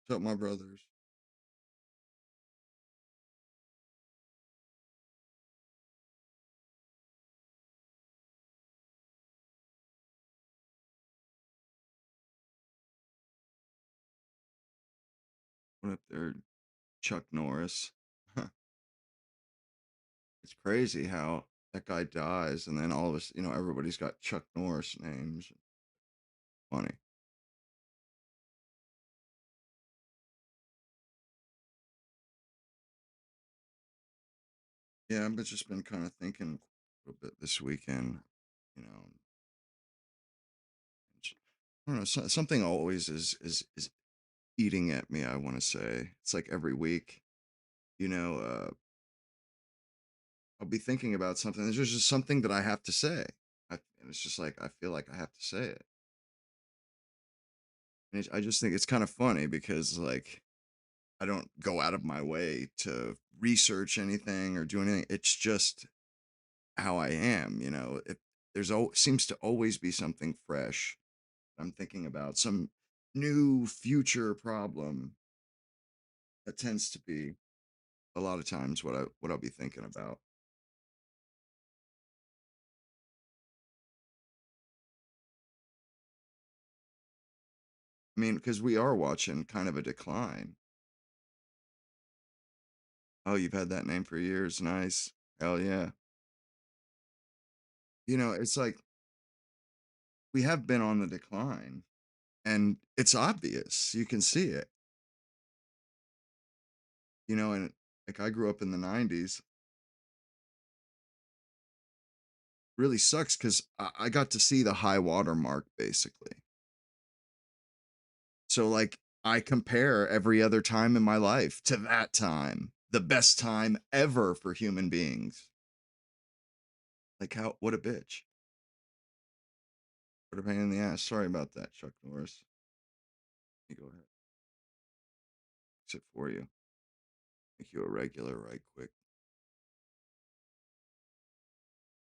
What's up, my brothers? What up there, Chuck Norris? It's crazy how that guy dies, and then all of us, everybody's got Chuck Norris names. Funny. Yeah, I've just been kind of thinking a little bit this weekend. You know, I don't know. Something always is eating at me. I want to say it's like every week. You know, I'll be thinking about something. There's just something that I have to say. And it's just like I feel like I have to say it. And I just think it's kind of funny because like I don't go out of my way to research anything or do anything. It's just how I am, you know. If seems to always be something fresh. I'm thinking about some new future problem that tends to be a lot of times what I'll be thinking about. I mean, because we are watching kind of a decline. Oh, you've had that name for years. Nice. Hell yeah. It's like we have been on the decline and it's obvious. You can see it. And like I grew up in the 90s. Really sucks because I got to see the high water mark basically. So like I compare every other time in my life to that time, the best time ever for human beings. Like what a bitch. What a pain in the ass. Sorry about that, Chuck Norris. Let me go ahead. Fix it for you. Make you a regular right quick.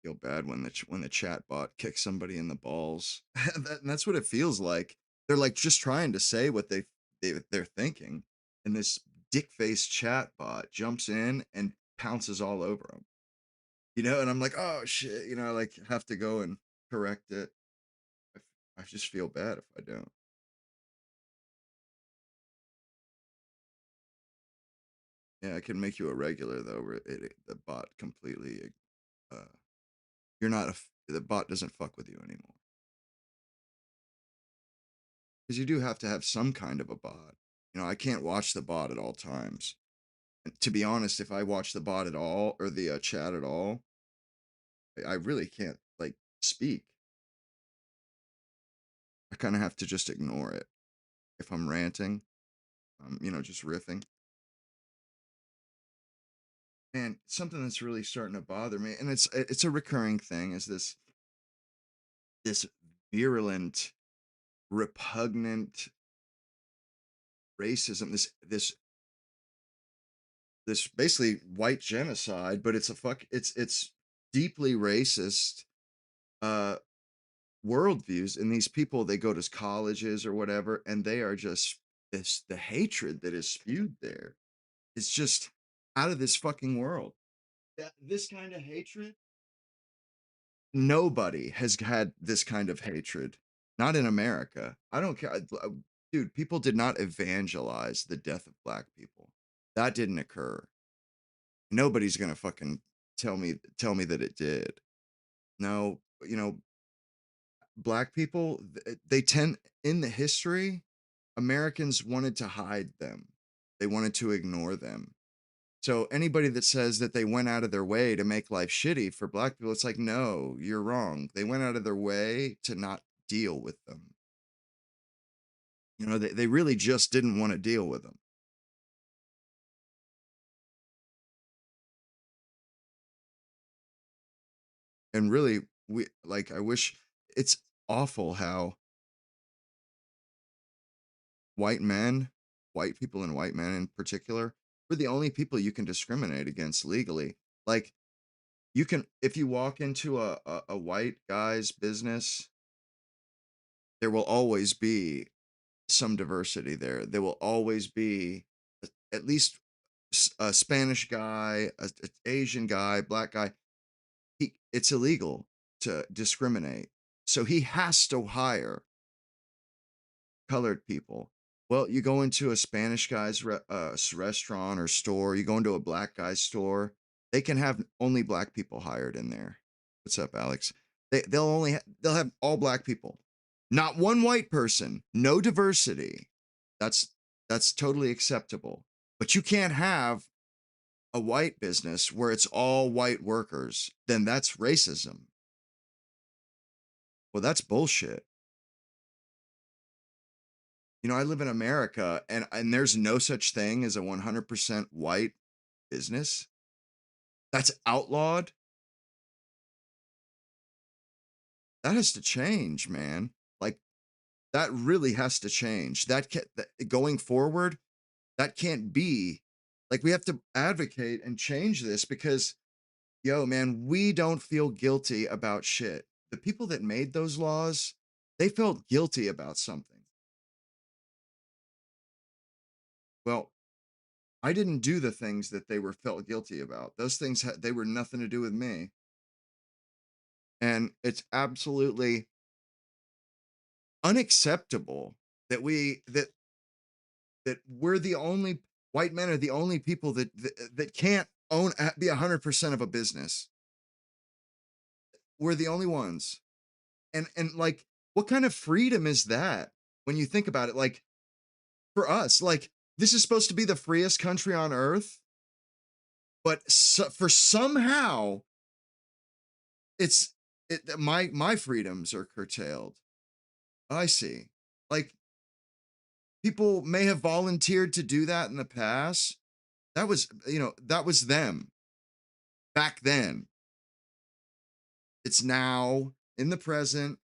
Feel bad when the chat bot kicks somebody in the balls. And that's what it feels like. They're like just trying to say what they're thinking, and this dick face chat bot jumps in and pounces all over them. And I'm like, oh shit, I like have to go and correct it. I just feel bad if I don't. Yeah, I can make you a regular though. Where the bot completely, uh, you're not the bot doesn't fuck with you anymore because you do have to have some kind of a bot. I can't watch the bot at all times. And to be honest, if I watch the bot at all or the chat at all, I really can't like speak. I kind of have to just ignore it if I'm ranting. Just riffing. And something that's really starting to bother me, and it's a recurring thing, is this virulent, repugnant racism. This basically white genocide, but it's deeply racist uh worldviews. And these people, they go to colleges or whatever, and they are just the hatred that is spewed there. It's just out of this fucking world. This kind of hatred, nobody has had this kind of hatred. Not in America. I don't care. Dude, people did not evangelize the death of black people. That didn't occur. Nobody's gonna fucking tell me that it did. No, black people, they tend, in the history, Americans wanted to hide them. They wanted to ignore them. So anybody that says that they went out of their way to make life shitty for black people, it's like, no, you're wrong. They went out of their way to not deal with them. They really just didn't want to deal with them. And really, I wish, it's awful how white men, white people and white men in particular, we're the only people you can discriminate against legally. Like, you can, if you walk into a white guy's business, there will always be some diversity there. There will always be at least a Spanish guy, a Asian guy, black guy. It's illegal to discriminate. So he has to hire colored people. Well, you go into a Spanish guy's restaurant or store, you go into a black guy's store, they can have only black people hired in there. What's up, Alex? They'll have all black people. Not one white person, no diversity. That's that's totally acceptable. But you can't have a white business where it's all white workers. Then that's racism. Well, that's bullshit. You know, I live in America and there's no such thing as a 100% white business. That's outlawed. That has to change, man. Like that really has to change. Going forward, that can't be. Like we have to advocate and change this because yo, man, we don't feel guilty about shit. The people that made those laws, they felt guilty about something. Well, I didn't do the things that they were felt guilty about. Those things they were nothing to do with me. And it's absolutely unacceptable that we're the only white men are the only people that can't own be 100% of a business. We're the only ones. And like what kind of freedom is that when you think about it? Like for us, like this is supposed to be the freest country on earth, but for somehow my freedoms are curtailed. I see. Like people may have volunteered to do that in the past. That was, that was them back then. It's now in the present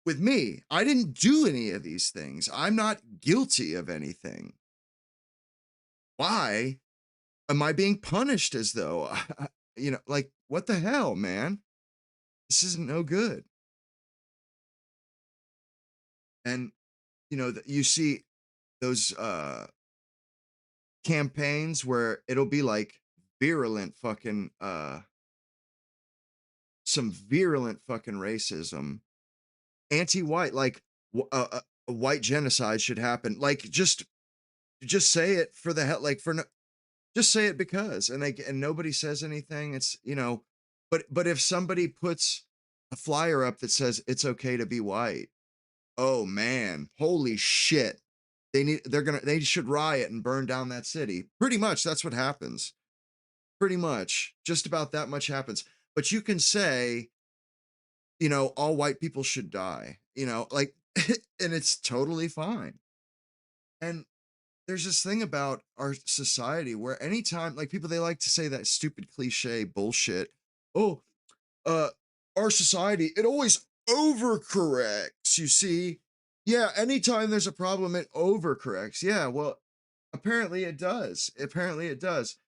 with me. I didn't do any of these things. I'm not guilty of anything. Why am I being punished as though, like, what the hell, man? This isn't no good. And, you see those campaigns where it'll be like virulent fucking, some virulent fucking racism, anti-white, like a white genocide should happen. Like, just say it for the hell, like for no, just say it because, and nobody says anything. It's but if somebody puts a flyer up that says it's okay to be white, oh man, holy shit, they should riot and burn down that city. Pretty much, that's what happens. Pretty much, just about that much happens. But you can say, all white people should die. Like, and it's totally fine. And there's this thing about our society where anytime like people they like to say that stupid cliche bullshit. Oh, uh our society, it always overcorrects, you see. Yeah, anytime there's a problem it overcorrects. Yeah, well, apparently it does. Apparently it does.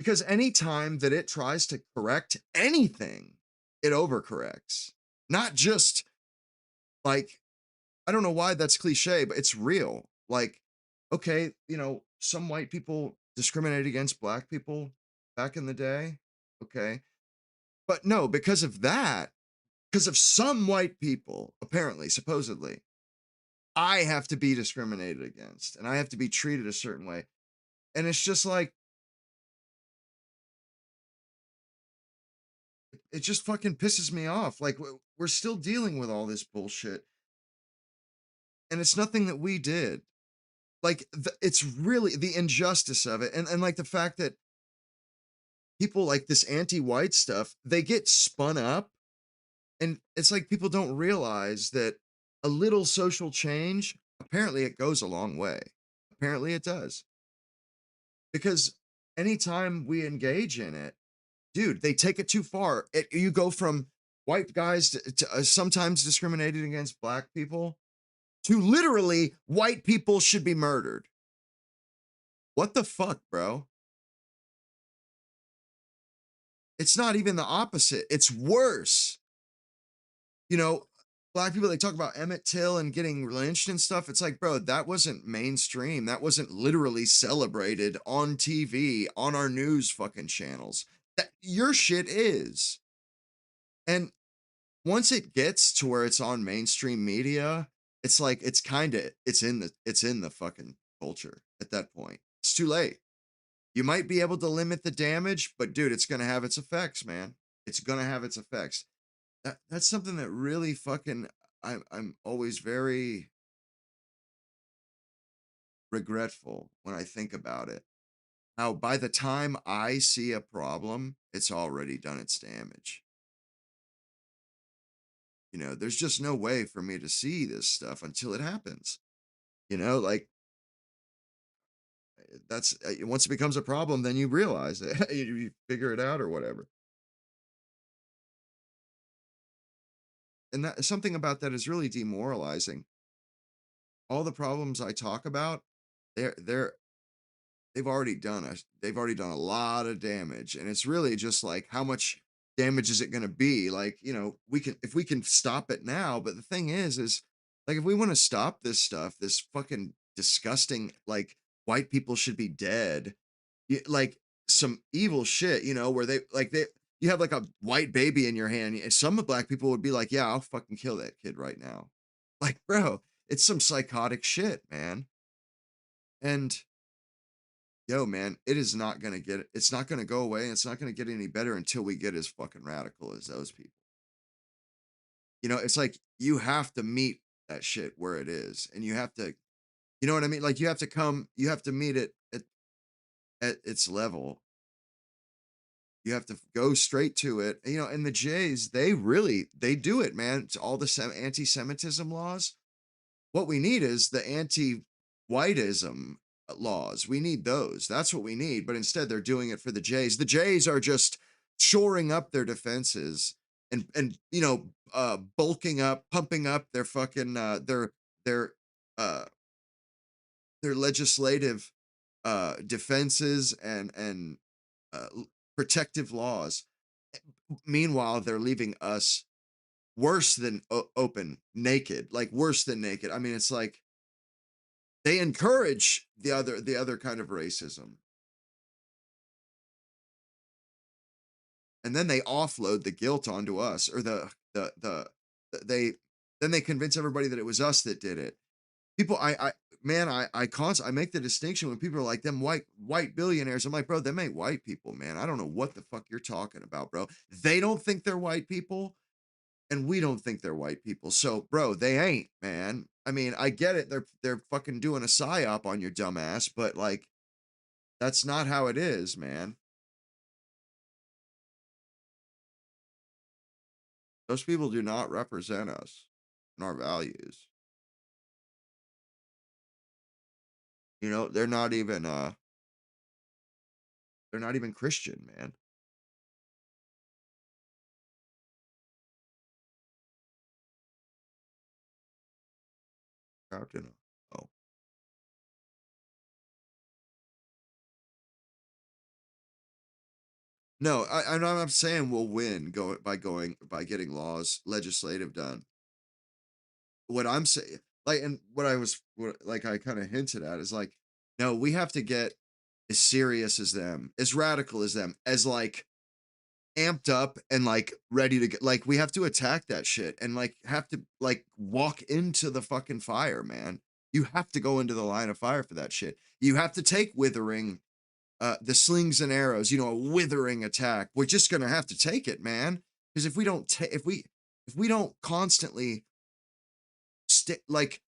Because anytime that it tries to correct anything, it overcorrects. Not just like I don't know why that's cliche, but it's real. Like, okay, some white people discriminated against black people back in the day. Okay. But no, because of that, because of some white people, apparently, supposedly, I have to be discriminated against and I have to be treated a certain way. And it's just like, it just fucking pisses me off. Like, we're still dealing with all this bullshit. And it's nothing that we did. Like, it's really the injustice of it. And like the fact that people like this anti-white stuff, they get spun up. And it's like people don't realize that a little social change, apparently it goes a long way. Apparently it does. Because anytime we engage in it, dude, they take it too far. You go from white guys to sometimes discriminating against black people to literally white people should be murdered. What the fuck, bro? It's not even the opposite. It's worse. You know, black people, they talk about Emmett Till and getting lynched and stuff. It's like, bro, that wasn't mainstream. That wasn't literally celebrated on TV, on our news fucking channels. That your shit is. And once it gets to where it's on mainstream media, it's like it's in the fucking culture at that point. It's too late. You might be able to limit the damage, but dude, it's gonna have its effects, man. It's gonna have its effects. That's something that really fucking I'm always very regretful when I think about it. How by the time I see a problem, it's already done its damage. There's just no way for me to see this stuff until it happens. Like that's once it becomes a problem, then you realize it, you figure it out or whatever. And that something about that is really demoralizing. All the problems I talk about, they're they've already done a lot of damage, and it's really just like how much damage is it going to be? Like, we can if we can stop it now, but the thing is like if we want to stop this stuff, this fucking disgusting, like, white people should be dead, like some evil shit, where they you have like a white baby in your hand, and some of black people would be like, yeah, I'll fucking kill that kid right now. Like, bro, it's some psychotic shit, man. And yo, man, it's not gonna go away, and it's not gonna get any better until we get as fucking radical as those people. It's like you have to meet that shit where it is, and you have to, you know what I mean? Like you have to meet it at its level. You have to go straight to it. And the Jays, they do it, man. It's all the anti-Semitism laws. What we need is the anti-whiteism laws. We need those. That's what we need. But instead, they're doing it for the Jays. The Jays are just shoring up their defenses and bulking up, pumping up their fucking their uh their legislative defenses and protective laws. Meanwhile, they're leaving us worse than open, naked, like worse than naked. I mean, it's like they encourage the other kind of racism, and then they offload the guilt onto us, or they then they convince everybody that it was us that did it. People, I man, I make the distinction when people are like them white billionaires. I'm like, bro, them ain't white people, man. I don't know what the fuck you're talking about, bro. They don't think they're white people, and we don't think they're white people. So, bro, they ain't, man. I mean, I get it. They're fucking doing a psyop on your dumb ass, but like, that's not how it is, man. Those people do not represent us and our values. They're not even Christian, man. Captain. Oh. No, I'm not saying we'll win by getting laws legislative done. What I'm saying, like, and like I kind of hinted at is like, no, we have to get as serious as them, as radical as them, as like amped up and like ready to get, like we have to attack that shit and like have to like walk into the fucking fire, man. You have to go into the line of fire for that shit. You have to take withering, the slings and arrows, a withering attack. We're just gonna have to take it, man. Because if we don't constantly stick, like,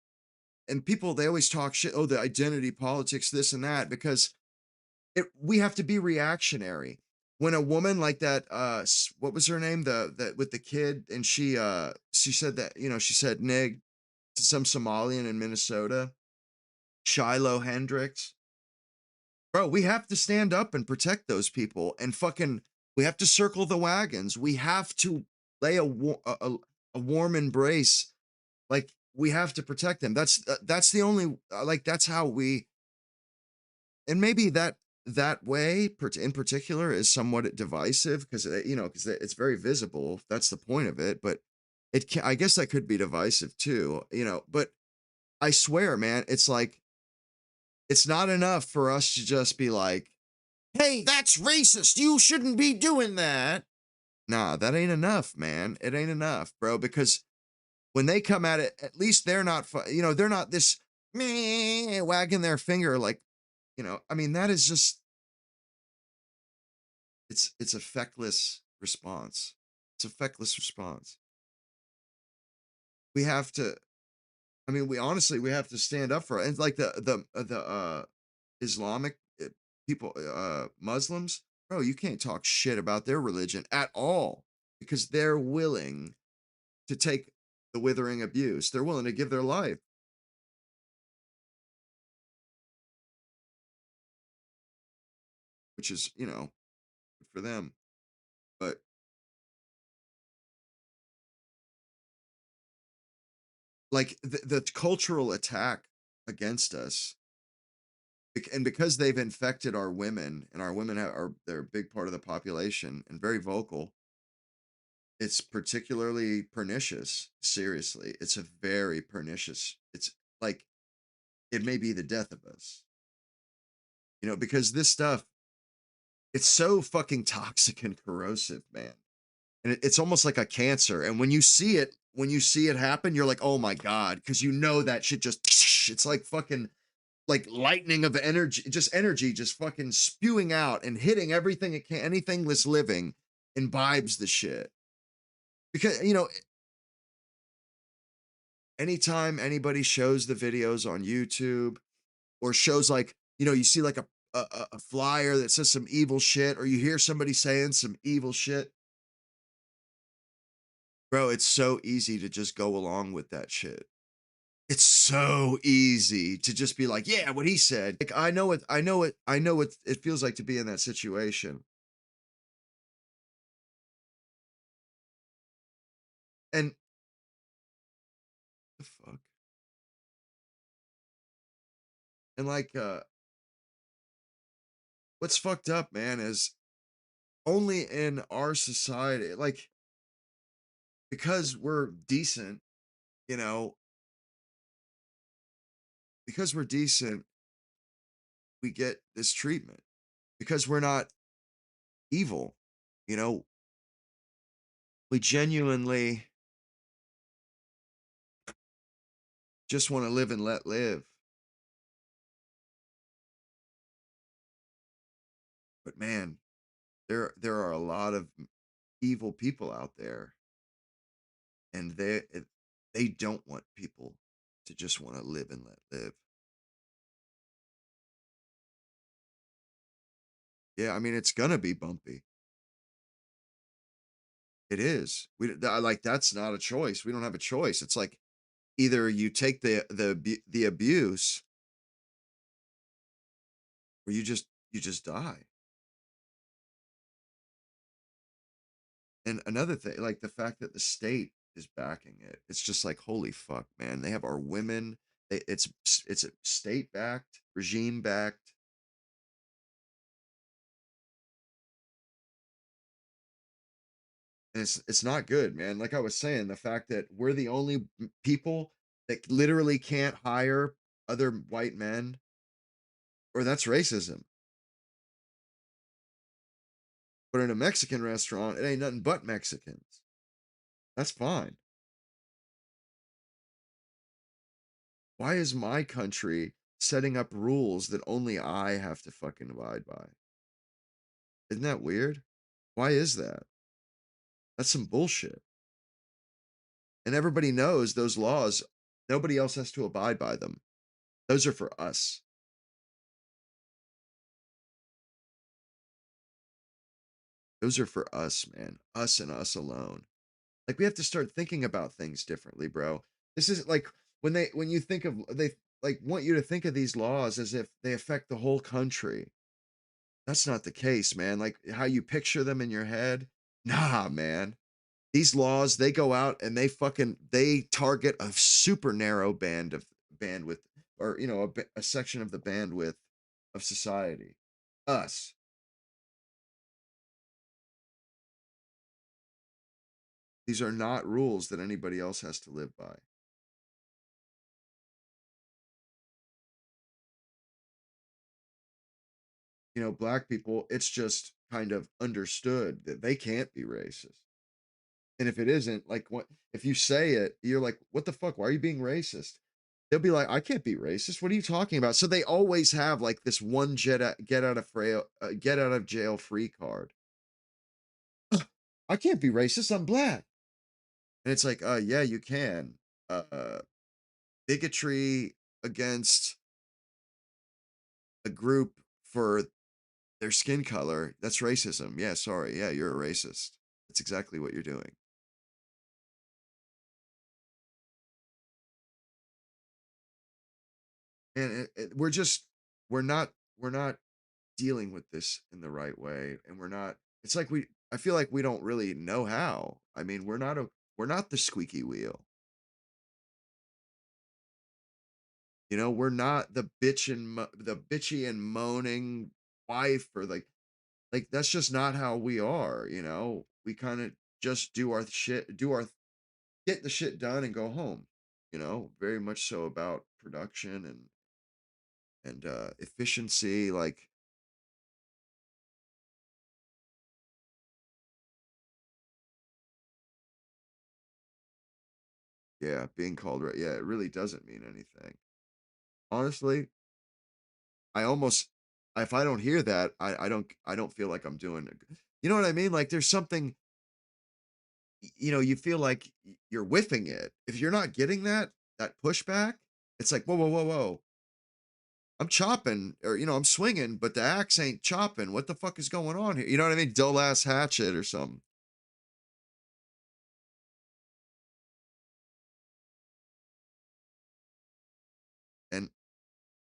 and people, they always talk shit, oh, the identity politics, this and that, because we have to be reactionary. When a woman like that, what was her name, the with the kid, and she said that, she said nig to some Somalian in Minnesota, Shiloh Hendricks. Bro, we have to stand up and protect those people, and fucking we have to circle the wagons. We have to lay a warm embrace. Like, we have to protect them. That's the only, like, that's how we, and maybe that way in particular is somewhat divisive because because it's very visible. That's the point of it. But I guess that could be divisive too, but I swear, man, it's like, it's not enough for us to just be like, hey, that's racist. You shouldn't be doing that. Nah, that ain't enough, man. It ain't enough, bro, because when they come at it, at least they're not, they're not this meh, wagging their finger like, I mean, that is just, it's a feckless response. It's a feckless response. We have to, I mean, we honestly, we have to stand up for it. And like the Islamic people, Muslims, bro, you can't talk shit about their religion at all because they're willing to take the withering abuse. They're willing to give their life, which is, good for them. But like the cultural attack against us, and because they've infected our women, and our women are, they're a big part of the population and very vocal, it's particularly pernicious. Seriously, it's a very pernicious. It's like, it may be the death of us, because this stuff, it's so fucking toxic and corrosive, man. And it's almost like a cancer. And when you see it happen, you're like, oh my God, because that shit just, it's like fucking, like lightning of energy, just fucking spewing out and hitting everything it can, anything that's living imbibes the shit. Because, anytime anybody shows the videos on YouTube, or shows like, you see like a flyer that says some evil shit, or you hear somebody saying some evil shit, bro, it's so easy to just go along with that shit. It's so easy to just be like, yeah, what he said. Like, I know what it feels like to be in that situation. And the fuck? And like, what's fucked up, man, is only in our society, like, because we're decent, you know, because we're decent, we get this treatment. Because we're not evil, you know, we genuinely just want to live and let live. But man, there are a lot of evil people out there, and they don't want people to just want to live and let live. Yeah, I mean, it's gonna be bumpy. It is. Like, that's not a choice. We don't have a choice. It's like, either you take the abuse, or you just die. And another thing, like the fact that the state is backing it, it's just like, holy fuck, man. They have our women. It's a state backed, regime backed. And it's not good, man. Like I was saying, the fact that we're the only people that literally can't hire other white men, or that's racism. But in a Mexican restaurant, it ain't nothing but Mexicans. That's fine. Why is my country setting up rules that only I have to fucking abide by? Isn't that weird? Why is that? That's some bullshit. And everybody knows those laws, nobody else has to abide by them. Those are for us. Those are for us, man. Us and us alone. Like, we have to start thinking about things differently, bro. This is like, when you think of, they like want you to think of these laws as if they affect the whole country. That's not the case, man. Like how you picture them in your head. Nah, man. These laws, they go out and they target a super narrow band of bandwidth, or a section of the bandwidth of society. Us. These are not rules that anybody else has to live by. You know, black people, it's just kind of understood that they can't be racist. And if it isn't, like, what if you say it, you're like, what the fuck? Why are you being racist? They'll be like, I can't be racist. What are you talking about? So they always have like this one get out of jail free card. I can't be racist. I'm black. And it's like, yeah, you can. Bigotry against a group for their skin color, that's racism. Yeah, sorry. Yeah, you're a racist. That's exactly what you're doing. And we're not we're not dealing with this in the right way, and we're not. It's like I feel like we don't really know how. I mean, we're not the squeaky wheel. You know, we're not the the bitchy and moaning wife, or like that's just not how we are. You know, we kind of just do our shit, get the shit done, and go home. You know, very much so about production and efficiency. Like, yeah, being called right. Yeah, it really doesn't mean anything. Honestly, I almost, if I don't hear that, I don't feel like I'm doing it. You know what I mean? Like, there's something, you know, you feel like you're whiffing it. If you're not getting that pushback, it's like, whoa, whoa, whoa, whoa. I'm chopping, or you know, I'm swinging, but the axe ain't chopping. What the fuck is going on here? You know what I mean? Dull ass hatchet or something. And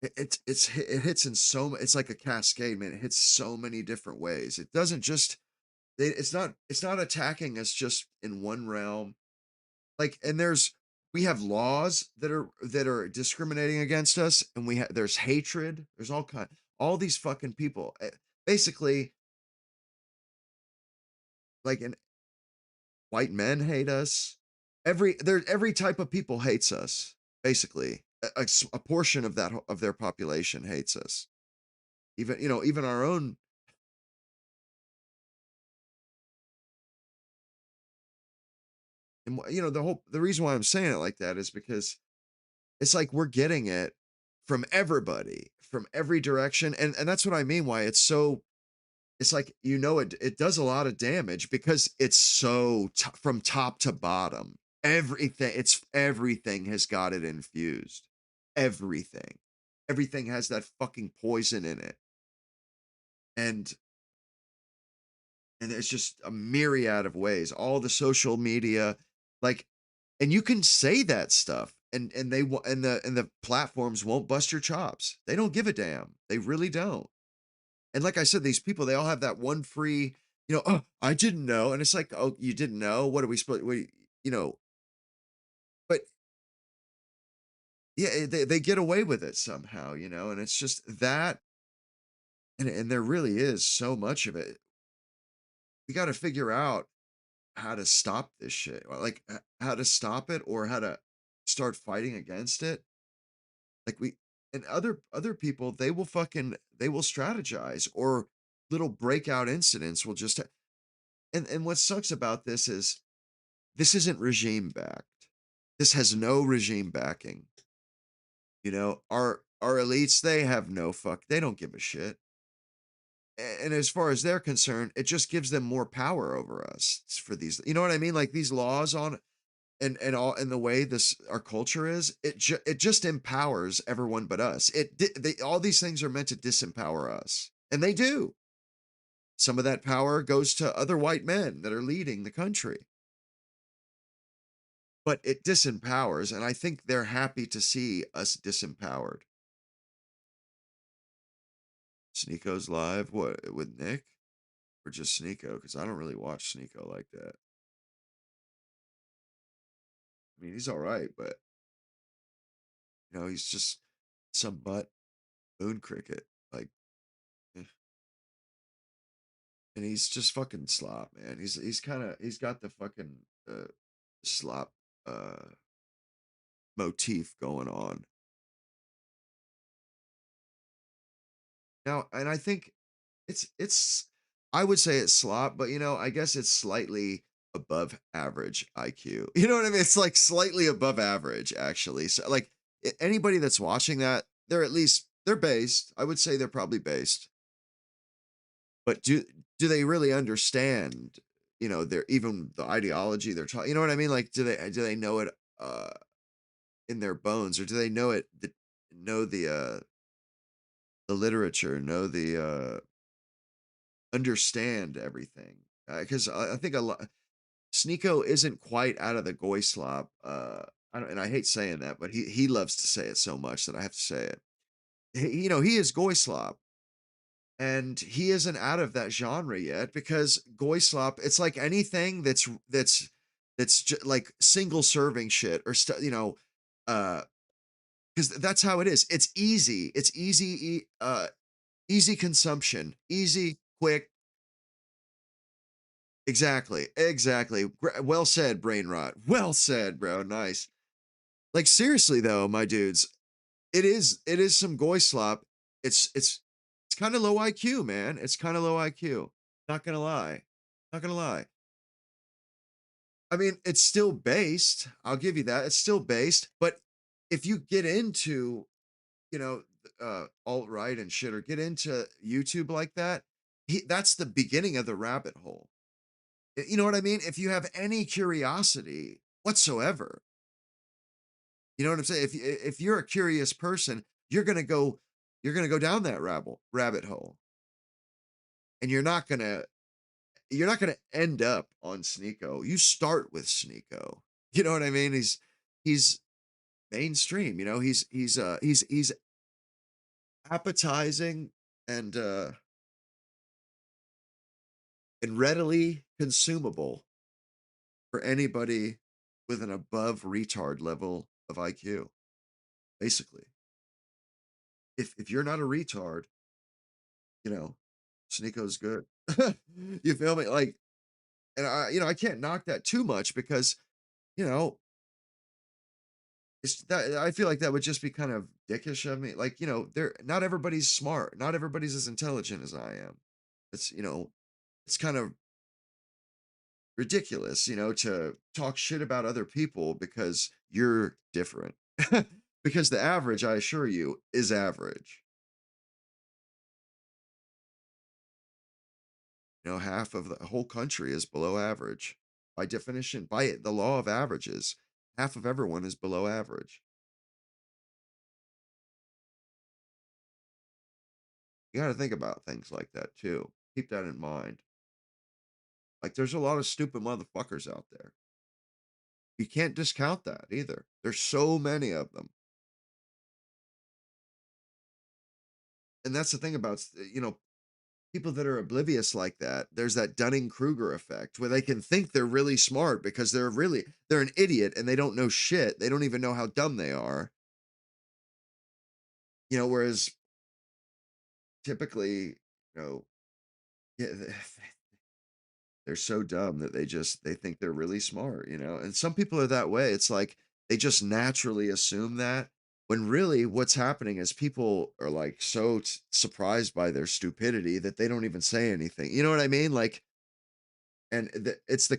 it hits in it's like a cascade, man. It hits so many different ways. It doesn't just it's not attacking us just in one realm. Like, and we have laws that are discriminating against us, and there's hatred. There's all these fucking people. Basically, like, and white men hate us. Every type of people hates us. Basically, a portion of of their population hates us. Even, you know, even our own. And you know, the reason why I'm saying it like that is because it's like we're getting it from everybody, from every direction, and that's what I mean. Why it's so. It's like, you know, it does a lot of damage because it's so from top to bottom. Everything has got it infused. Everything, everything has that fucking poison in it, and it's just a myriad of ways. All the social media, like, and you can say that stuff, and and the platforms won't bust your chops. They don't give a damn. They really don't. And like I said, these people, they all have that one free, you know, oh, I didn't know. And it's like, oh, you didn't know? What are we supposed you know, but yeah, they get away with it somehow, you know, and it's just that, and there really is so much of it. We got to figure out how to stop this shit, or like how to stop it, or how to start fighting against it. Like, and other people, they will strategize, or little breakout incidents will just and what sucks about this is this isn't regime backed. This has no regime backing. You know, our elites, they have no fuck. They don't give a shit. And as far as they're concerned, it just gives them more power over us for these. You know what I mean? Like, these laws on, and all, and the way this our culture is, it just empowers everyone but us. All these things are meant to disempower us, and they do. Some of that power goes to other white men that are leading the country, but it disempowers, and I think they're happy to see us disempowered. Sneako's live, what, with Nick, or just Sneako? Because I don't really watch Sneako like that. I mean, he's all right, but you know, he's just some butt moon cricket, like, eh. And he's just fucking slop, man. He's got the fucking uh, slop motif going on. Now, and I think it's I would say it's slop, but I guess it's slightly above average IQ. You know what I mean? It's like slightly above average actually. So like anybody that's watching that, they're at least they're based. I would say they're probably based. But do they really understand, their even the ideology they're talking, you know what I mean? Like do they know it in their bones, or do they know the literature, know the understand everything? Because I think a lot Sneeko isn't quite out of the goy slop. I don't, and I hate saying that, but he loves to say it so much that I have to say it. He is goy slop, and he isn't out of that genre yet because goy slop. It's like anything like single serving shit or stuff. Uh, because that's how it is. It's easy. It's easy. Easy consumption. Easy, quick. Exactly. Exactly. Well said, brain rot. Well said, bro. Nice. Like seriously though, my dudes, it is some goy slop. It's kind of low IQ, man. It's kind of low IQ. Not gonna lie. Not gonna lie. I mean, it's still based. I'll give you that. It's still based, but if you get into, you know, alt right and shit, or get into YouTube like that, that's the beginning of the rabbit hole. You know what I mean? If you have any curiosity whatsoever, you know what I'm saying? If you're a curious person, you're gonna go you're gonna go down that rabbit hole, and you're not gonna end up on Sneeko. You start with Sneeko. You know what I mean? He's mainstream. He's appetizing and readily consumable for anybody with an above retard level of IQ. Basically, if you're not a retard, you know, Sneako's good. You feel me? Like, and I can't knock that too much because, you know, it's that I feel like that would just be kind of dickish of me. Like, they're not everybody's smart. Not everybody's as intelligent as I am. It's kind of ridiculous, to talk shit about other people because you're different. Because the average, I assure you, is average. Half of the whole country is below average. By definition, by the law of averages, half of everyone is below average. You got to think about things like that too. Keep that in mind. Like, there's a lot of stupid motherfuckers out there. You can't discount that either. There's so many of them. And that's the thing about, people that are oblivious like that. There's that Dunning-Kruger effect where they can think they're really smart because they're an idiot and they don't know shit. They don't even know how dumb they are. Whereas typically, yeah, they're so dumb that they think they're really smart. And some people are that way. It's like they just naturally assume that, when really what's happening is people are like so surprised by their stupidity that they don't even say anything. You know what I mean? Like, and they're the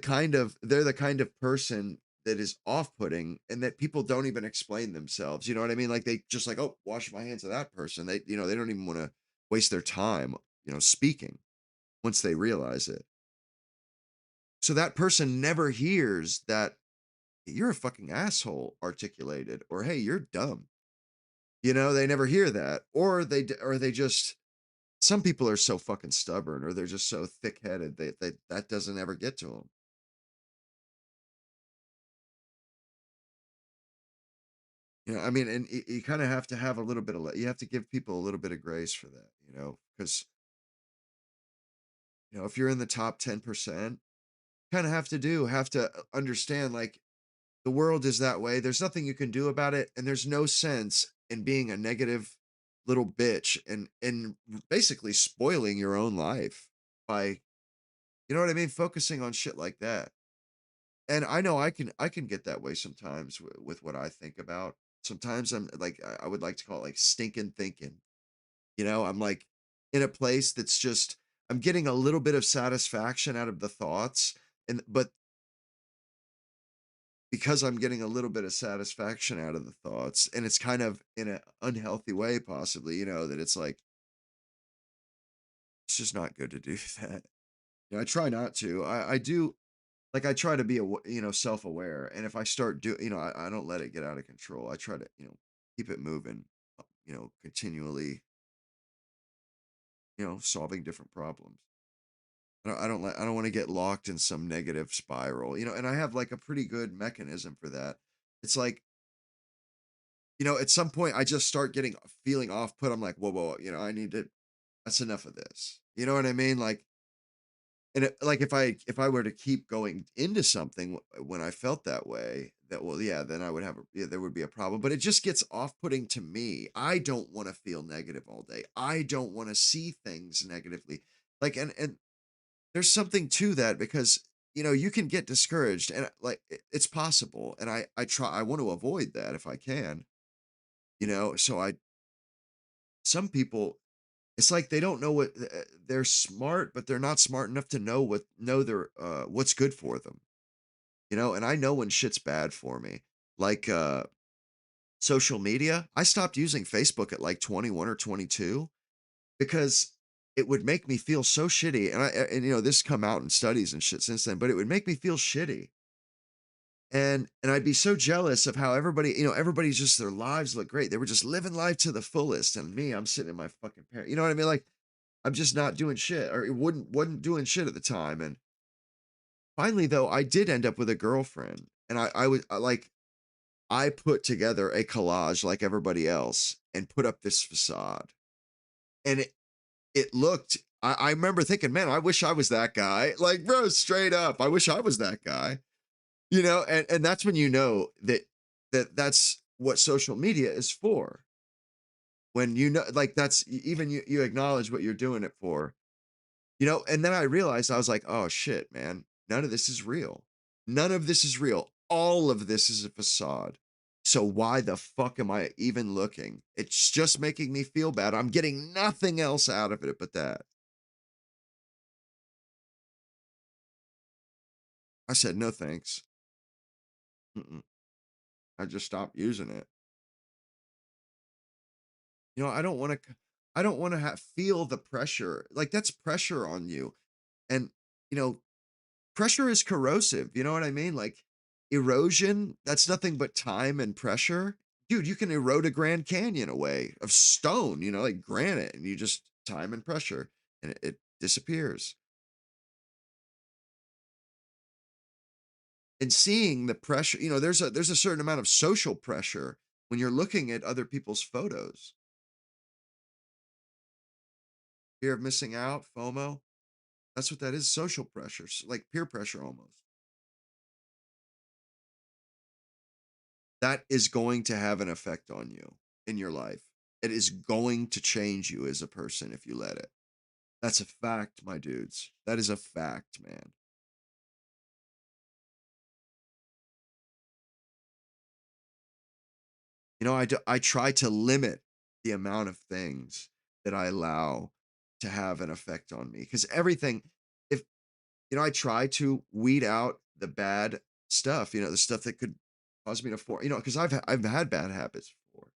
kind of person that is off-putting, and that people don't even explain themselves. You know what I mean? Like, they just like, oh, wash my hands of that person. They don't even want to waste their time, speaking once they realize it. So that person never hears that you're a fucking asshole articulated, or hey, you're dumb. They never hear that, or they just, some people are so fucking stubborn, or they're just so thick-headed that doesn't ever get to them. I mean, and you kind of have to have a little bit you have to give people a little bit of grace for that, because if you're in the top 10%, kind of have to understand, like, the world is that way. There's nothing you can do about it, and there's no sense in being a negative little bitch and basically spoiling your own life by, you know what I mean, focusing on shit like that. And I know I can get that way sometimes with what I think about. Sometimes I'm like I would like to call it like stinking thinking. I'm like in a place that's just I'm getting a little bit of satisfaction out of the thoughts, and but because I'm getting a little bit of satisfaction out of the thoughts, and it's kind of in an unhealthy way, possibly, that it's like it's just not good to do that. I try not to. I do like I try to be self-aware, and if I start I don't let it get out of control. I try to keep it moving, continually, solving different problems. I don't want to get locked in some negative spiral, and I have like a pretty good mechanism for that. It's like, at some point I just start getting feeling off put. I'm like, whoa, whoa, I need to, that's enough of this. You know what I mean? Like, and like if I were to keep going into something when I felt that way, that well, yeah, then I would have there would be a problem. But it just gets off-putting to me. I don't want to feel negative all day. I don't want to see things negatively. Like, and there's something to that because you can get discouraged, and like it's possible, and I want to avoid that if I can. So some people, it's like they don't know what they're smart, but they're not smart enough to know their what's good for them. And I know when shit's bad for me. Like social media, I stopped using Facebook at like 21 or 22 because it would make me feel so shitty. And this come out in studies and shit since then, but it would make me feel shitty. And I'd be so jealous of how everybody's just their lives look great. They were just living life to the fullest. And me, I'm sitting in my fucking parent. You know what I mean? Like I'm just not doing shit, or it wasn't doing shit at the time. And finally, though, I did end up with a girlfriend, and I put together a collage like everybody else and put up this facade, and it looked. I remember thinking, man, I wish I was that guy. Like, bro, straight up, I wish I was that guy. And that's when you know that's what social media is for. When like that's even you acknowledge what you're doing it for. And then I realized I was like, oh shit, man, none of this is real. None of this is real. All of this is a facade. So why the fuck am I even looking? It's just making me feel bad. I'm getting nothing else out of it but that. I said, no thanks. Mm-mm. I just stopped using it. I don't want to, I don't want to feel the pressure. Like that's pressure on you. And, you know, pressure is corrosive. You know what I mean? Like erosion, that's nothing but time and pressure. Dude, you can erode a Grand Canyon away of stone, like granite, and you just time and pressure, and it disappears. And seeing the pressure, there's a certain amount of social pressure when you're looking at other people's photos. Fear of missing out, FOMO. That's what that is, social pressure, like peer pressure almost. That is going to have an effect on you in your life. It is going to change you as a person if you let it. That's a fact, my dudes. That is a fact, man. I try to limit the amount of things that I allow to have an effect on me because everything, if I try to weed out the bad stuff, the stuff that could cause me to fall, because I've had bad habits before.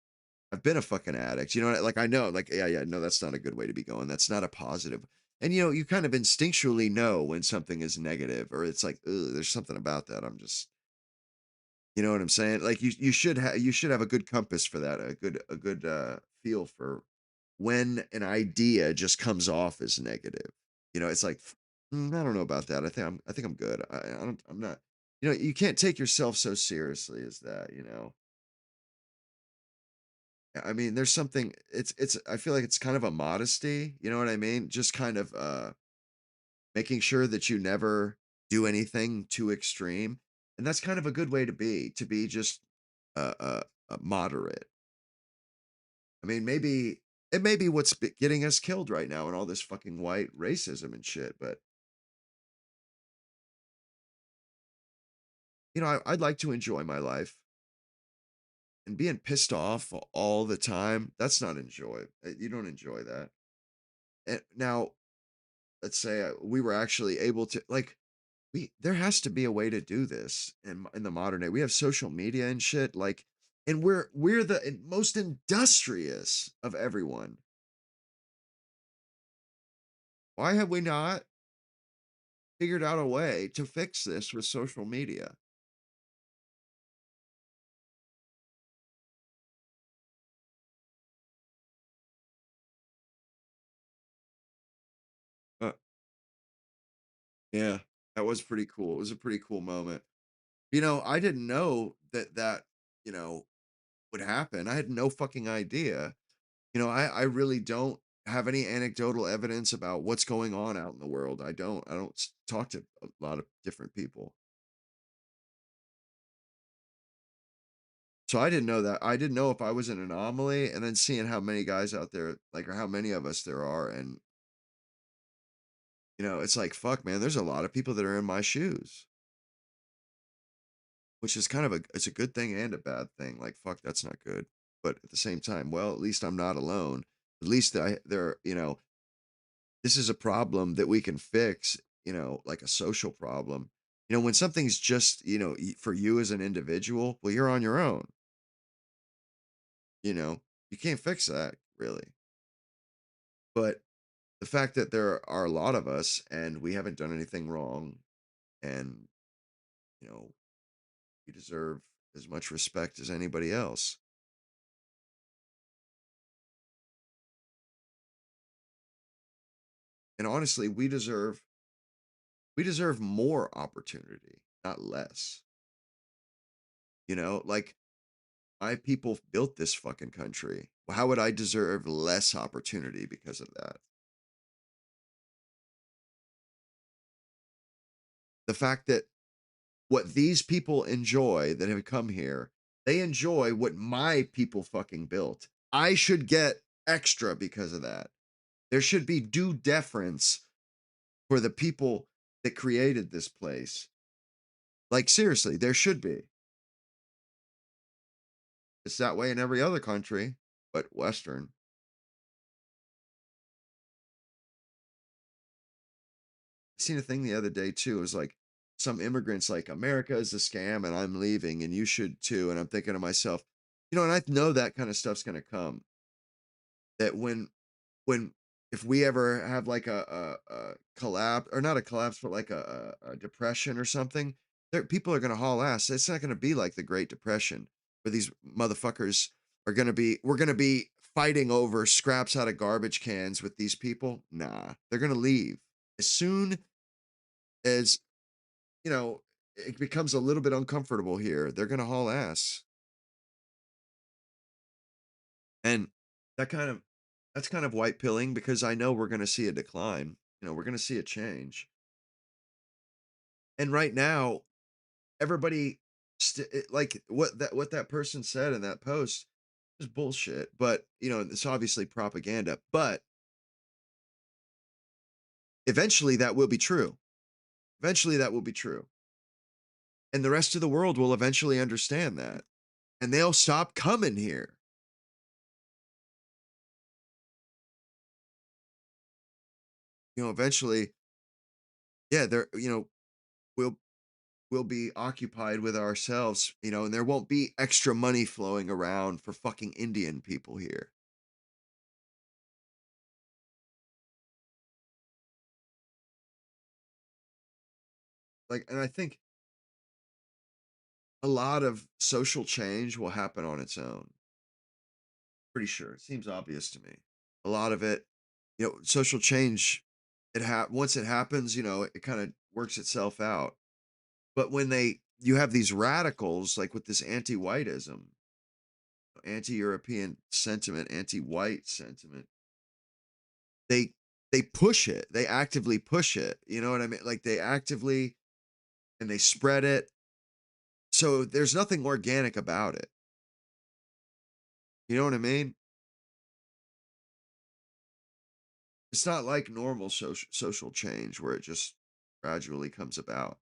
I've been a fucking addict. Like I know, like, yeah, yeah, no, that's not a good way to be going. That's not a positive. And you kind of instinctually know when something is negative or it's like, ugh, there's something about that. I'm just, you know what I'm saying? Like you should have a good compass for that, a good feel for when an idea just comes off as negative. It's like, I don't know about that. I think I'm good. I'm not. You can't take yourself so seriously as that. I mean, there's something it's I feel like it's kind of a modesty, you know what I mean? Just kind of making sure that you never do anything too extreme. And that's kind of a good way to be just moderate. I mean, maybe it may be what's getting us killed right now and all this fucking white racism and shit, but I'd like to enjoy my life, and being pissed off all the time, that's not enjoy. You don't enjoy that. And now, let's say we were actually able to like there has to be a way to do this in the modern day. We have social media and shit like, and we're the most industrious of everyone. Why have we not figured out a way to fix this with social media? Uh, yeah, that was pretty cool. It was a pretty cool moment. I didn't know that you know would happen. I had no fucking idea. I really don't have any anecdotal evidence about what's going on out in the world. I don't talk to a lot of different people. So I didn't know that. I didn't know if I was an anomaly, and then seeing how many guys out there, like, or how many of us there are, and it's like, fuck, man, there's a lot of people that are in my shoes, which is kind of it's a good thing and a bad thing. Like, fuck, that's not good. But at the same time, well, at least I'm not alone. At least this is a problem that we can fix, like a social problem. When something's just, for you as an individual, well, you're on your own, you know, you can't fix that really. But the fact that there are a lot of us and we haven't done anything wrong, and, you know, we deserve as much respect as anybody else. And honestly, we deserve more opportunity, not less. Like, my people built this fucking country. Well, how would I deserve less opportunity because of that? The fact that what these people enjoy that have come here, they enjoy what my people fucking built. I should get extra because of that. There should be due deference for the people that created this place. Like, seriously, there should be. It's that way in every other country, but Western. I seen a thing the other day too. It was like some immigrants like, America is a scam and I'm leaving and you should too. And I'm thinking to myself, and I know that kind of stuff's gonna come. That when if we ever have like a collapse, or not a collapse, but like a depression or something, people are gonna haul ass. It's not gonna be like the Great Depression where these motherfuckers we're gonna be fighting over scraps out of garbage cans with these people. Nah, they're gonna leave as soon as it becomes a little bit uncomfortable here. They're gonna haul ass, and that kind of that's kind of white pilling because I know we're gonna see a decline. We're gonna see a change. And right now, everybody, like what that person said in that post is bullshit. But it's obviously propaganda. But eventually, that will be true. Eventually, that will be true, and the rest of the world will eventually understand that, and they'll stop coming here. Eventually, yeah, they're we'll be occupied with ourselves, and there won't be extra money flowing around for fucking Indian people here. Like, and I think a lot of social change will happen on its own. Pretty sure. It seems obvious to me. A lot of it, social change, once it happens, it kind of works itself out. But when you have these radicals, like with this anti-whiteism, anti-European sentiment, anti-white sentiment, they they push it. They actively push it. You know what I mean? Like, they actively, and they spread it. So there's nothing organic about it. You know what I mean? It's not like normal social change where it just gradually comes about.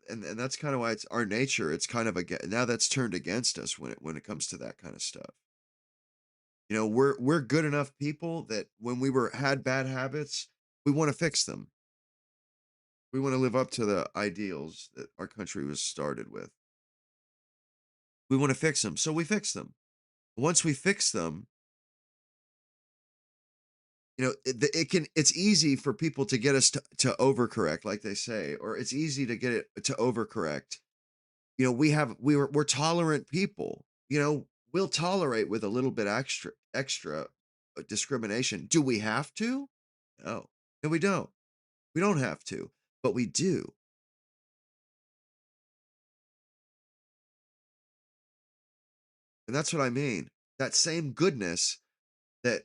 and that's kind of why it's our nature. It's kind of now that's turned against us when it comes to that kind of stuff. You know, we're good enough people that when we were had bad habits, we want to fix them. We want to live up to the ideals that our country was started with. We want to fix them, so we fix them. Once we fix them, you know, it's easy for people to get us to overcorrect, like they say, or it's easy to get it to overcorrect. You know, we're tolerant people. You know, we'll tolerate with a little bit extra discrimination. Do we have to? No. No, we don't. We don't have to, but we do. And that's what I mean. That same goodness, that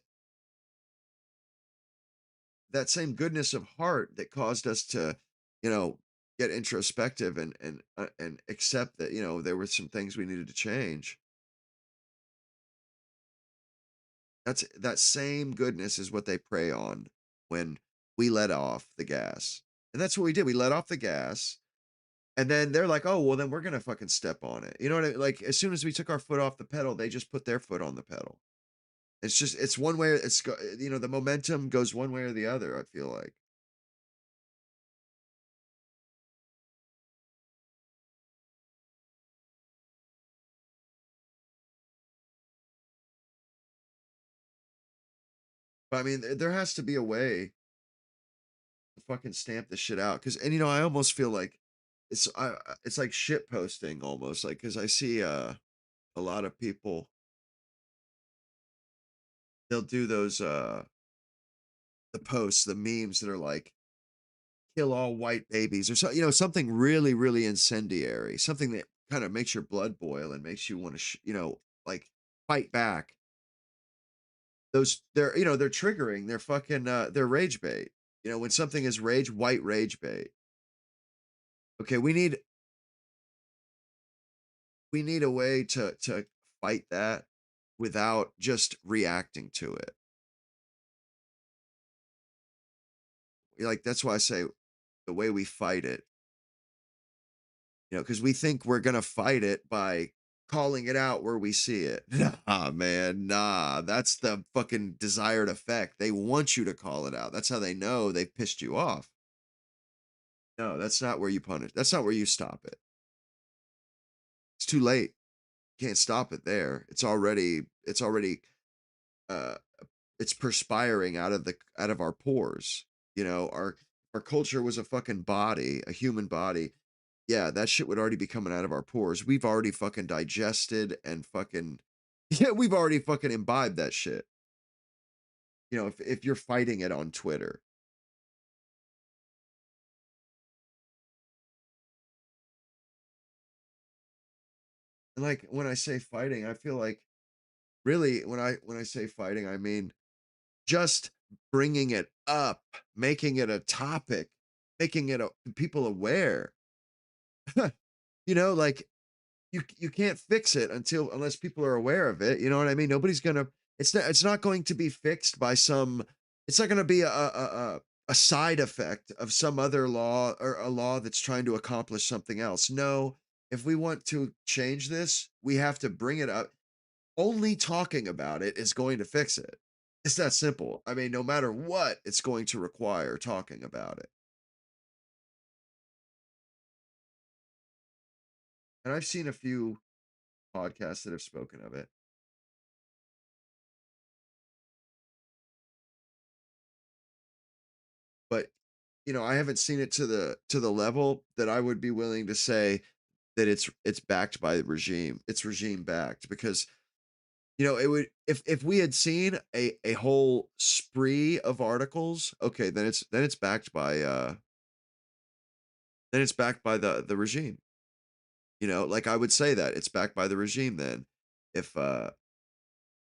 that same goodness of heart that caused us to, you know, get introspective and accept that, you know, there were some things we needed to change. That same goodness is what they prey on when we let off the gas. And that's what we did. We let off the gas. And then they're like, "Oh, well, then we're gonna fucking step on it." You know what I mean? Like, as soon as we took our foot off the pedal, they just put their foot on the pedal. It's one way. You know, the momentum goes one way or the other. I feel like, but I mean, there has to be a way to fucking stamp this shit out. Cause, and you know, I almost feel like it's like shit posting almost. Like, cause I see a lot of people, they'll do those the posts, the memes that are like, kill all white babies or so, you know, something really, really incendiary, something that kind of makes your blood boil and makes you want to, you know, like fight back. Those they're, you know, they're triggering, they're fucking, they're rage bait. You know, when something is white rage bait. Okay, we need a way to fight that without just reacting to it. Like that's why I say the way we fight it, you know, because we think we're gonna fight it by calling it out where we see it. Nah, man, nah. That's the fucking desired effect. They want you to call it out. That's how they know they've pissed you off. No, that's not where you punish. That's not where you stop it. It's too late. You can't stop it there. It's already uh it's perspiring out of our pores. You know, our culture was a fucking body, a human body. Yeah, that shit would already be coming out of our pores. We've already fucking digested and fucking yeah, we've already fucking imbibed that shit. You know, if you're fighting it on Twitter. And like when I say fighting, I feel like really when I say fighting, I mean just bringing it up, making it a topic, making it people aware. You know, like you can't fix it unless people are aware of it. You know what I mean? Nobody's gonna. It's not going to be fixed by some. It's not going to be a side effect of some other law or a law that's trying to accomplish something else. No, if we want to change this, we have to bring it up. Only talking about it is going to fix it. It's that simple. I mean, no matter what, it's going to require talking about it. And I've seen a few podcasts that have spoken of it, but you know, I haven't seen it to the level that I would be willing to say that it's backed by the regime. It's regime backed because you know, it would if we had seen a whole spree of articles, okay, then it's backed by then it's backed by the regime. You know, like I would say that it's backed by the regime then. If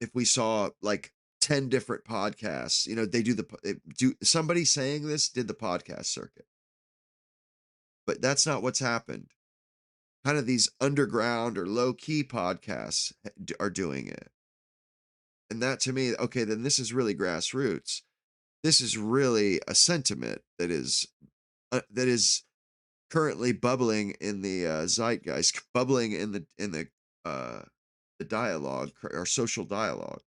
if we saw like 10 different podcasts, you know, they do do somebody saying this did the podcast circuit. But that's not what's happened. Kind of these underground or low key podcasts are doing it. And that to me, okay, then this is really grassroots. This is really a sentiment that is currently bubbling in the zeitgeist, bubbling uh, the dialogue or social dialogue,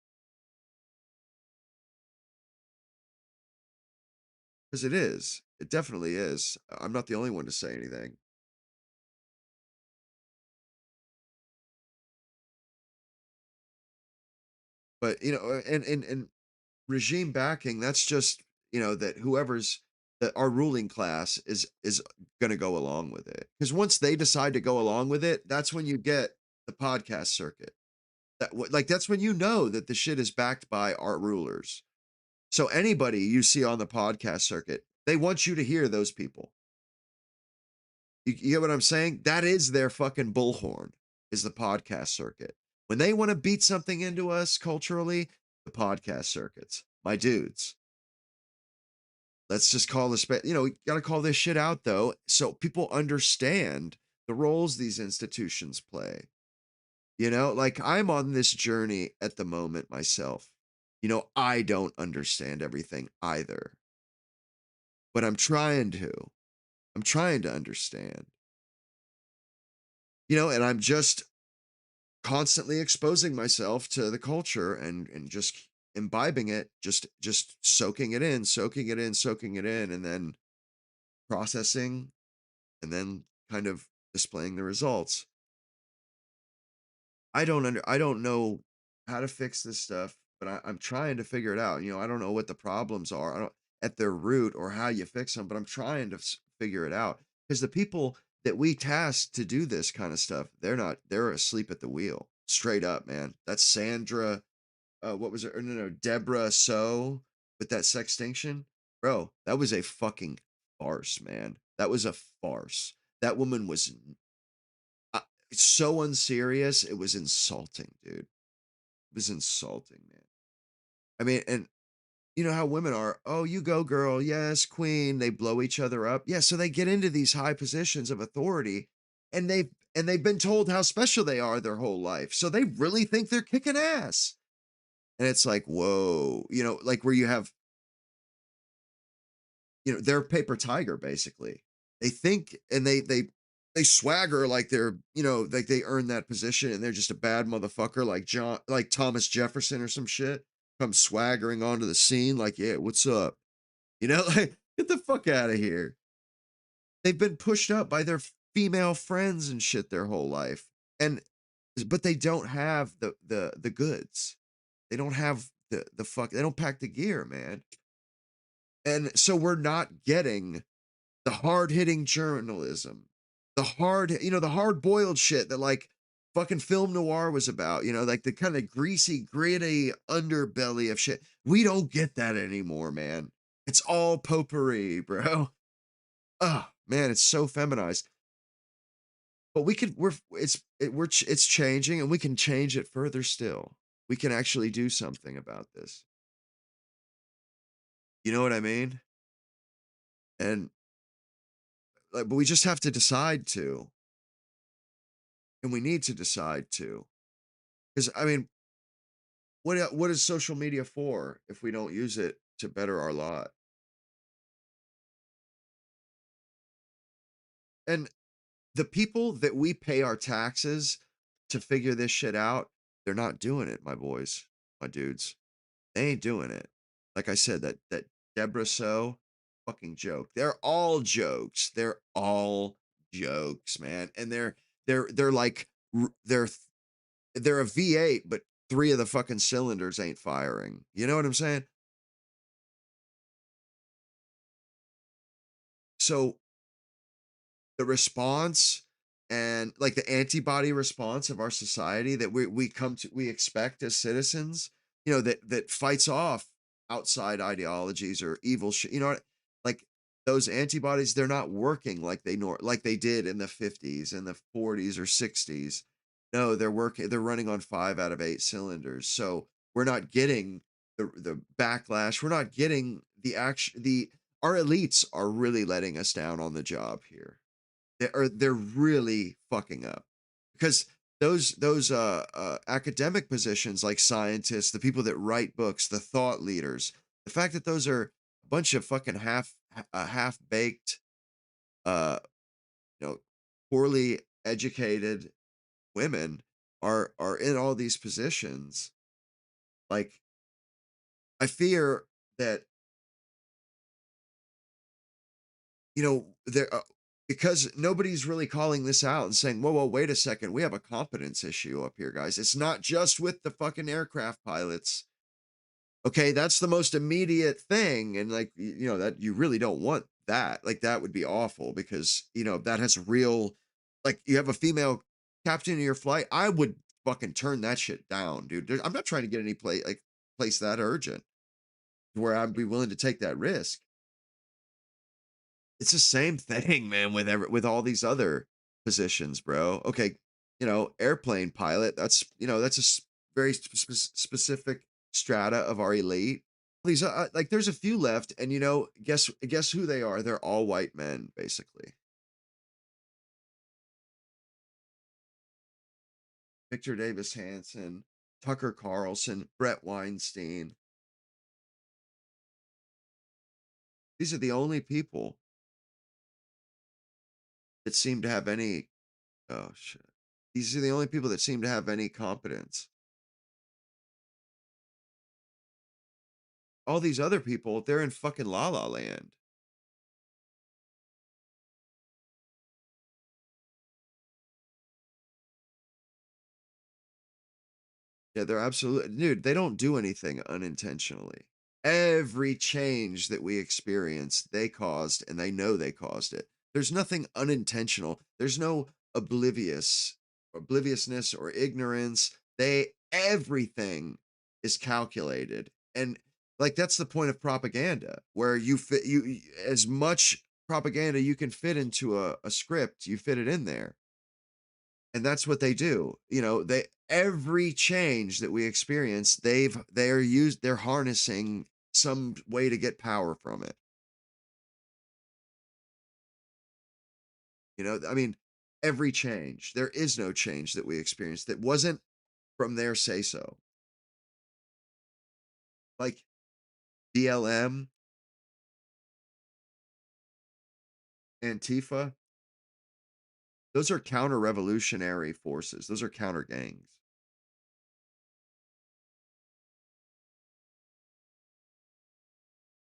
because it is. It definitely is. I'm not the only one to say anything. But and regime backing, that's just, that whoever's that our ruling class is going to go along with it, because once they decide to go along with it, that's when you get the podcast circuit. Like that's when you know that the shit is backed by our rulers. So anybody you see on the podcast circuit, they want you to hear those people. You get what I'm saying? That is their fucking bullhorn, is the podcast circuit. When they want to beat something into us culturally, the podcast circuits, my dudes. Let's just call this, we got to call this shit out though, so people understand the roles these institutions play. Like I'm on this journey at the moment myself. I don't understand everything either, but I'm trying to. I'm trying to understand. And I'm just constantly exposing myself to the culture and just imbibing it, just soaking it in, soaking it in, soaking it in, and then processing, and then kind of displaying the results. I don't know how to fix this stuff, but I'm trying to figure it out. I don't know what the problems are. I don't at their root or how you fix them, but I'm trying to figure it out, because the people that we task to do this kind of stuff, they're asleep at the wheel. Straight up, man. That's Sandra, what was it? Or no, Deborah So with that sextinction. Bro, that was a fucking farce, man. That was a farce. That woman was uh, so unserious. It was insulting, dude. It was insulting, man. I mean, and you know how women are. Oh, you go, girl. Yes, queen. They blow each other up. Yeah, so they get into these high positions of authority, and they've been told how special they are their whole life. So they really think they're kicking ass. And it's like, whoa, like where you have, they're paper tiger basically. They think, and they swagger like they're, like they earn that position, and they're just a bad motherfucker like Thomas Jefferson or some shit. Come swaggering onto the scene like, yeah, what's up? Like, get the fuck out of here. They've been pushed up by their female friends and shit their whole life. And but they don't have the goods. They don't have the fuck, they don't pack the gear, man. And so we're not getting the hard-hitting journalism, the hard-boiled shit that like fucking film noir was about, like the kind of greasy, gritty underbelly of shit. We don't get that anymore, man. It's all potpourri, bro. Oh, man, it's so feminized. But we could it's changing, and we can change it further still. We can actually do something about this. You know what I mean? And like, but we just have to decide to, and we need to decide to. Because I mean, what is social media for if we don't use it to better our lot? And the people that we pay our taxes to figure this shit out, they're not doing it, my boys, my dudes. They ain't doing it. Like I said, that Deborah So fucking joke. They're all jokes. They're all jokes, man. And they're like they're a V8, but three of the fucking cylinders ain't firing. You know what I'm saying? So the response, and like the antibody response of our society that we expect as citizens, that fights off outside ideologies or evil shit, like those antibodies, they're not working like they did in the 50s and the 40s or 60s. No, they're running on 5 out of 8 cylinders. So we're not getting the backlash. We're not getting the action. The Our elites are really letting us down on the job here. They're really fucking up, because those academic positions like scientists, the people that write books, the thought leaders, the fact that those are a bunch of fucking half baked you know, poorly educated women are in all these positions. Like, I fear that, there because nobody's really calling this out and saying, whoa, whoa, wait a second, we have a competence issue up here, guys. It's not just with the fucking aircraft pilots. Okay, that's the most immediate thing. And like, that you really don't want that. Like, that would be awful because, that has real, like, you have a female captain of your flight. I would fucking turn that shit down, dude. I'm not trying to get any place that urgent where I'd be willing to take that risk. It's the same thing, man, with all these other positions, bro. Okay, airplane pilot, that's a very specific strata of our elite. These like there's a few left, and guess who they are? They're all white men, basically. Victor Davis Hanson, Tucker Carlson, Brett Weinstein. These are the only people that seem to have any. Oh shit. These are the only people that seem to have any competence. All these other people, they're in fucking la la land. Yeah, they're absolutely, dude, they don't do anything unintentionally. Every change that we experience, they caused, and they know they caused it. There's nothing unintentional. There's no obliviousness or ignorance. Everything is calculated. And like, that's the point of propaganda, where you fit, as much propaganda you can fit into a script, you fit it in there. And that's what they do. Every change that we experience, they're harnessing some way to get power from it. I mean, every change. There is no change that we experience that wasn't from their say so. Like BLM, Antifa, those are counter-revolutionary forces. Those are counter gangs.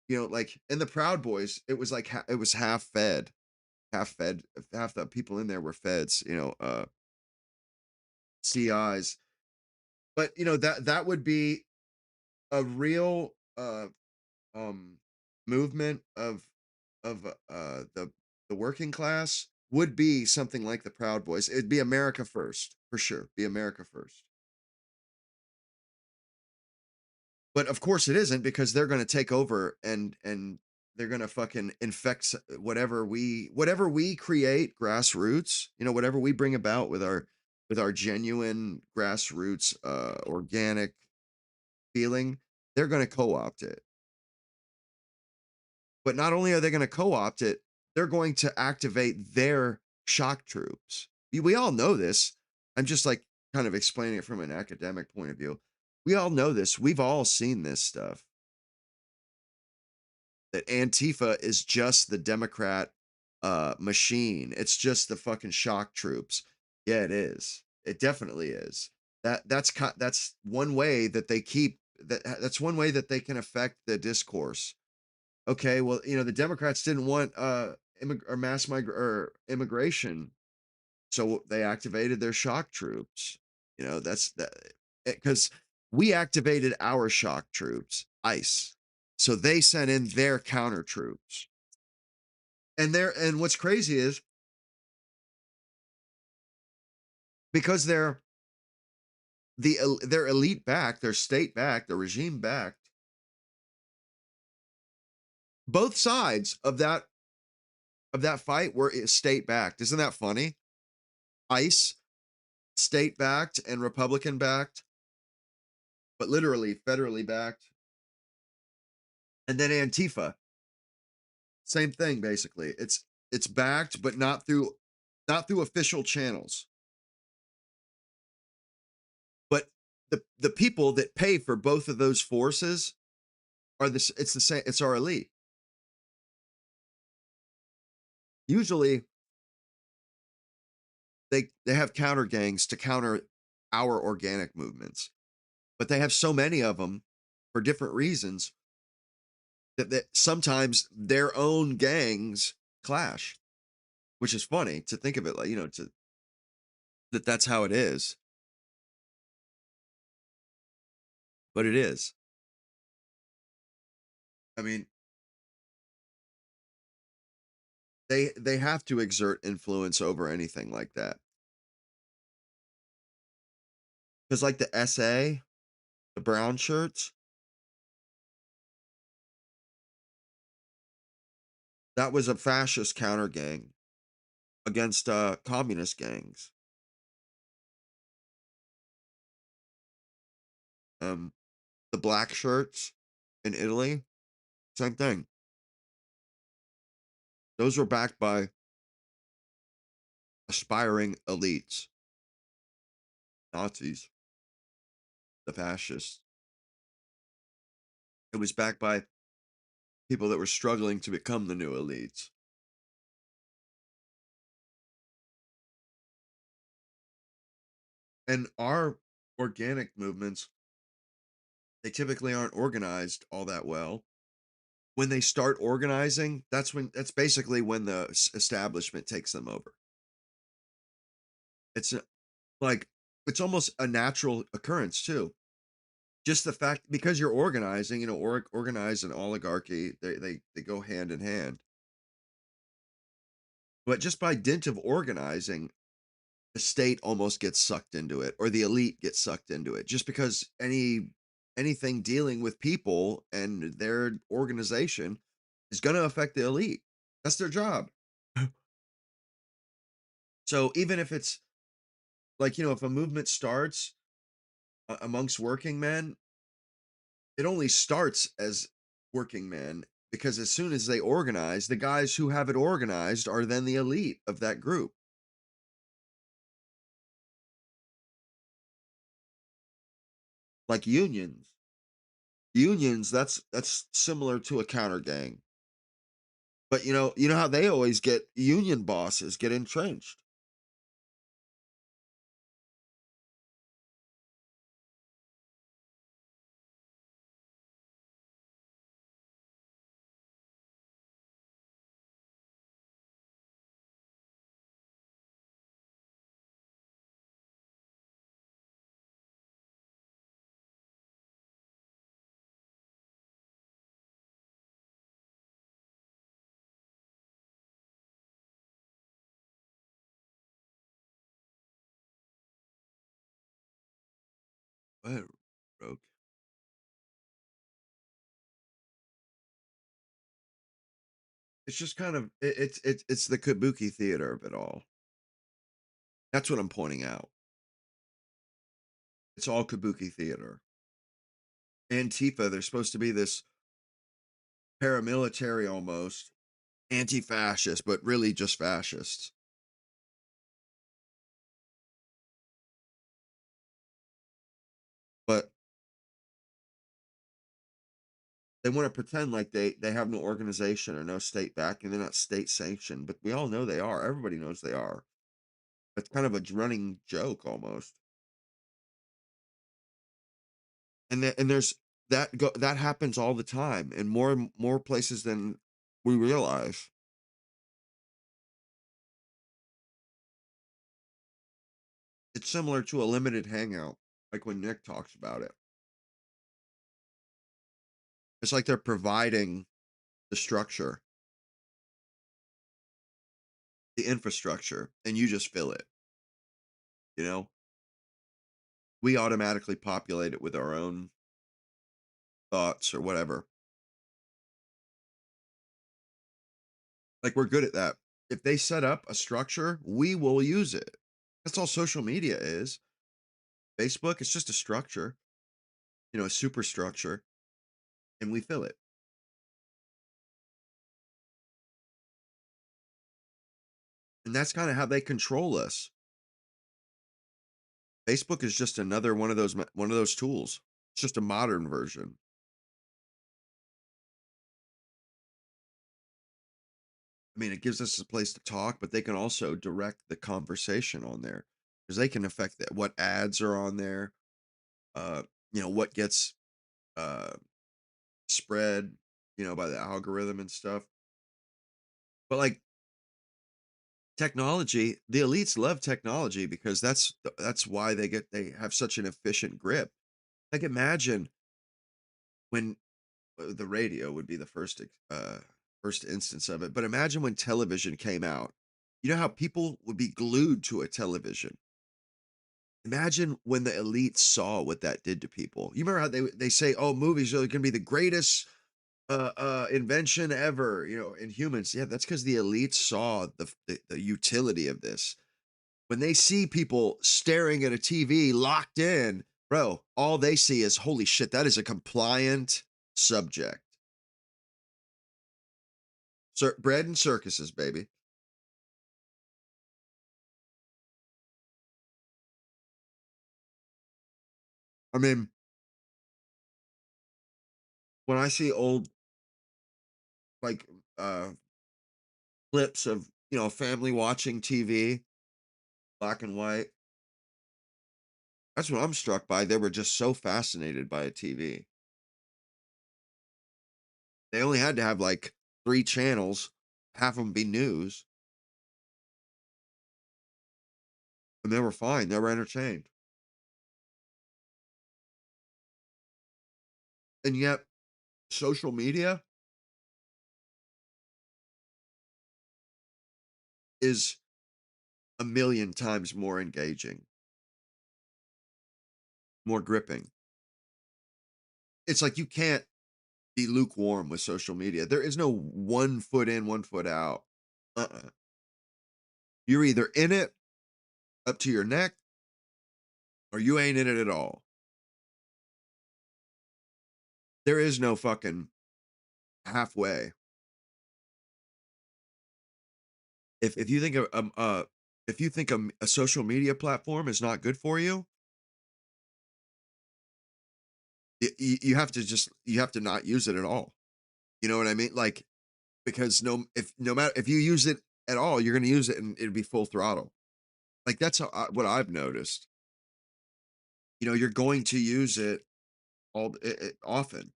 Like in the Proud Boys, it was like it was half fed, half the people in there were feds, CIs. But that would be a real um movement of the working class, would be something like the Proud Boys. It'd be America first, for sure. Be America first. But of course it isn't, because they're going to take over, and they're going to fucking infect whatever we create grassroots, whatever we bring about with our genuine grassroots organic feeling, they're going to co-opt it. But not only are they going to co-opt it, they're going to activate their shock troops. We all know this. I'm just like kind of explaining it from an academic point of view. We all know this. We've all seen this stuff. That Antifa is just the Democrat machine. It's just the fucking shock troops. Yeah, it is. It definitely is. That's one way that they keep that's one way that they can affect the discourse. Okay, well, the Democrats didn't want immigration, so they activated their shock troops. That's that, because we activated our shock troops, ICE. So they sent in their counter troops. And what's crazy is, because they're elite backed, they're state backed, they're regime backed. Both sides of that fight were state backed. Isn't that funny? ICE, state backed and Republican backed, but literally federally backed. And then Antifa, same thing basically. It's backed, but not through official channels. But the people that pay for both of those forces are this. It's the same. It's our elite. Usually, they have counter gangs to counter our organic movements, but they have so many of them for different reasons that sometimes their own gangs clash, which is funny to think of it like, to that's how it is, but it is. I mean, they have to exert influence over anything like that. Because like the SA, the brown shirts, that was a fascist counter gang against communist gangs. Um, the black shirts in Italy, same thing. Those were backed by aspiring elites, Nazis, the fascists. It was backed by people that were struggling to become the new elites. And our organic movements, they typically aren't organized all that well. When they start organizing, that's basically when the establishment takes them over. It's like it's almost a natural occurrence too. Just the fact because you're organizing, organize an oligarchy, they go hand in hand. But just by dint of organizing, the state almost gets sucked into it, or the elite gets sucked into it, just because anything dealing with people and their organization is going to affect the elite. That's their job. So even if it's like, if a movement starts amongst working men, it only starts as working men because as soon as they organize, the guys who have it organized are then the elite of that group. Like unions. Unions, that's similar to a counter gang. But you know how they always get union bosses get entrenched. Go ahead, Rogue. It's just kind of it's the Kabuki theater of it all. That's what I'm pointing out. It's all Kabuki theater. Antifa, they're supposed to be this paramilitary almost, anti-fascist, but really just fascists. But they want to pretend like they have no organization or no state backing. They're not state sanctioned, but we all know they are. Everybody knows they are. It's kind of a running joke almost. And there's that happens all the time in more places than we realize. It's similar to a limited hangout, like when Nick talks about it. It's like they're providing the structure, the infrastructure, and you just fill it. You know, we automatically populate it with our own thoughts or whatever. Like we're good at that. If they set up a structure, we will use it. That's all social media is. Facebook, it's just a structure, a superstructure, and we fill it. And that's kind of how they control us. Facebook is just another one of those tools. It's just a modern version. I mean, it gives us a place to talk, but they can also direct the conversation on there because they can affect that what ads are on there, uh, what gets uh spread, by the algorithm and stuff. But like technology, the elites love technology because that's why they have such an efficient grip. Like imagine when the radio would be the first instance of it, but imagine when television came out. You know how people would be glued to a television. Imagine when the elites saw what that did to people. You remember how they say, "Oh, movies are going to be the greatest invention ever," in humans. Yeah, that's because the elites saw the utility of this. When they see people staring at a TV locked in, bro, all they see is, "Holy shit, that is a compliant subject." Bread and circuses, baby. I mean, when I see old like uh clips of family watching TV, black and white, that's what I'm struck by. They were just so fascinated by a TV. They only had to have like 3 channels, half of them be news, and they were fine. They were entertained. And yet, social media is a million times more engaging, more gripping. It's like you can't be lukewarm with social media. There is no one foot in, one foot out. Uh-uh. You're either in it up to your neck or you ain't in it at all. There is no fucking halfway. If you think if you think a social media platform is not good for you, you have to you have to not use it at all. You know what I mean? Like because no matter if you use it at all, you're going to use it and it'll be full throttle. Like that's what I've noticed. You're going to use it often.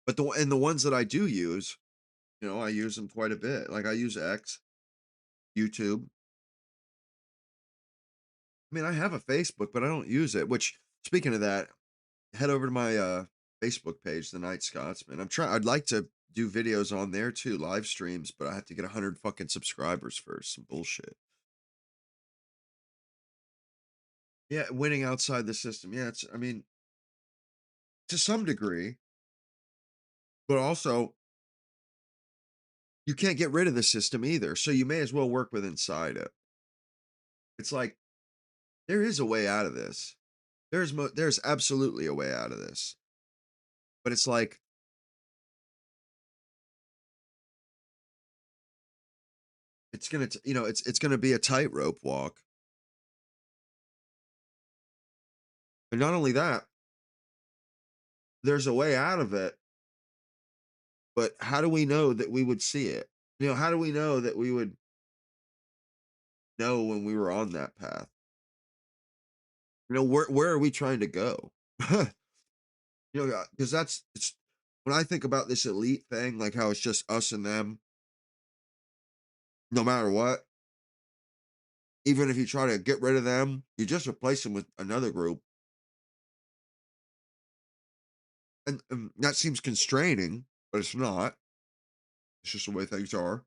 But the ones that I do use, I use them quite a bit. Like I use X, YouTube. I mean, I have a Facebook, but I don't use it. Which, speaking of that, head over to my Facebook page, The Night Scotsman. I'd like to do videos on there too, live streams, but I have to get 100 fucking subscribers first. Some bullshit. Yeah, winning outside the system. Yeah, I mean, to some degree, but also you can't get rid of the system either. So you may as well work with inside it. It's like there is a way out of this. There's absolutely a way out of this. But it's like it's gonna be a tightrope walk. And not only that, there's a way out of it, but how do we know that we would see it? How do we know that we would know when we were on that path? Where are we trying to go? Because it's when I think about this elite thing, like how it's just us and them, no matter what, even if you try to get rid of them, you just replace them with another group. And that seems constraining, but it's not. It's just the way things are.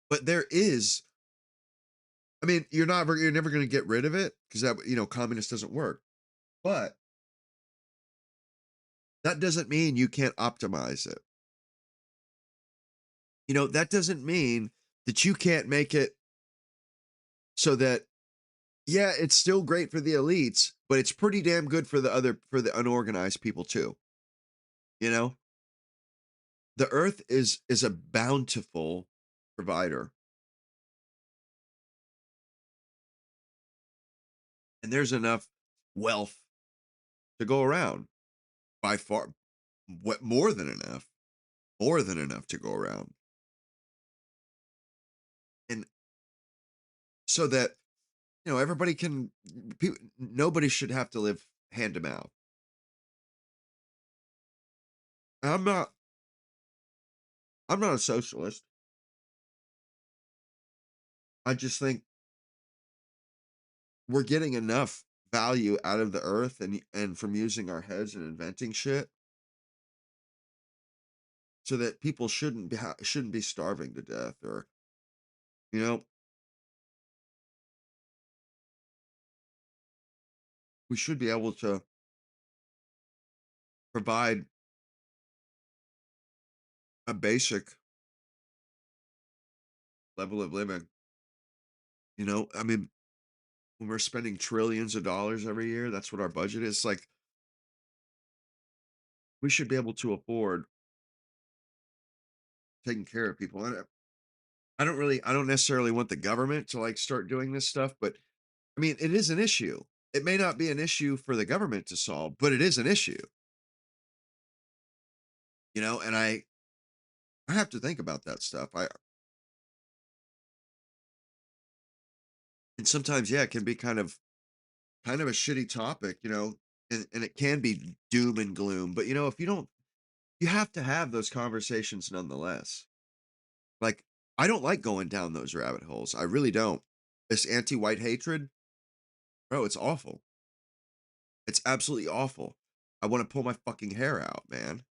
But there is, I mean, you're never going to get rid of it because that communist doesn't work. But that doesn't mean you can't optimize it. That doesn't mean that you can't make it so that yeah, it's still great for the elites, but it's pretty damn good for the unorganized people too. You know, the earth is a bountiful provider, and there's enough wealth to go around. by far, what more than enough to go around. And so that, everybody can, nobody should have to live hand to mouth. I'm not, I'm not a socialist. I just think we're getting enough value out of the earth and from using our heads and inventing shit so that people shouldn't be starving to death or you know we should be able to provide a basic level of living. I mean, when we're spending trillions of dollars every year, that's what our budget is. Like, we should be able to afford taking care of people. And I don't necessarily want the government to like start doing this stuff, but I mean, it is an issue. It may not be an issue for the government to solve, but it is an issue. And I have to think about that stuff. And sometimes, yeah, it can be kind of a shitty topic, and it can be doom and gloom. But if you don't, you have to have those conversations nonetheless. Like, I don't like going down those rabbit holes. I really don't. This anti-white hatred, bro, it's awful. It's absolutely awful. I want to pull my fucking hair out, man.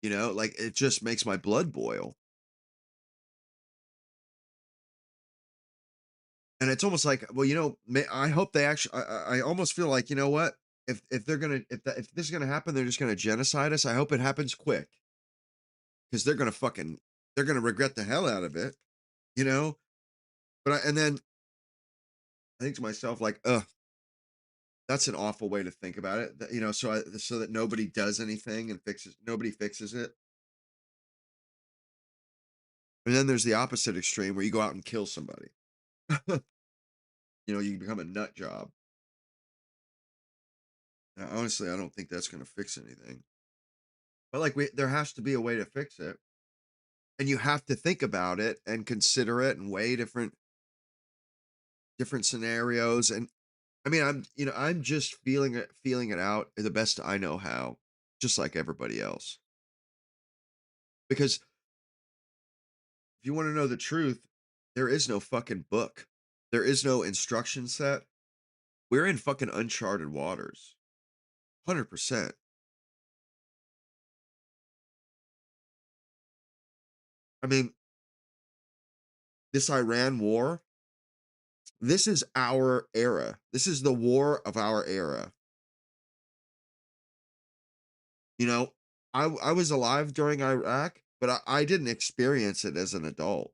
Like it just makes my blood boil. And it's almost like, well, I hope they actually. I almost feel like, you know what? If they're gonna if this is gonna happen, they're just gonna genocide us. I hope it happens quick because they're gonna regret the hell out of it, you know. And then I think to myself like, ugh, that's an awful way to think about it. So that nobody does anything and nobody fixes it. And then there's the opposite extreme where you go out and kill somebody. You become a nut job. Now, honestly, I don't think that's gonna fix anything. But like there has to be a way to fix it. And you have to think about it and consider it and weigh different scenarios. And I mean, I'm just feeling it out the best I know how, just like everybody else. Because if you want to know the truth, there is no fucking book. There is no instruction set. We're in fucking uncharted waters. 100%. I mean, this Iran war, this is our era. This is the war of our era. You know, I was alive during Iraq, but I didn't experience it as an adult.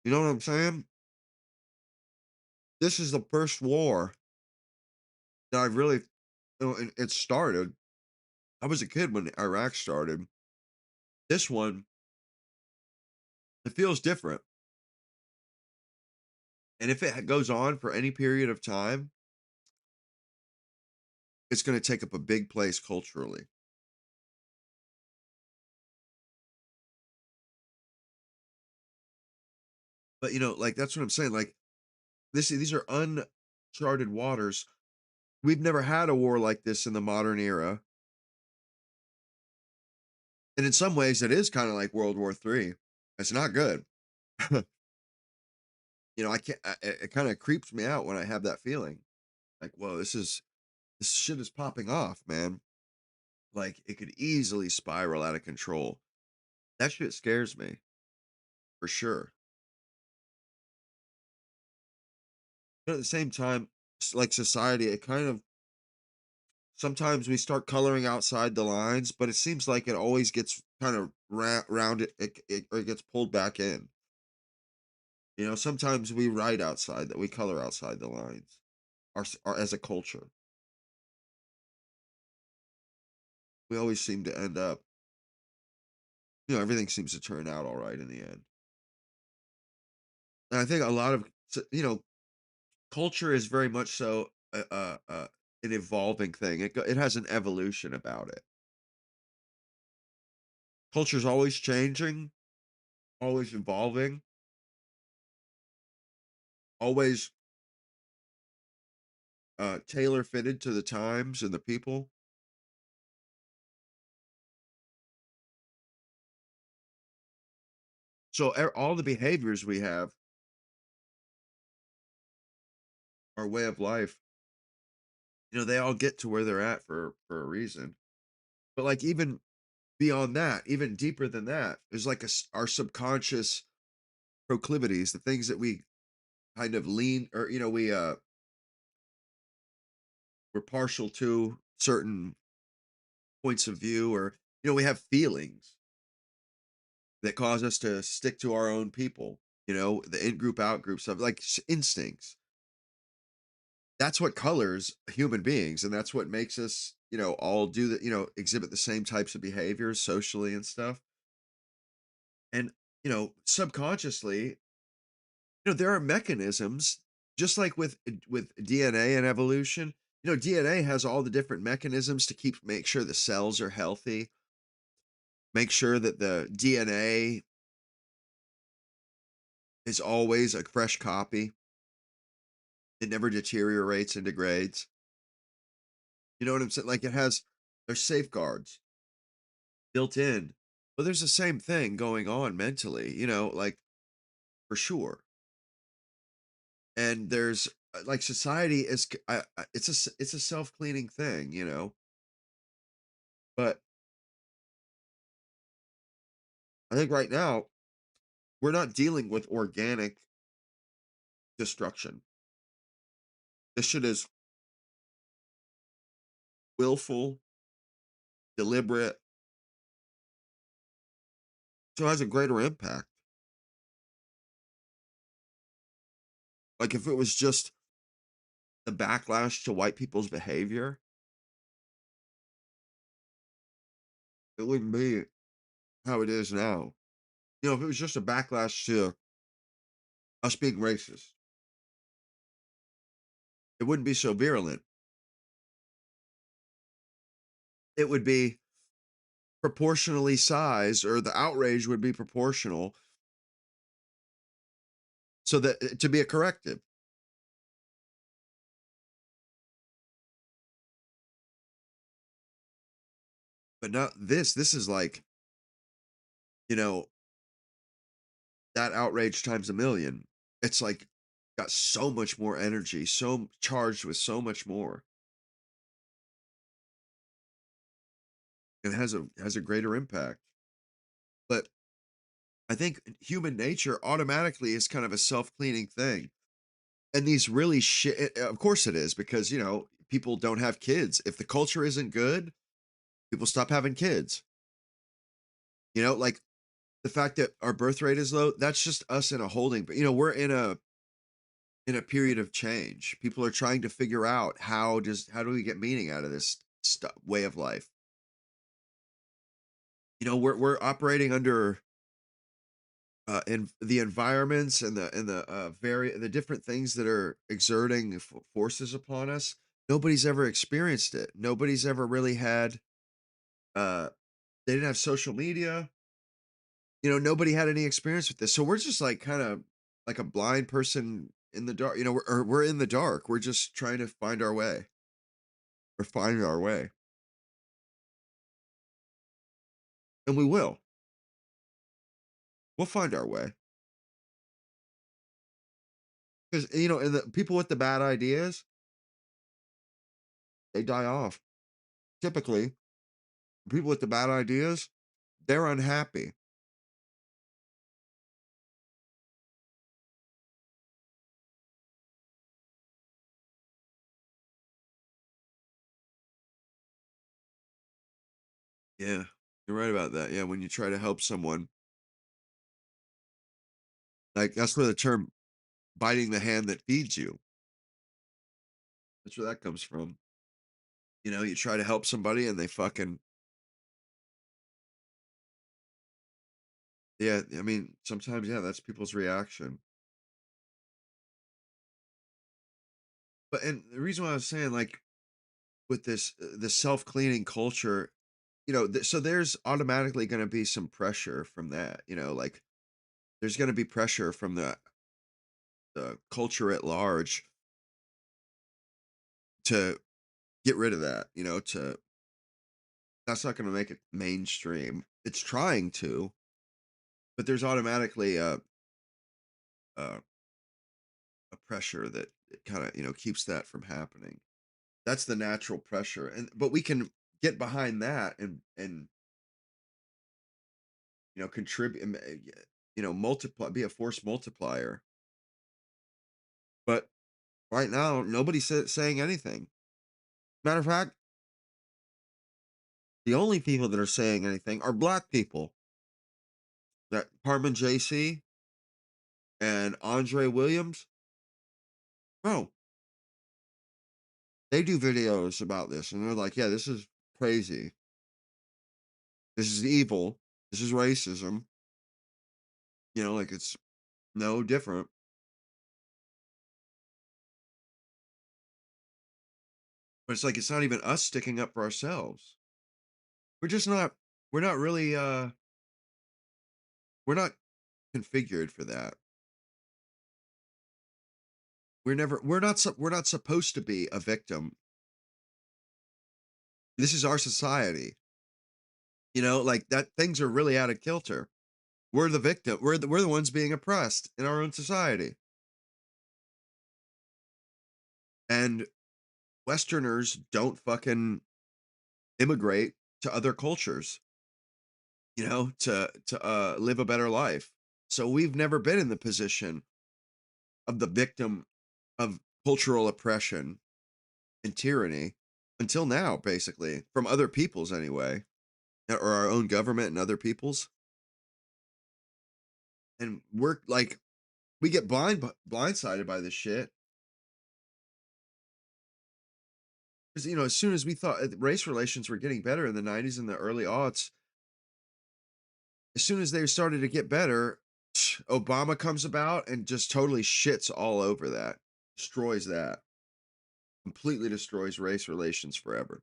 You know what I'm saying? This is the first war that I've really, and it started. I was a kid when Iraq started. This one, it feels different. And if it goes on for any period of time, it's going to take up a big place culturally. But like that's what I'm saying. Like these are uncharted waters. We've never had a war like this in the modern era. And in some ways, it is kind of like World War III. It's not good. I can't. It kind of creeps me out when I have that feeling. Like, whoa, this shit is popping off, man. Like, it could easily spiral out of control. That shit scares me for sure. But at the same time, like society, it kind of sometimes we start coloring outside the lines, but it seems like it always gets kind of rounded, or it gets pulled back in. Sometimes we write outside that we color outside the lines, as a culture. We always seem to end up, everything seems to turn out all right in the end. And I think a lot of, culture is very much so, an evolving thing. It has an evolution about it. Culture's always changing, always evolving, always tailor fitted to the times and the people. So all the behaviors we have, our way of life, they all get to where they're at for a reason. But like even beyond that, even deeper than that, is like our subconscious proclivities, the things that we kind of lean or we're partial to certain points of view, or we have feelings that cause us to stick to our own people. The in group out group stuff, like instincts. That's what colors human beings, and that's what makes us all do that, exhibit the same types of behaviors socially and stuff. And subconsciously, there are mechanisms, just like with DNA and evolution. DNA has all the different mechanisms to make sure the cells are healthy, make sure that the DNA is always a fresh copy. It never deteriorates and degrades. You know what I'm saying? Like there's safeguards built in. But there's the same thing going on mentally, like for sure. And there's like society is it's a self-cleaning thing, But I think right now we're not dealing with organic destruction. This shit is willful, deliberate, so it has a greater impact. Like if it was just the backlash to white people's behavior, it wouldn't be how it is now. If it was just a backlash to us being racist, it wouldn't be so virulent. It would be proportionally sized, or the outrage would be proportional, so that to be a corrective. But not this. This is like, you know, that outrage times a million. It's like got so much more energy, so charged with so much more. It has a greater impact. But I think human nature automatically is kind of a self-cleaning thing. And these really shit, of course it is, because people don't have kids. If the culture isn't good, people stop having kids. Like the fact that our birth rate is low, that's just us in a holding. But we're in a period of change. People are trying to figure out how do we get meaning out of this way of life. We're operating under in the environments and the different things that are exerting forces upon us. Nobody's ever experienced it. Nobody's ever really had. Uh, they didn't have social media. Nobody had any experience with this, so we're just like kind of like a blind person in the dark. We're in the dark. We're just trying to find our way, or find our way, and we will. We'll find our way, because and the people with the bad ideas, they die off. Typically, people with the bad ideas, they're unhappy. Yeah, you're right about that. Yeah, when you try to help someone, like that's where the term "biting the hand that feeds you." That's where that comes from. You try to help somebody and they fucking, yeah. I mean, sometimes, yeah, that's people's reaction. But and the reason why I was saying, like, with this the self-cleaning culture, so there's automatically going to be some pressure from that, like there's going to be pressure from the culture at large to get rid of that, to that's not going to make it mainstream. It's trying to, but there's automatically a, a pressure that kind of, keeps that from happening. That's the natural pressure. And but we can get behind that and contribute, multiply, be a force multiplier. But right now, nobody's saying anything. Matter of fact, the only people that are saying anything are black people. That Parman JC and Andre Williams, bro, they do videos about this, and they're like, "Yeah, this is crazy. This is evil. This is racism." Like it's no different. But it's like it's not even us sticking up for ourselves. We're just not. We're not really. We're not configured for that. We're never. We're not. We're not supposed to be a victim. This is our society. Like that. Things are really out of kilter. We're the victim. We're the ones being oppressed in our own society. And Westerners don't fucking immigrate to other cultures, to live a better life. So we've never been in the position of the victim of cultural oppression and tyranny until now, basically, from other peoples anyway, or our own government and other peoples. And we're like, we get blindsided by this shit. Because, as soon as we thought race relations were getting better in the 90s and the early aughts, as soon as they started to get better, Obama comes about and just totally shits all over that, destroys that, completely destroys race relations forever.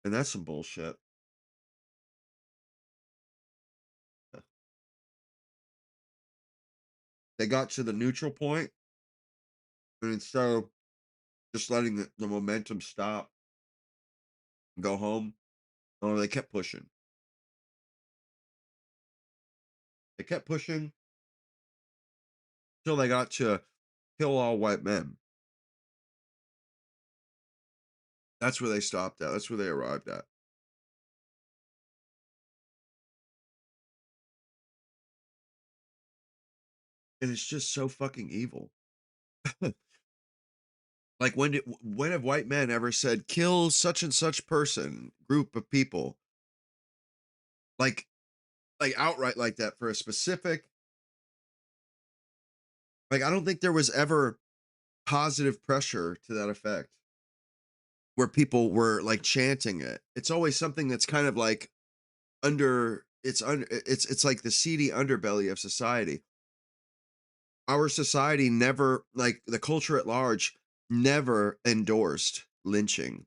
And that's some bullshit. They got to the neutral point, and instead of just letting the momentum stop and go home, oh, they kept pushing. They kept pushing until they got to kill all white men. That's where they stopped at. That's where they arrived at. And it's just so fucking evil. Like when have white men ever said kill such and such person, group of people? Like like outright like that for a specific, like I don't think there was ever positive pressure to that effect where people were like chanting it. It's always something that's kind of like it's like the seedy underbelly of society. Our society never, like the culture at large, never endorsed lynching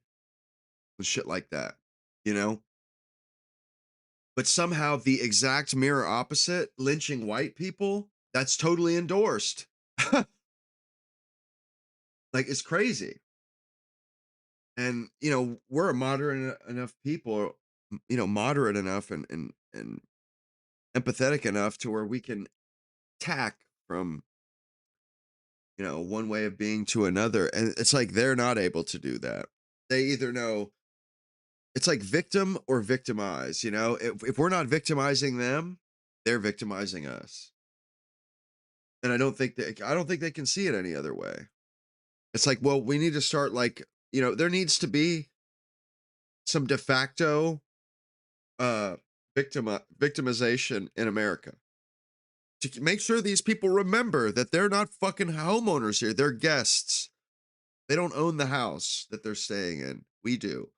and shit like that, you know? But somehow the exact mirror opposite, lynching white people, that's totally endorsed. Like it's crazy. And we're a moderate enough people, moderate enough and empathetic enough to where we can tack from one way of being to another, and it's like they're not able to do that. They either know it's like victim or victimize. If we're not victimizing them, they're victimizing us, and I don't think they can see it any other way. It's like, well, we need to start, like, there needs to be some de facto uh victimization in America to make sure these people remember that they're not fucking homeowners here. They're guests. They don't own the house that they're staying in. We do.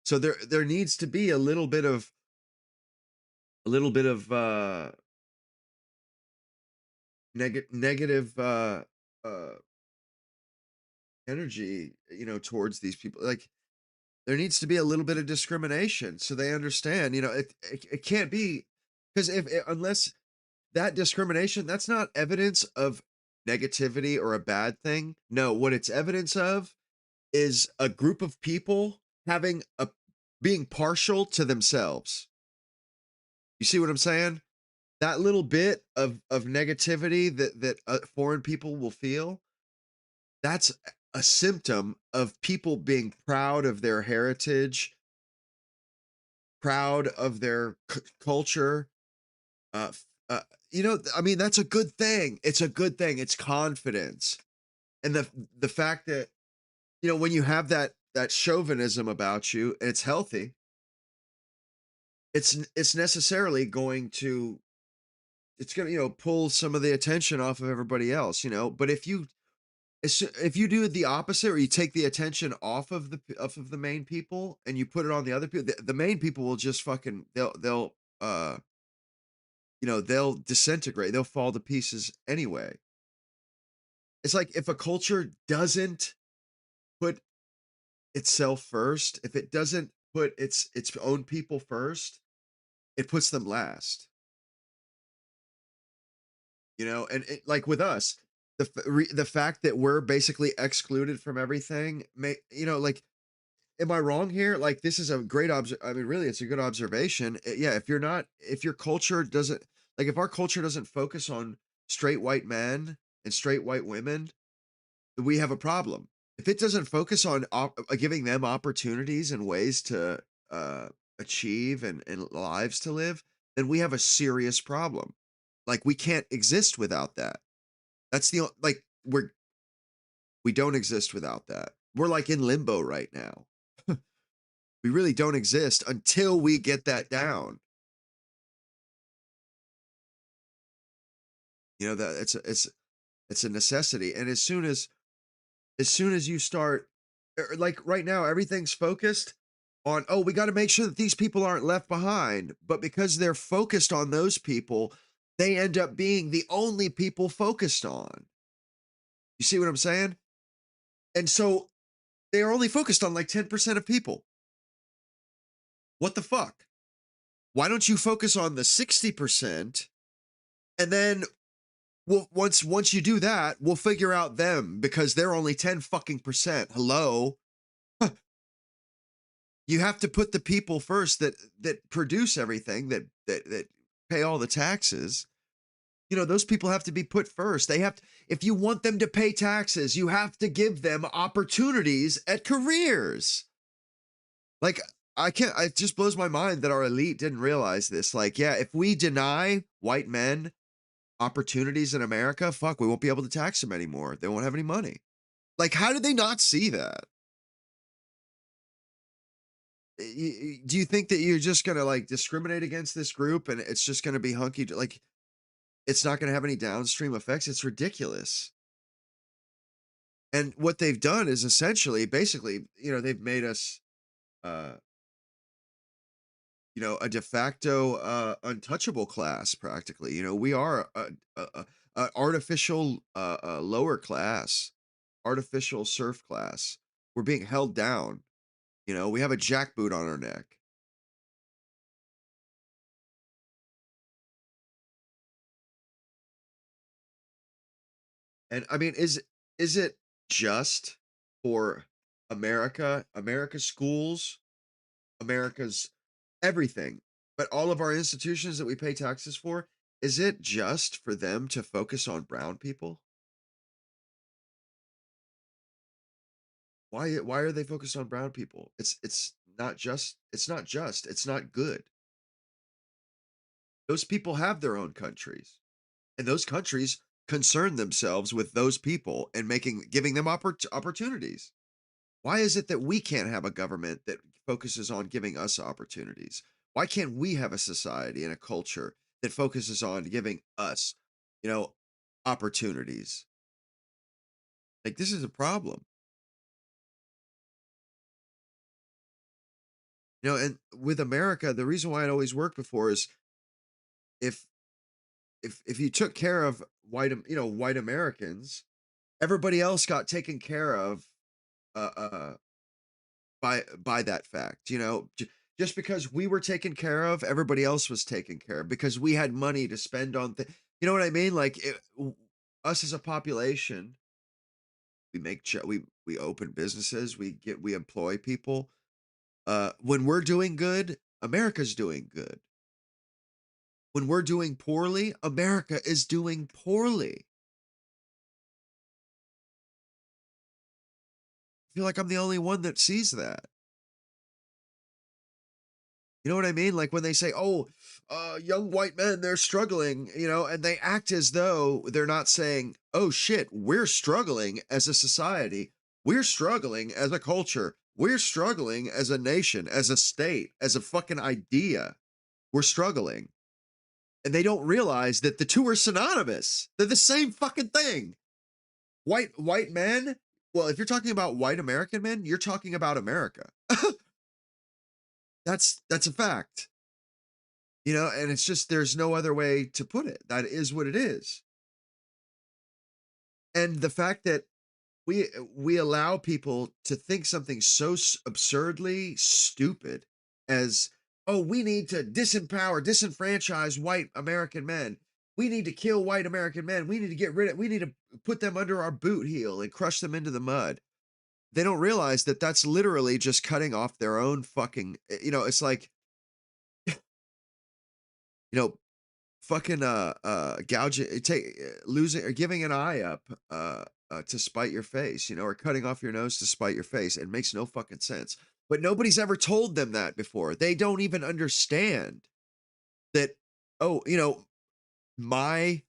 So there needs to be a little bit of a little bit of negative uh energy, towards these people. Like there needs to be a little bit of discrimination so they understand, it can't be, because unless that discrimination, that's not evidence of negativity or a bad thing. No, what it's evidence of is a group of people having a being partial to themselves. You see what I'm saying? That little bit of negativity that foreign people will feel, that's a symptom of people being proud of their heritage, proud of their culture. Uh, I mean, that's a good thing. It's a good thing. It's confidence, and the fact that when you have that chauvinism about you, and it's healthy. It's necessarily going to it's gonna pull some of the attention off of everybody else. But if you do the opposite, or you take the attention off of the main people and you put it on the other people, the main people will just fucking they'll disintegrate, they'll fall to pieces anyway. It's like if a culture doesn't put itself first, if it doesn't put its own people first, it puts them last. And like with us, the fact that we're basically excluded from everything, like, am I wrong here? Like, this is a great I mean, really, it's a good observation. Yeah, if your culture doesn't, like, if our culture doesn't focus on straight white men and straight white women, we have a problem. If it doesn't focus on giving them opportunities and ways to uh, achieve and lives to live, then we have a serious problem. Like, we can't exist without that. That's like, we don't exist without that. We're like in limbo right now. We really don't exist until we get that down. That it's a necessity. And as soon as you start, like right now, everything's focused on, oh, we got to make sure that these people aren't left behind. But because they're focused on those people, they end up being the only people focused on. You see what I'm saying? And so they are only focused on like 10% of people. What the fuck? Why don't you focus on the 60%, and then once you do that, we'll figure out them, because they're only 10 fucking percent. Hello? You have to put the people first that produce everything, that pay all the taxes. Those people have to be put first. If you want them to pay taxes, you have to give them opportunities at careers. Like, it just blows my mind that our elite didn't realize this. Like, yeah, if we deny white men opportunities in America, fuck, we won't be able to tax them anymore. They won't have any money. Like, how did they not see that? Do you think that you're just gonna like discriminate against this group and it's just gonna be hunky? Like, it's not gonna have any downstream effects? It's ridiculous. And what they've done is essentially, basically, they've made us, uh, a de facto untouchable class. Practically, we are a artificial lower class, artificial serf class. We're being held down. We have a jackboot on our neck. And I mean, is it just for America's schools, America's everything, but all of our institutions that we pay taxes for, is it just for them to focus on brown people? Why are they focused on brown people? It's not good. Those people have their own countries, and those countries concern themselves with those people and giving them opportunities. Why is it that we can't have a government that focuses on giving us opportunities? Why can't we have a society and a culture that focuses on giving us, you know, opportunities? Like, this is a problem. And with America, the reason why it always worked before is if if you took care of white Americans, everybody else got taken care of uh, uh, by that fact. Just because we were taken care of, everybody else was taken care of because we had money to spend on things. You know what I mean? Like us as a population, we make we open businesses, we employ people. When we're doing good, America's doing good. When we're doing poorly, America is doing poorly. I feel like I'm the only one that sees that. You know what I mean? Like when they say, "Oh, young white men, they're struggling," and they act as though they're not saying, "Oh shit, we're struggling as a society. We're struggling as a culture. We're struggling as a nation, as a state, as a fucking idea. We're struggling." And they don't realize that the two are synonymous. They're the same fucking thing. White men. Well, if you're talking about white American men, you're talking about America. That's a fact. And it's just there's no other way to put it. That is what it is. And the fact that we allow people to think something so absurdly stupid as, oh, we need to disenfranchise white American men. We need to kill white American men. We need to put them under our boot heel and crush them into the mud. They don't realize that that's literally just cutting off their own fucking, it's like, you know, fucking gouging take losing or giving an eye up to spite your face, or cutting off your nose to spite your face. It makes no fucking sense. But nobody's ever told them that before. They don't even understand that, oh, my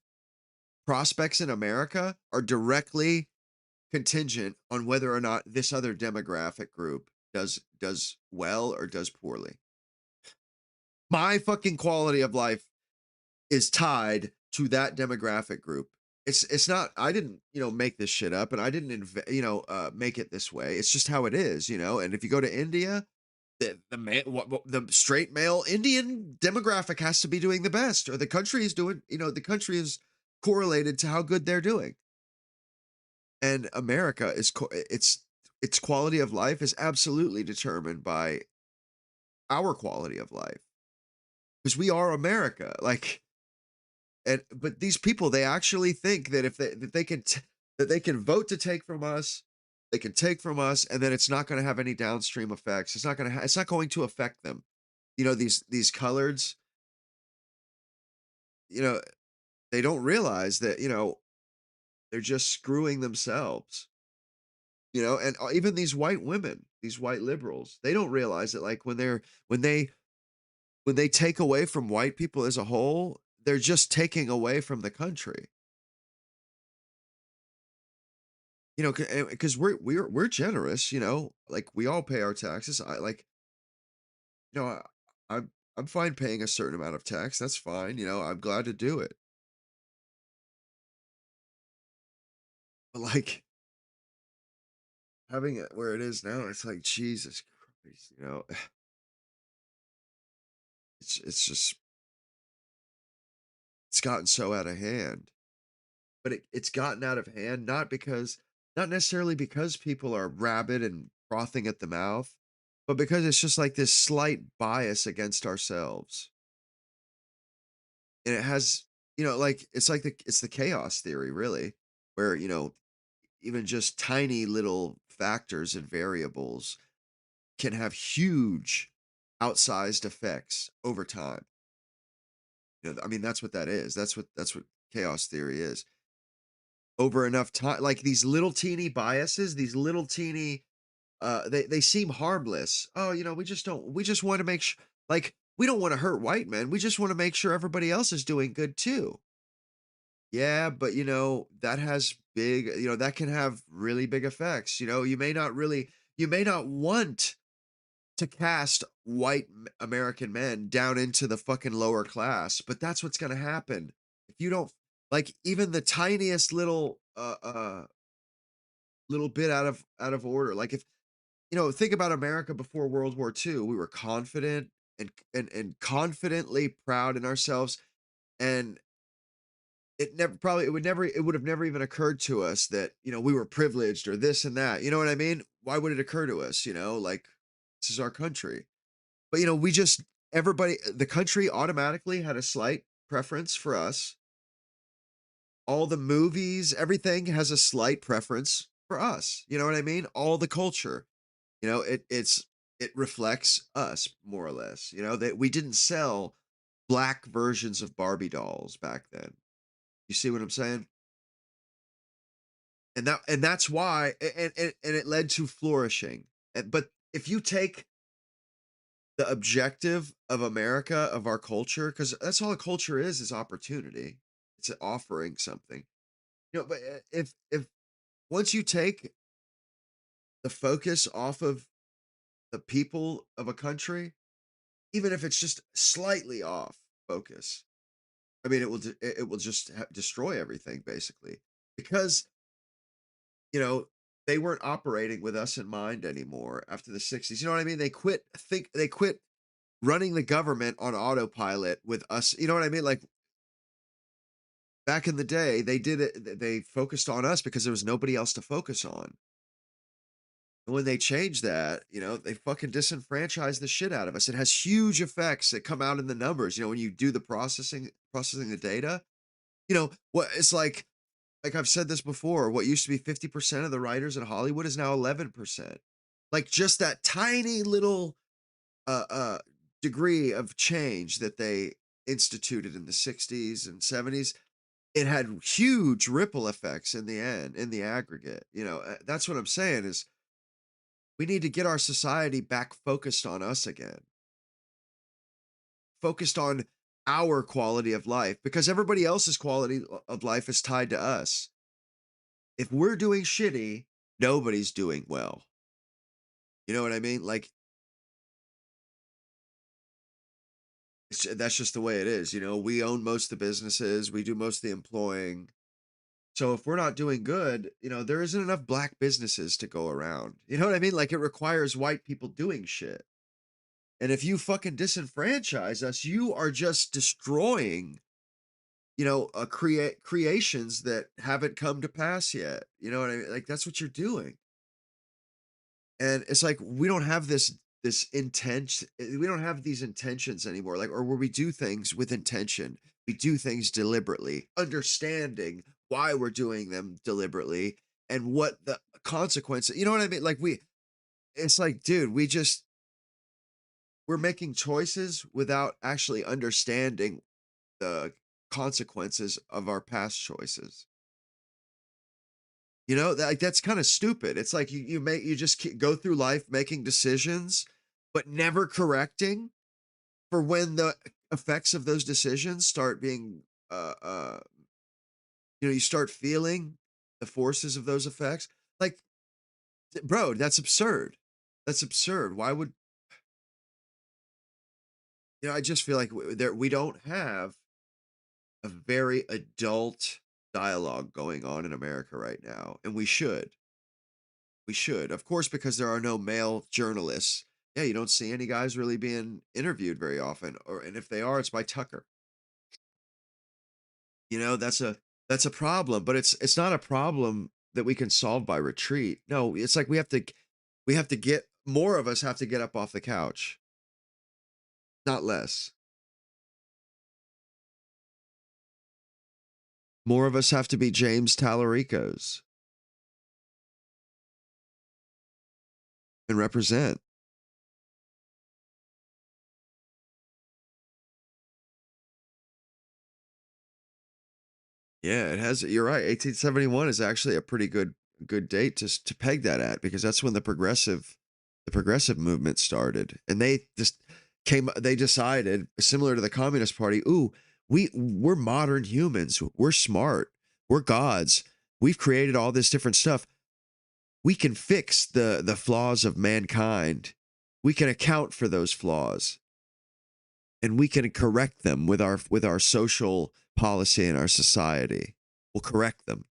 prospects in America are directly contingent on whether or not this other demographic group does well or does poorly. My fucking quality of life is tied to that demographic group. It's not, I didn't, make this shit up, and I didn't make it this way. It's just how it is. And if you go to India, the straight male Indian demographic has to be doing the best, or the country is doing, the country is correlated to how good they're doing. And America is its quality of life is absolutely determined by our quality of life, because we are America. Like, but these people, they actually think that if that they can vote to take from us, they can take from us, and then it's not going to have any downstream effects. It's not going to affect them. These coloreds, you know, they don't realize that, they're just screwing themselves. And even these white women, these white liberals, they don't realize that, like, when they when they take away from white people as a whole, they're just taking away from the country. Because we're generous. Like, we all pay our taxes. I like, you know, I, I'm fine paying a certain amount of tax. That's fine. I'm glad to do it. But like having it where it is now, it's like Jesus Christ. It's just it's gotten so out of hand. But it's gotten out of hand not necessarily because people are rabid and frothing at the mouth, but because it's just like this slight bias against ourselves. And it has, like, it's the chaos theory, really, where, even just tiny little factors and variables can have huge outsized effects over time. I mean, that's what that is. That's what chaos theory is. Over enough time, like these little teeny biases, these little teeny they seem harmless. Oh, we just want to make sure, like, we don't want to hurt white men. We just want to make sure everybody else is doing good too. Yeah, but that has big, that can have really big effects. You may not want to cast white American men down into the fucking lower class, but that's what's going to happen. If you don't, like, even the tiniest little bit out of order. Like, if, think about America before World War II. We were confident and confidently proud in ourselves. And it would have never even occurred to us that, we were privileged or this and that. You know what I mean? Why would it occur to us? Like, this is our country. But we just everybody the country automatically had a slight preference for us. All the movies, everything has a slight preference for us. You know what I mean? All the culture. It reflects us more or less. That we didn't sell black versions of Barbie dolls back then. You see what I'm saying? And that's why and it led to flourishing. But if you take the objective of America, of our culture, because that's all a culture is opportunity. It's offering something. But if once you take the focus off of the people of a country, even if it's just slightly off focus, I mean, it will just destroy everything basically, because you know they weren't operating with us in mind anymore after the 60s. You know what I mean? They quit running the government on autopilot with us. You know what I mean? Like, back in the day, they did it. They focused on us because there was nobody else to focus on. And when they changed that, they fucking disenfranchised the shit out of us. It has huge effects that come out in the numbers. When you do the processing the data, what it's like I've said this before, what used to be 50% of the writers in Hollywood is now 11%. Like, just that tiny little uh, uh, degree of change that they instituted in the 60s and 70s, it had huge ripple effects in the end, in the aggregate. That's what I'm saying is we need to get our society back focused on us again, focused on our quality of life, because everybody else's quality of life is tied to us. If we're doing shitty, nobody's doing well. You know what I mean? Like, that's just the way it is. We own most of the businesses, we do most of the employing. So if we're not doing good, there isn't enough black businesses to go around. You know what I mean? Like, it requires white people doing shit. And if you fucking disenfranchise us, you are just destroying, creations that haven't come to pass yet. You know what I mean? Like, that's what you're doing. And it's like we don't have this intent. We don't have these intentions anymore. Like, or where we do things with intention. We do things deliberately, understanding why we're doing them deliberately and what the consequences. You know what I mean? Like, it's like, dude, we're making choices without actually understanding the consequences of our past choices. Like, that's kind of stupid. It's like you just go through life making decisions, but never correcting for when the effects of those decisions start being, you start feeling the forces of those effects. Like, bro, that's absurd. That's absurd. Why would I just feel like we don't have a very adult dialogue going on in America right now, and we should. We should, of course, because there are no male journalists. Yeah, you don't see any guys really being interviewed very often, and if they are, it's by Tucker. That's a problem, but it's not a problem that we can solve by retreat. No, it's like we have to get more of us have to get up off the couch, not less. More of us have to be James Tallaricos and represent. Yeah, it has. You're right. 1871 is actually a pretty good date to peg that at, because that's when the progressive movement started, and they decided, similar to the Communist Party, ooh, we're modern humans, we're smart, we're gods, we've created all this different stuff, we can fix the flaws of mankind, we can account for those flaws, and we can correct them with our social policy and our society. We'll correct them.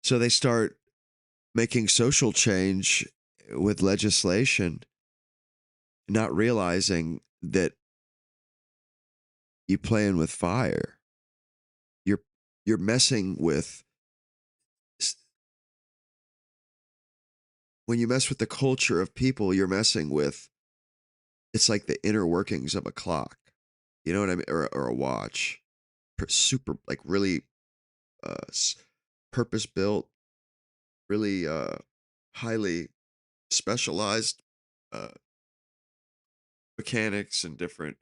So they start making social change with legislation, not realizing that You playing with fire. You're you're messing with s- when you mess with the culture of people, you're messing with it's like the inner workings of a clock. You know what I mean? Or a watch. Super like really purpose built, really highly specialized uh mechanics and different.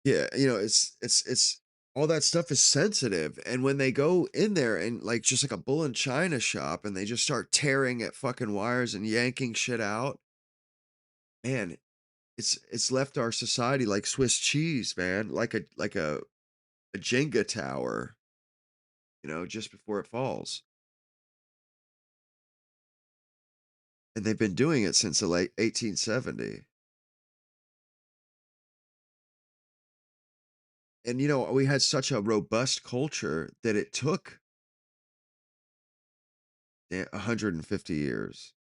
Yeah, it's all that stuff is sensitive, and when they go in there and like just like a bull in china shop, and they just start tearing at fucking wires and yanking shit out, man, it's left our society like Swiss cheese, man, like a Jenga tower, just before it falls. And they've been doing it since the late 1870. And we had such a robust culture that it took 150 years,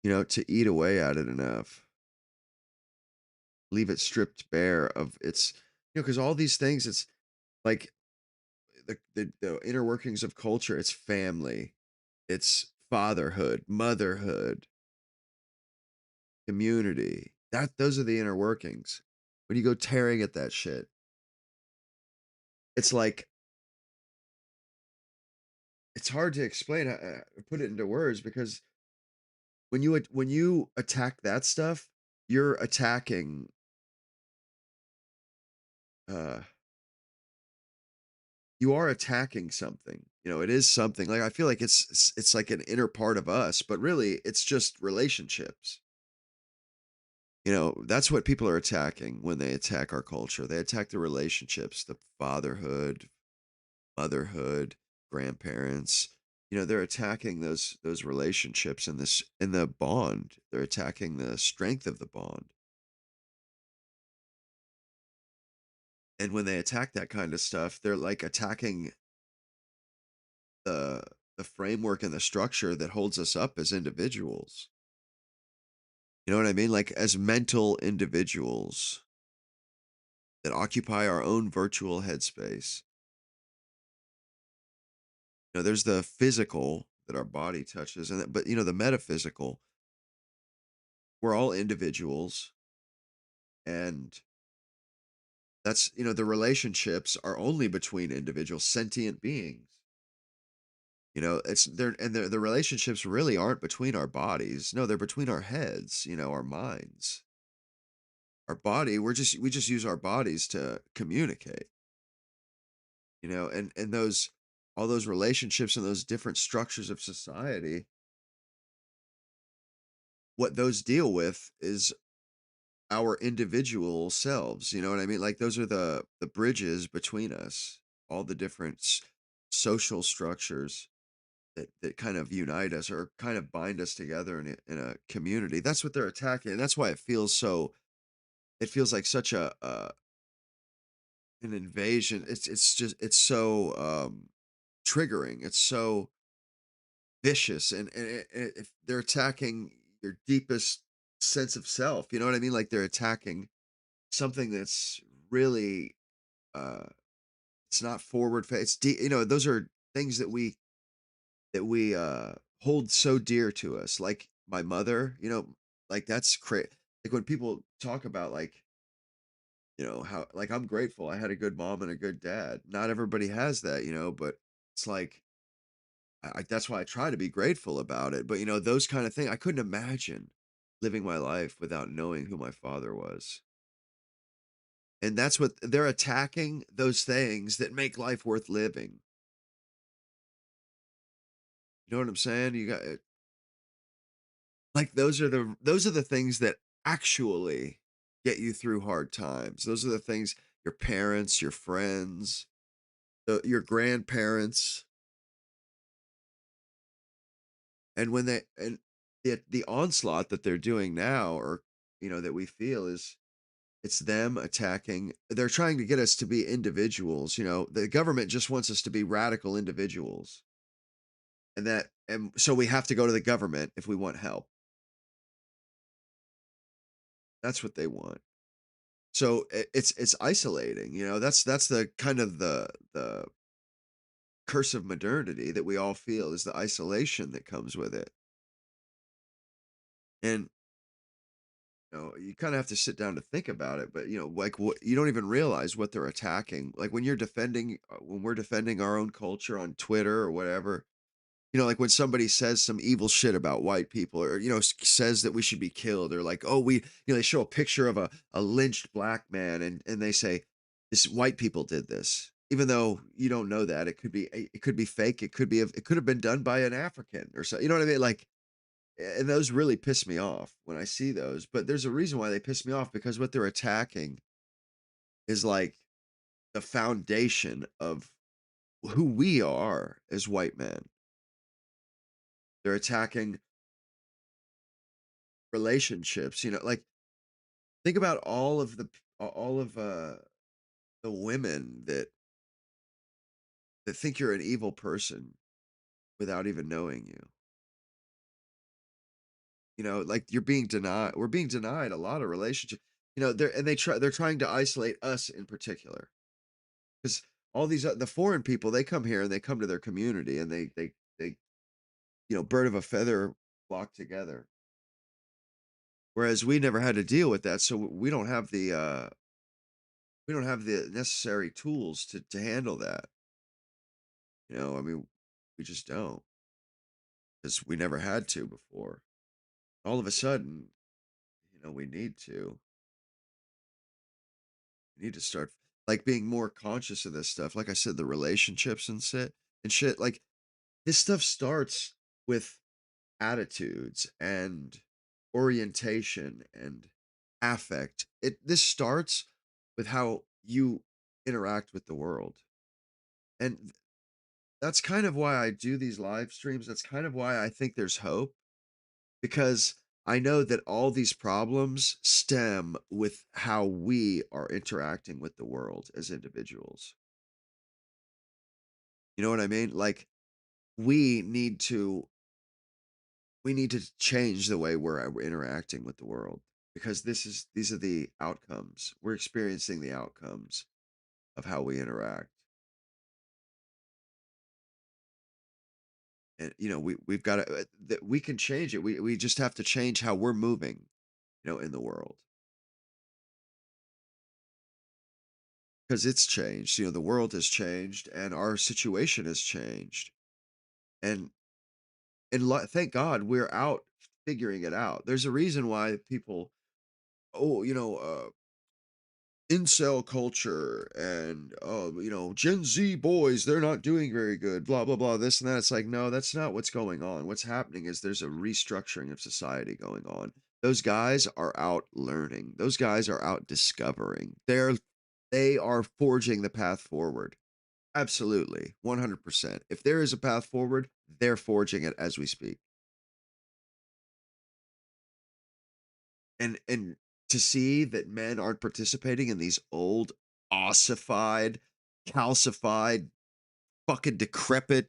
to eat away at it enough, leave it stripped bare of its, because all these things, it's like the inner workings of culture, it's family, it's fatherhood, motherhood, community. Those are the inner workings. When you go tearing at that shit, it's like it's hard to explain, put it into words, because when you attack that stuff, you're attacking uh you are attacking something. It is something. Like I feel like it's like an inner part of us, but really it's just relationships. That's what people are attacking when they attack our culture. They attack the relationships, the fatherhood, motherhood, grandparents. They're attacking those relationships and this in the bond. They're attacking the strength of the bond. And when they attack that kind of stuff, they're like attacking the the framework and the structure that holds us up as individuals. You know what I mean? Like as mental individuals that occupy our own virtual headspace. There's the physical that our body touches, but the metaphysical. We're all individuals, and that's the relationships are only between individual sentient beings. It's there, and the relationships really aren't between our bodies. No, they're between our heads. Our minds, our body. We just use our bodies to communicate. And those all those relationships and those different structures of society, what those deal with is our individual selves. You know what I mean? Like those are the bridges between us, all the different social structures that kind of unite us or kind of bind us together in a community. That's what they're attacking, and that's why it feels so. It feels like such a an invasion. It's so triggering. It's so vicious, and if they're attacking your deepest sense of self, you know what I mean? Like they're attacking something that's really uh it's not forward face. It's those are things that we hold so dear to us, like my mother. Like that's crazy. Like when people talk about like how like I'm grateful I had a good mom and a good dad. Not everybody has that, but it's like that's why I try to be grateful about it. But those kind of things, I couldn't imagine living my life without knowing who my father was. And that's what they're attacking, those things that make life worth living. You know what I'm saying? You got like those are the things that actually get you through hard times. Those are the things, your parents, your friends, your grandparents, and when they and the onslaught that they're doing now, or that we feel, is it's them attacking. They're trying to get us to be individuals. The government just wants us to be radical individuals. and so we have to go to the government if we want help. That's what they want. So it's isolating, you know. That's the kind of the curse of modernity that we all feel is the isolation that comes with it. And you kind of have to sit down to think about it, but like what you don't even realize what they're attacking. Like when we're defending our own culture on Twitter or whatever, like when somebody says some evil shit about white people or, says that we should be killed or like, oh, they show a picture of a lynched black man and they say, this white people did this. Even though you don't know that, it could be fake. It could have been done by an African or so. You know what I mean? Like, and those really piss me off when I see those. But there's a reason why they piss me off because what they're attacking is like the foundation of who we are as white men. They're attacking relationships, like think about all of the women that think you're an evil person without even knowing you. Like we're being denied a lot of relationships. They're trying to isolate us in particular. Cuz all these the foreign people, they come here and they come to their community and they bird of a feather flock together. Whereas we never had to deal with that, so we don't have the necessary tools to handle that. I mean, we just don't because we never had to before. All of a sudden, we need to. We need to start like being more conscious of this stuff. Like I said, the relationships and shit. Like this stuff starts with attitudes and orientation and affect. This starts with how you interact with the world. And that's kind of why I do these live streams. That's kind of why I think there's hope because I know that all these problems stem with how we are interacting with the world as individuals. You know what I mean? Like we need to we need to change the way we're interacting with the world because these are the outcomes. We're experiencing the outcomes of how we interact. And we've got to we can change it. We just have to change how we're moving, in the world. Because it's changed. The world has changed and our situation has changed. And thank God we're out figuring it out. There's a reason why people, oh, incel culture and Gen Z boys, they're not doing very good, blah blah blah, this and that. It's like, no, that's not what's going on. What's happening is there's a restructuring of society going on. Those guys are out learning. Those guys are out discovering. They are forging the path forward. Absolutely, 100%. If there is a path forward, they're forging it as we speak. And to see that men aren't participating in these old, ossified, calcified, fucking decrepit,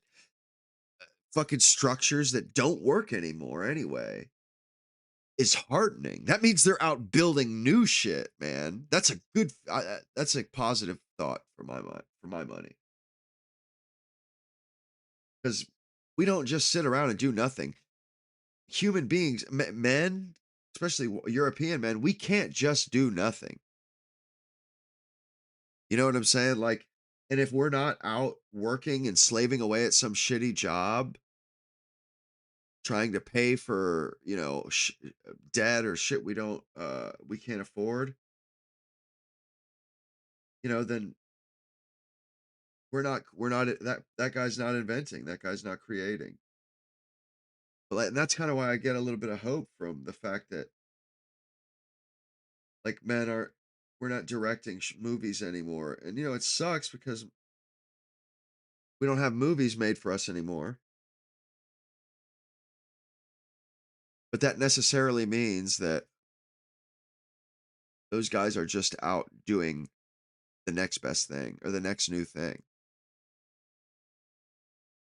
fucking structures that don't work anymore anyway is heartening. That means they're out building new shit, man. That's a positive thought for my mind, for my money. Because we don't just sit around and do nothing. Human beings, men, especially European men, we can't just do nothing. You know what I'm saying? Like, and if we're not out working and slaving away at some shitty job, trying to pay for, debt or shit we can't afford, then we're not that guy's not inventing, that guy's not creating. But and that's kind of why I get a little bit of hope from the fact that like men are we're not directing movies anymore. And it sucks because we don't have movies made for us anymore. But that necessarily means that those guys are just out doing the next best thing or the next new thing.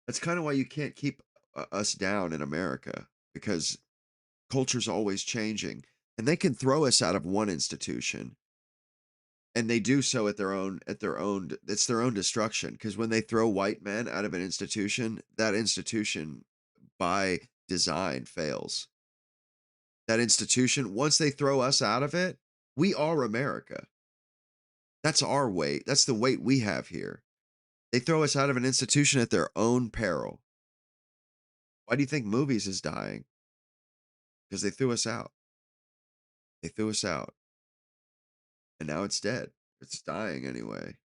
That's kind of why you can't keep us down in America because culture's always changing, and they can throw us out of one institution, and they do so at their own it's their own destruction, because when they throw white men out of an institution, that institution by design fails. That institution, once they throw us out of it, we are America. That's our weight. That's the weight we have here. They throw us out of an institution at their own peril. Why do you think movies is dying? Because they threw us out. They threw us out, and now it's dead. It's dying anyway.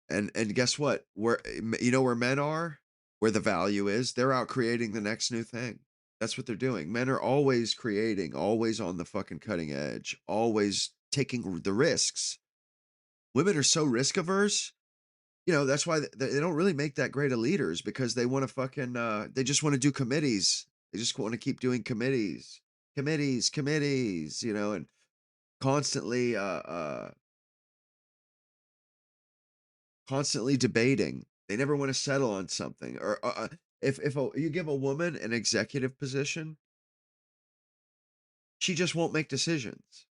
And guess what? Where you know where men are, where the value is, they're out creating the next new thing. That's what they're doing. Men are always creating, always on the fucking cutting edge, always taking the risks. Women are so risk averse. That's why they don't really make that great of leaders, because they want to fucking they just want to do committees. They just want to keep doing committees, committees, and constantly constantly debating. They never want to settle on something. Or if you give a woman an executive position, she just won't make decisions.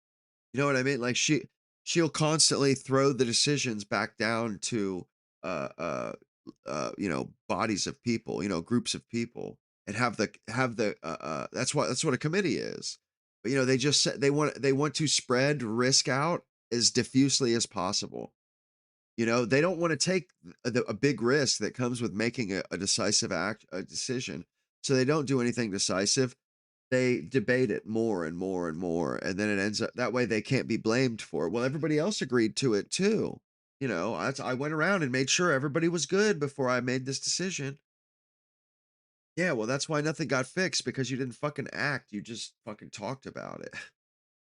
You know what I mean? Like she'll constantly throw the decisions back down to uh uh bodies of people, groups of people, and that's what a committee is. But they just they want to spread risk out as diffusely as possible. They don't want to take a big risk that comes with making a decisive a decision. So they don't do anything decisive. They debate it more and more and more, and then it ends up that way they can't be blamed for it. Well, everybody else agreed to it too. I went around and made sure everybody was good before I made this decision. Yeah, well, that's why nothing got fixed, because you didn't fucking act. You just fucking talked about it.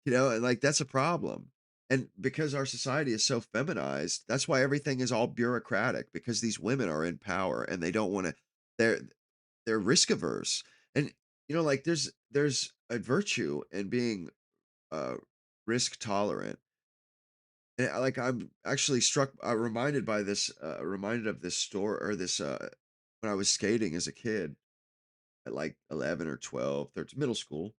And like that's a problem. And because our society is so feminized, that's why everything is all bureaucratic, because these women are in power and they don't want to they're they're risk averse. And like there's a virtue in being uh risk tolerant. And like I'm actually struck reminded by this reminded of this story, or this when I was skating as a kid at like 11 or 12, 13, middle school.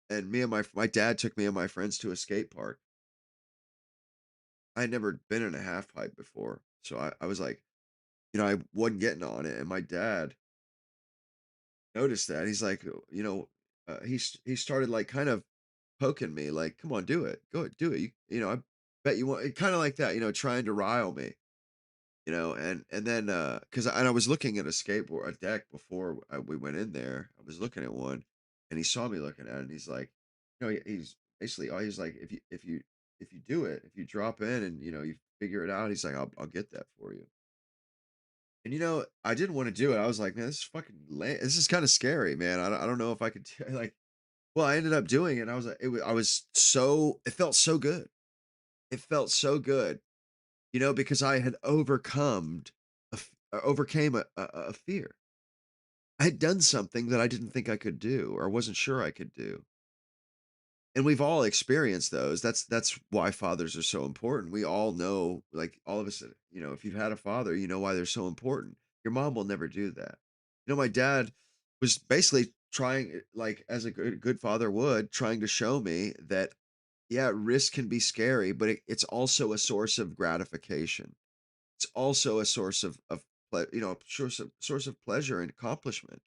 And me and my dad took me and my friends to a skate park. I had never been in a half pipe before. So I was like, I wasn't getting on it. And my dad noticed that. He's like, he started like kind of poking me, like, come on, do it. Go ahead, do it. I bet you want, kind of like that, trying to rile me, and then, cause I was looking at a deck before we went in there. I was looking at one, and he saw me looking at it, and he's like, he's basically, oh, he's like, if you do it, if you drop in and, you figure it out, he's like, I'll get that for you. And I didn't want to do it. I was like, man, this is fucking lame. This is kind of scary, man. I don't know if I could like. Well, I ended up doing it. And I was like, it felt so good. It felt so good, because I had overcame a fear. I had done something that I didn't think I could do, or wasn't sure I could do. And we've all experienced those. That's why fathers are so important. We all know, like all of us, if you've had a father, you know why they're so important. Your mom will never do that. My dad was basically trying, like as a good father would, trying to show me that, yeah, risk can be scary, but it's also a source of gratification. It's also a source of source of pleasure and accomplishment.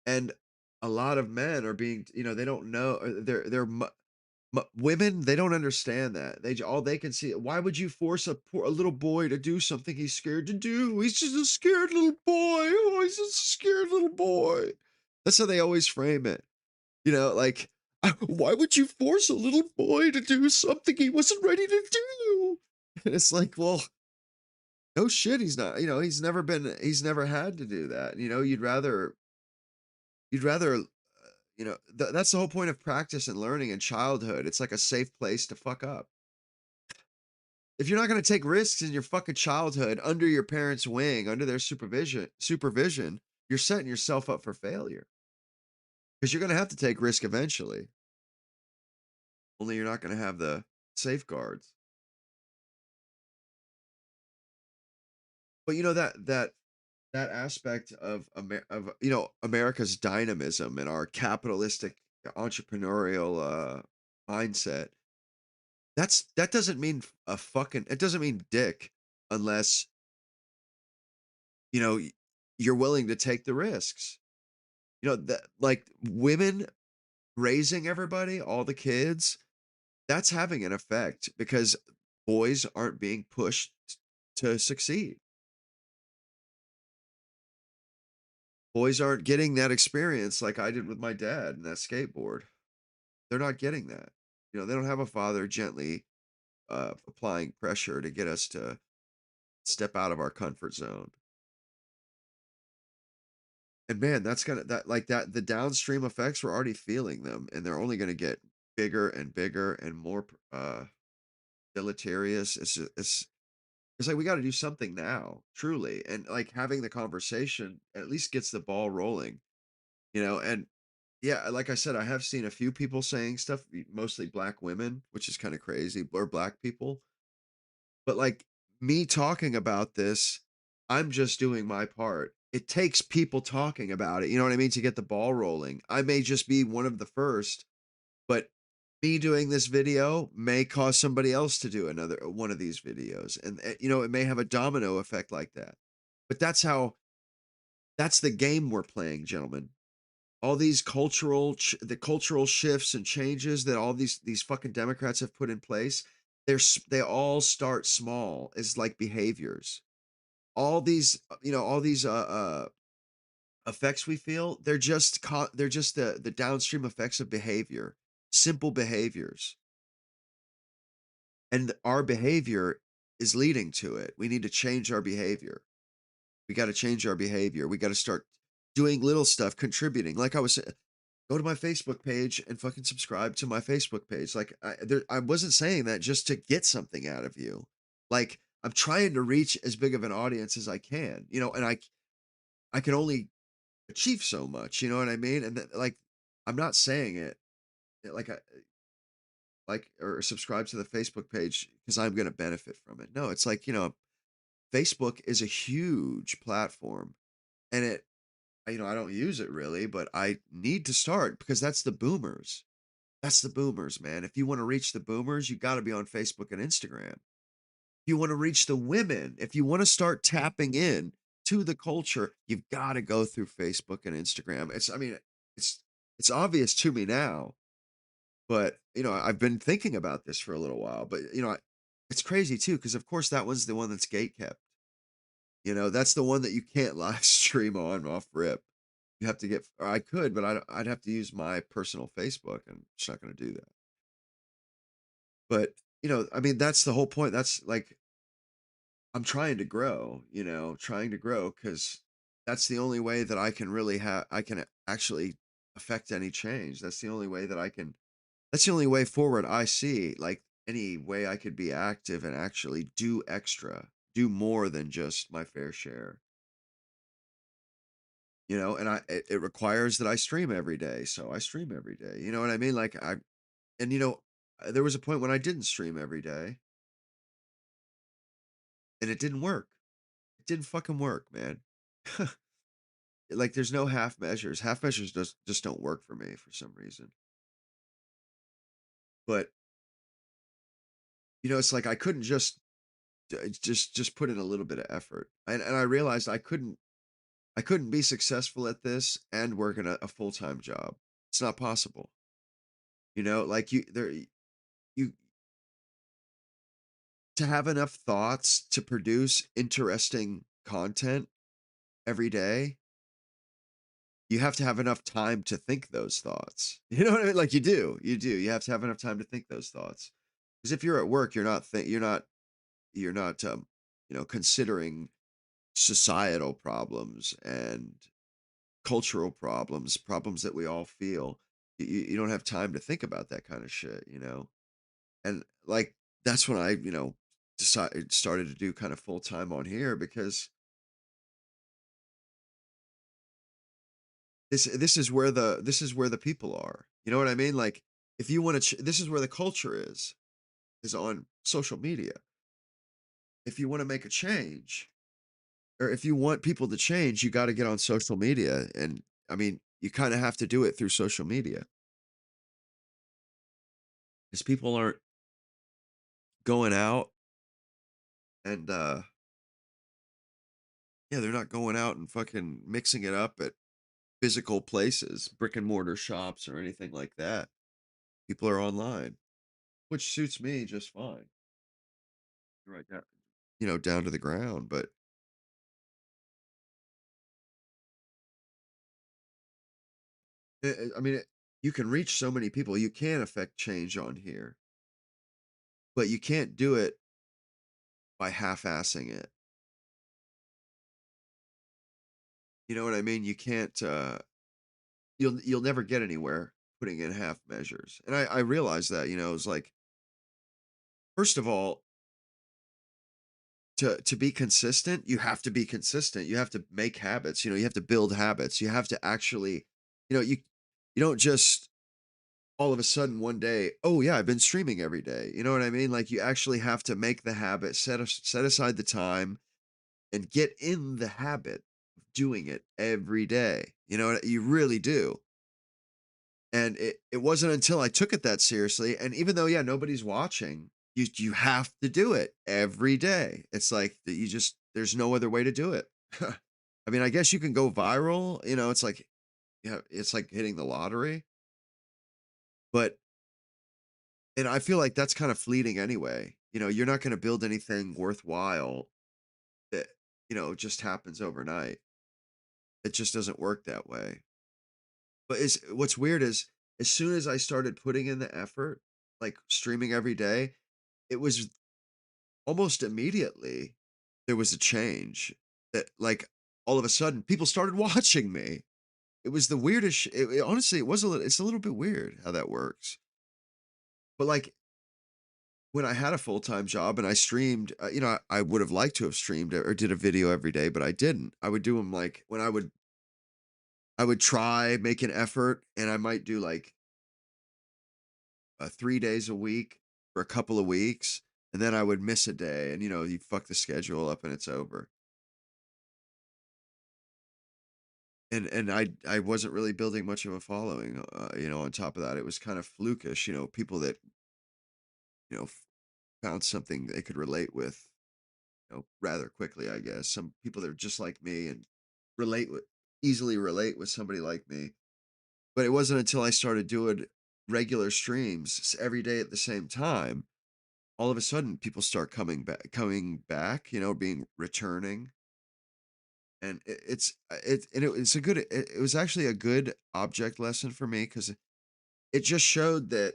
And a lot of men are being, they don't know, women, they don't understand that. All they can see, why would you force a little boy to do something he's scared to do? He's just a scared little boy. Oh, he's just a scared little boy. That's how they always frame it. Like, why would you force a little boy to do something he wasn't ready to do? And it's like, well, no shit, he's not, he's never had to do that. You'd rather that's the whole point of practice and learning in childhood. It's like a safe place to fuck up. If you're not going to take risks in your fucking childhood under your parents' wing, under their supervision, you're setting yourself up for failure, because you're going to have to take risk eventually. Only you're not going to have the safeguards. But that that aspect of America's dynamism and our capitalistic entrepreneurial mindset. That doesn't mean a fucking it doesn't mean dick unless, you know, you're willing to take the risks. That like women raising everybody, all the kids, that's having an effect because boys aren't being pushed to succeed. Boys aren't getting that experience like I did with my dad and that skateboard. They're not getting that. They don't have a father gently applying pressure to get us to step out of our comfort zone. And man, that's gonna that like that the downstream effects we're already feeling them, and they're only gonna get bigger and more deleterious. It's like we got to do something now, truly, and like having the conversation at least gets the ball rolling. And yeah, like I said, I have seen a few people saying stuff, mostly black women, which is kind of crazy, or black people. But like me talking about this, I'm just doing my part. It takes people talking about it, you know what I mean, to get the ball rolling. I may just be one of the first, but me doing this video may cause somebody else to do another one of these videos. And it may have a domino effect like that. But that's the game we're playing, gentlemen. All these the cultural shifts and changes that all these fucking Democrats have put in place, they all start small as like behaviors. All these effects we feel, they're just the downstream effects of behavior, simple behaviors. And our behavior is leading to it. We need to change our behavior. We got to change our behavior. We got to start doing little stuff, contributing. Like I was saying, go to my Facebook page and fucking subscribe to my Facebook page. Like I wasn't saying that just to get something out of you. Like I'm trying to reach as big of an audience as I can, and I can only achieve so much, you know what I mean? And like I'm not saying it like I like or subscribe to the Facebook page because I'm going to benefit from it. No, it's like, Facebook is a huge platform, and I don't use it really, but I need to start because that's the boomers. That's the boomers, man. If you want to reach the boomers, you got to be on Facebook and Instagram. If you want to reach the women, if you want to start tapping in to the culture, you've got to go through Facebook and Instagram. I mean, it's it's obvious to me now, but I've been thinking about this for a little while. But it's crazy too because of course that was the one that's gate kept. That's the one that you can't live stream on off rip. You have to get. Or I could, but I'd have to use my personal Facebook, and I'm just not going to do that. But I mean, that's the whole point. That's like I'm trying to grow. Trying to grow because that's the only way that I can really have. I can actually affect any change. That's the only way that I can. That's the only way forward I see. Like any way I could be active and actually do extra, do more than just my fair share. And it requires that I stream every day, so I stream every day. You know what I mean? Like and there was a point when I didn't stream every day, and it didn't work. It didn't fucking work, man. Like there's no half measures. Half measures just don't work for me for some reason. But it's like I couldn't just put in a little bit of effort, and I realized I couldn't be successful at this and work in a full time job. It's not possible. Like you to have enough thoughts to produce interesting content every day, you have to have enough time to think those thoughts. You know what I mean? Like you do. You have to have enough time to think those thoughts. Because if you're at work, you're not considering societal problems and cultural problems that we all feel. You don't have time to think about that kind of shit. And like that's when I decided started to do kind of full time on here because this is where the people are. You know what I mean? Like if you want to, this is where the culture is on social media. If you want to make a change, or if you want people to change, you got to get on social media. And I mean, you kind of have to do it through social media because people aren't going out and, yeah, they're not going out and fucking mixing it up at physical places, brick and mortar shops or anything like that. People are online, which suits me just fine. Right down, down to the ground. But I mean, you can reach so many people. You can affect change on here, but you can't do it by half-assing it. You know what I mean? You can't. You'll never get anywhere putting in half measures. And I realize that. It's like, first of all, to be consistent, you have to be consistent. You have to make habits. You have to build habits. You have to actually, you don't just all of a sudden one day, oh yeah, I've been streaming every day. You know what I mean? Like, you actually have to make the habit, set aside the time, and get in the habit of doing it every day. You really do. And it wasn't until I took it that seriously, and even though, yeah, nobody's watching, you have to do it every day. It's like that, you just there's no other way to do it. I mean, I guess you can go viral, it's like, yeah, it's like hitting the lottery, but and I feel like that's kind of fleeting anyway. You're not going to build anything worthwhile that, just happens overnight. It just doesn't work that way. But what's weird is, as soon as I started putting in the effort, like streaming every day, it was almost immediately there was a change that, like, all of a sudden people started watching me. It was the weirdest. Honestly, it was a little. It's a little bit weird how that works. But like, when I had a full time job and I streamed, I would have liked to have streamed or did a video every day, but I didn't. I would do them like when I would try make an effort, and I might do like 3 days a week for a couple of weeks, and then I would miss a day, and you fuck the schedule up and it's over. And I wasn't really building much of a following. On top of that, it was kind of flukish. People that found something they could relate with, rather quickly. I guess some people that are just like me and relate with easily relate with somebody like me. But it wasn't until I started doing regular streams every day at the same time, all of a sudden people start coming back, being returning. And it's a good it was actually a good object lesson for me, because it just showed that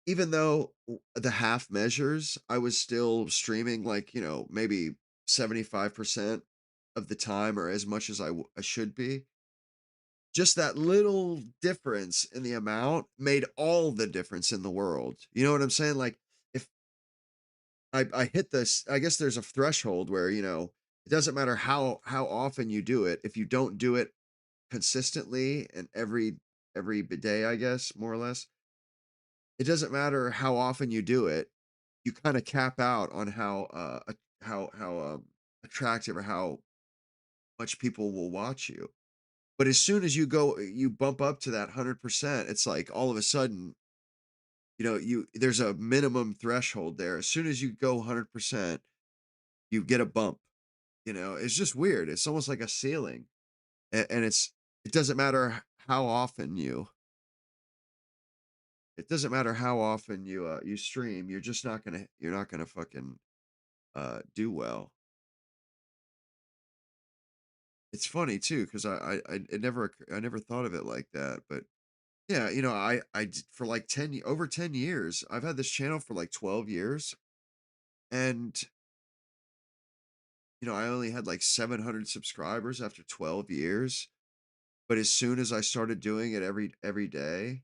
even though the half measures, I was still streaming like, maybe 75% of the time, or as much as I should be. Just that little difference in the amount made all the difference in the world. You know what I'm saying? Like, if I hit this, I guess there's a threshold where, it doesn't matter how often you do it. If you don't do it consistently and every day, I guess, more or less, it doesn't matter how often you do it. You kind of cap out on how attractive or how much people will watch you. But as soon as you bump up to that 100%, it's like all of a sudden, there's a minimum threshold there. As soon as you go 100%, you get a bump. It's just weird. It's almost like a ceiling, and it doesn't matter how often you stream. You're not gonna fucking do well. It's funny too, because I never thought of it like that. But yeah, for like over 10 years. I've had this channel for like 12 years, and I only had like 700 subscribers after 12 years. But as soon as I started doing it every day,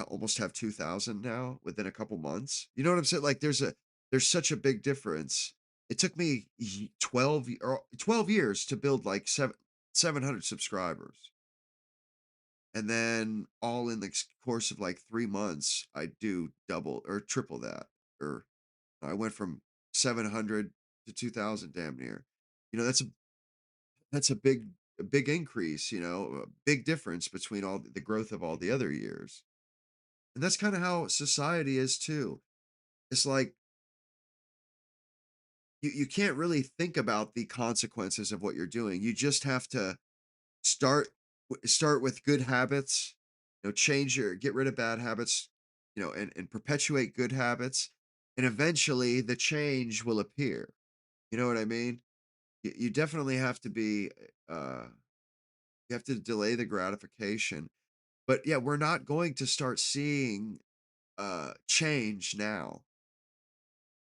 almost have 2,000 now within a couple months. You know what I'm saying? Like, there's such a big difference. It took me 12 years to build like 700 subscribers. And then all in the course of like 3 months, I do double or triple that. Or I went from 700 to 2000 damn near. You know, that's a big increase, you know, a big difference between all the growth of all the other years. And that's kind of how society is too. It's like you can't really think about the consequences of what you're doing. You just have to start start with good habits, you know, get rid of bad habits, you know, and perpetuate good habits, and eventually the change will appear. You know what I mean? You definitely have to be uh you have to delay the gratification. But yeah, we're not going to start seeing change now.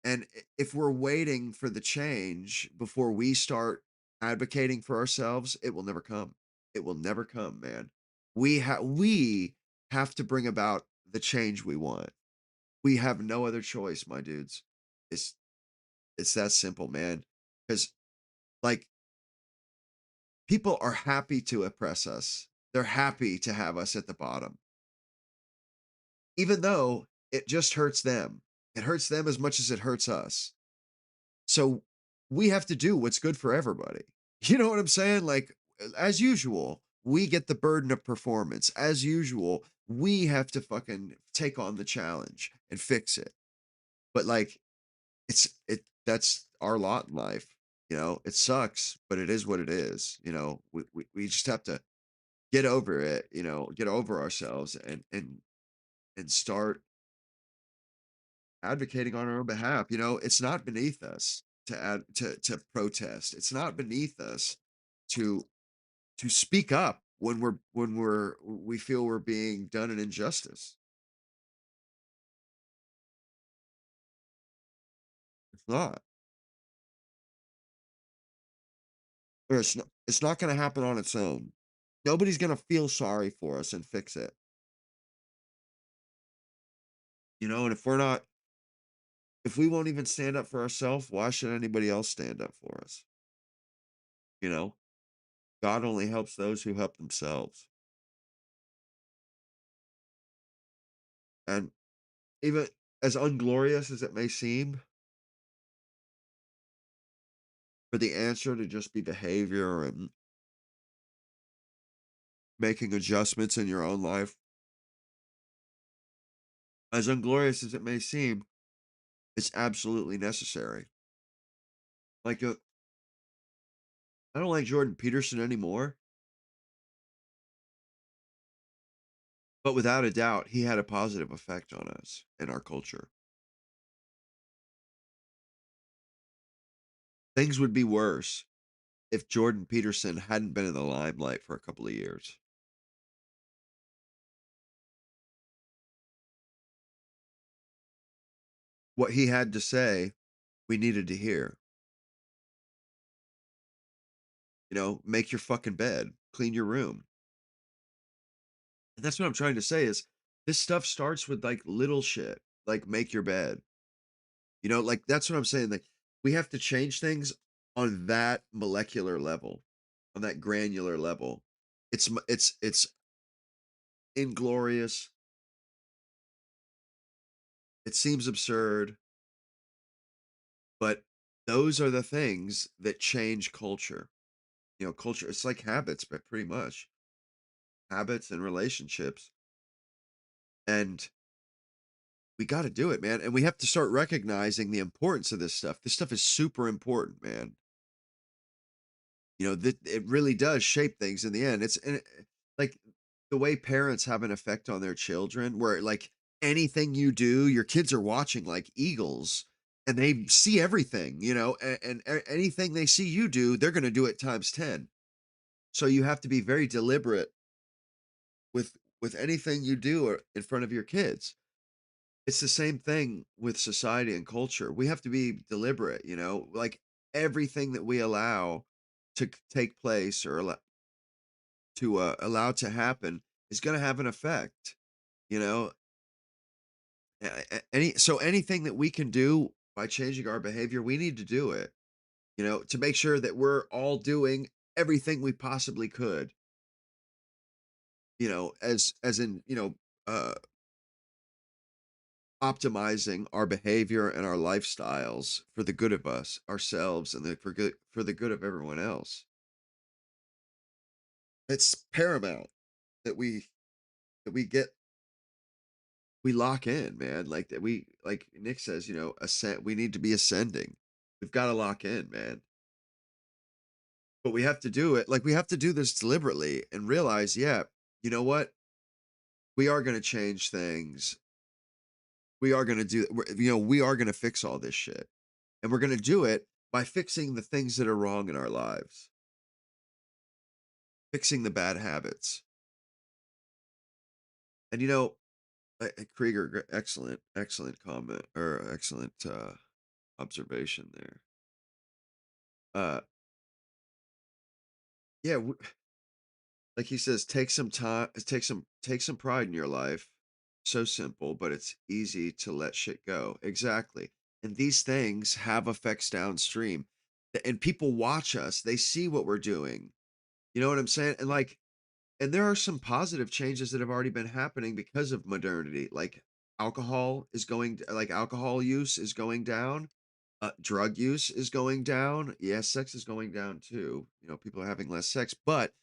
And if we're waiting for the change before we start advocating for ourselves, it will never come. It will never come, man. We have to bring about the change we want. We have no other choice, my dudes. It's it's that simple, man. Cuz like people are happy to oppress us. They're happy to have us at the bottom. Even though it just hurts them. It hurts them as much as it hurts us. So we have to do what's good for everybody. You know what I'm saying? Like, as usual, we get the burden of performance. As usual, we have to fucking take on the challenge and fix it. But like, that's our lot in life. You know, it sucks, but it is what it is. You know, we just have to get over it, you know, get over ourselves and start advocating on our own behalf. You know, it's not beneath us to protest. It's not beneath us to speak up when we feel we're being done an injustice. It's not. Or it's not going to happen on its own. Nobody's going to feel sorry for us and fix it. You know, and if we won't even stand up for ourselves, why should anybody else stand up for us? You know, God only helps those who help themselves. And even as unglorious as it may seem, for the answer to just be behavior and making adjustments in your own life, as unglorious as it may seem, it's absolutely necessary. Like, I don't like Jordan Peterson anymore, but without a doubt, he had a positive effect on us and our culture. Things would be worse if Jordan Peterson hadn't been in the limelight for a couple of years. What he had to say, we needed to hear. You know, make your fucking bed, clean your room. And that's what I'm trying to say is this stuff starts with like little shit, like make your bed. You know, like that's what I'm saying. Like we have to change things on that molecular level, on that granular level. It's inglorious. It seems absurd, but those are the things that change culture. You know, culture, it's like habits, but pretty much habits and relationships. And we got to do it, man. And we have to start recognizing the importance of this stuff. This stuff is super important, man. You know, that it really does shape things in the end. Like the way parents have an effect on their children, where like anything you do, your kids are watching like eagles and they see everything, you know, anything they see you do, they're going to do it times 10. So you have to be very deliberate with anything you do in front of your kids. It's the same thing with society and culture. We have to be deliberate, you know, like everything that we allow to take place or allow to happen is going to have an effect, you know. Anything that we can do by changing our behavior, we need to do it, you know, to make sure that we're all doing everything we possibly could, you know, as in, you know, uh optimizing our behavior and our lifestyles for the good of us, ourselves, and for the good of everyone else. It's paramount that we get we lock in, man. Like that we like Nick says, ascend we need to be ascending. We've got to lock in, man. But we have to do it. Like we have to do this deliberately and realize, yeah, you know what? We are going to change things. We are going to we are going to fix all this shit. And we're going to do it by fixing the things that are wrong in our lives, fixing the bad habits. And Krieger, excellent, excellent comment or excellent observation there. Uh, yeah, like he says, take some time, take some pride in your life. So simple, but it's easy to let shit go. Exactly. And these things have effects downstream. And people watch us, they see what we're doing. You know what I'm saying? And there are some positive changes that have already been happening because of modernity. Like alcohol use is going down. Drug use is going down. Yes, sex is going down too. People are having less sex, but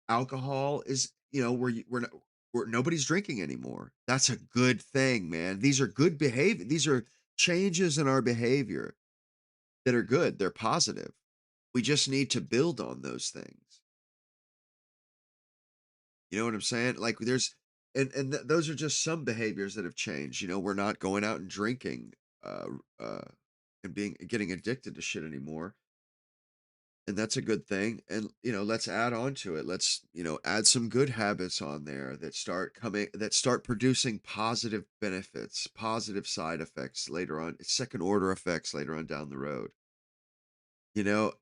alcohol is, we're nobody's drinking anymore. That's a good thing, man. These are good behavior. These are changes in our behavior that are good. They're positive. We just need to build on those things. You know what I'm saying? Like there's those are just some behaviors that have changed. We're not going out and drinking uh uh and being getting addicted to shit anymore. And that's a good thing. And let's add on to it. Let's add some good habits on there that start producing positive benefits, positive side effects later on, second order effects later on down the road. you know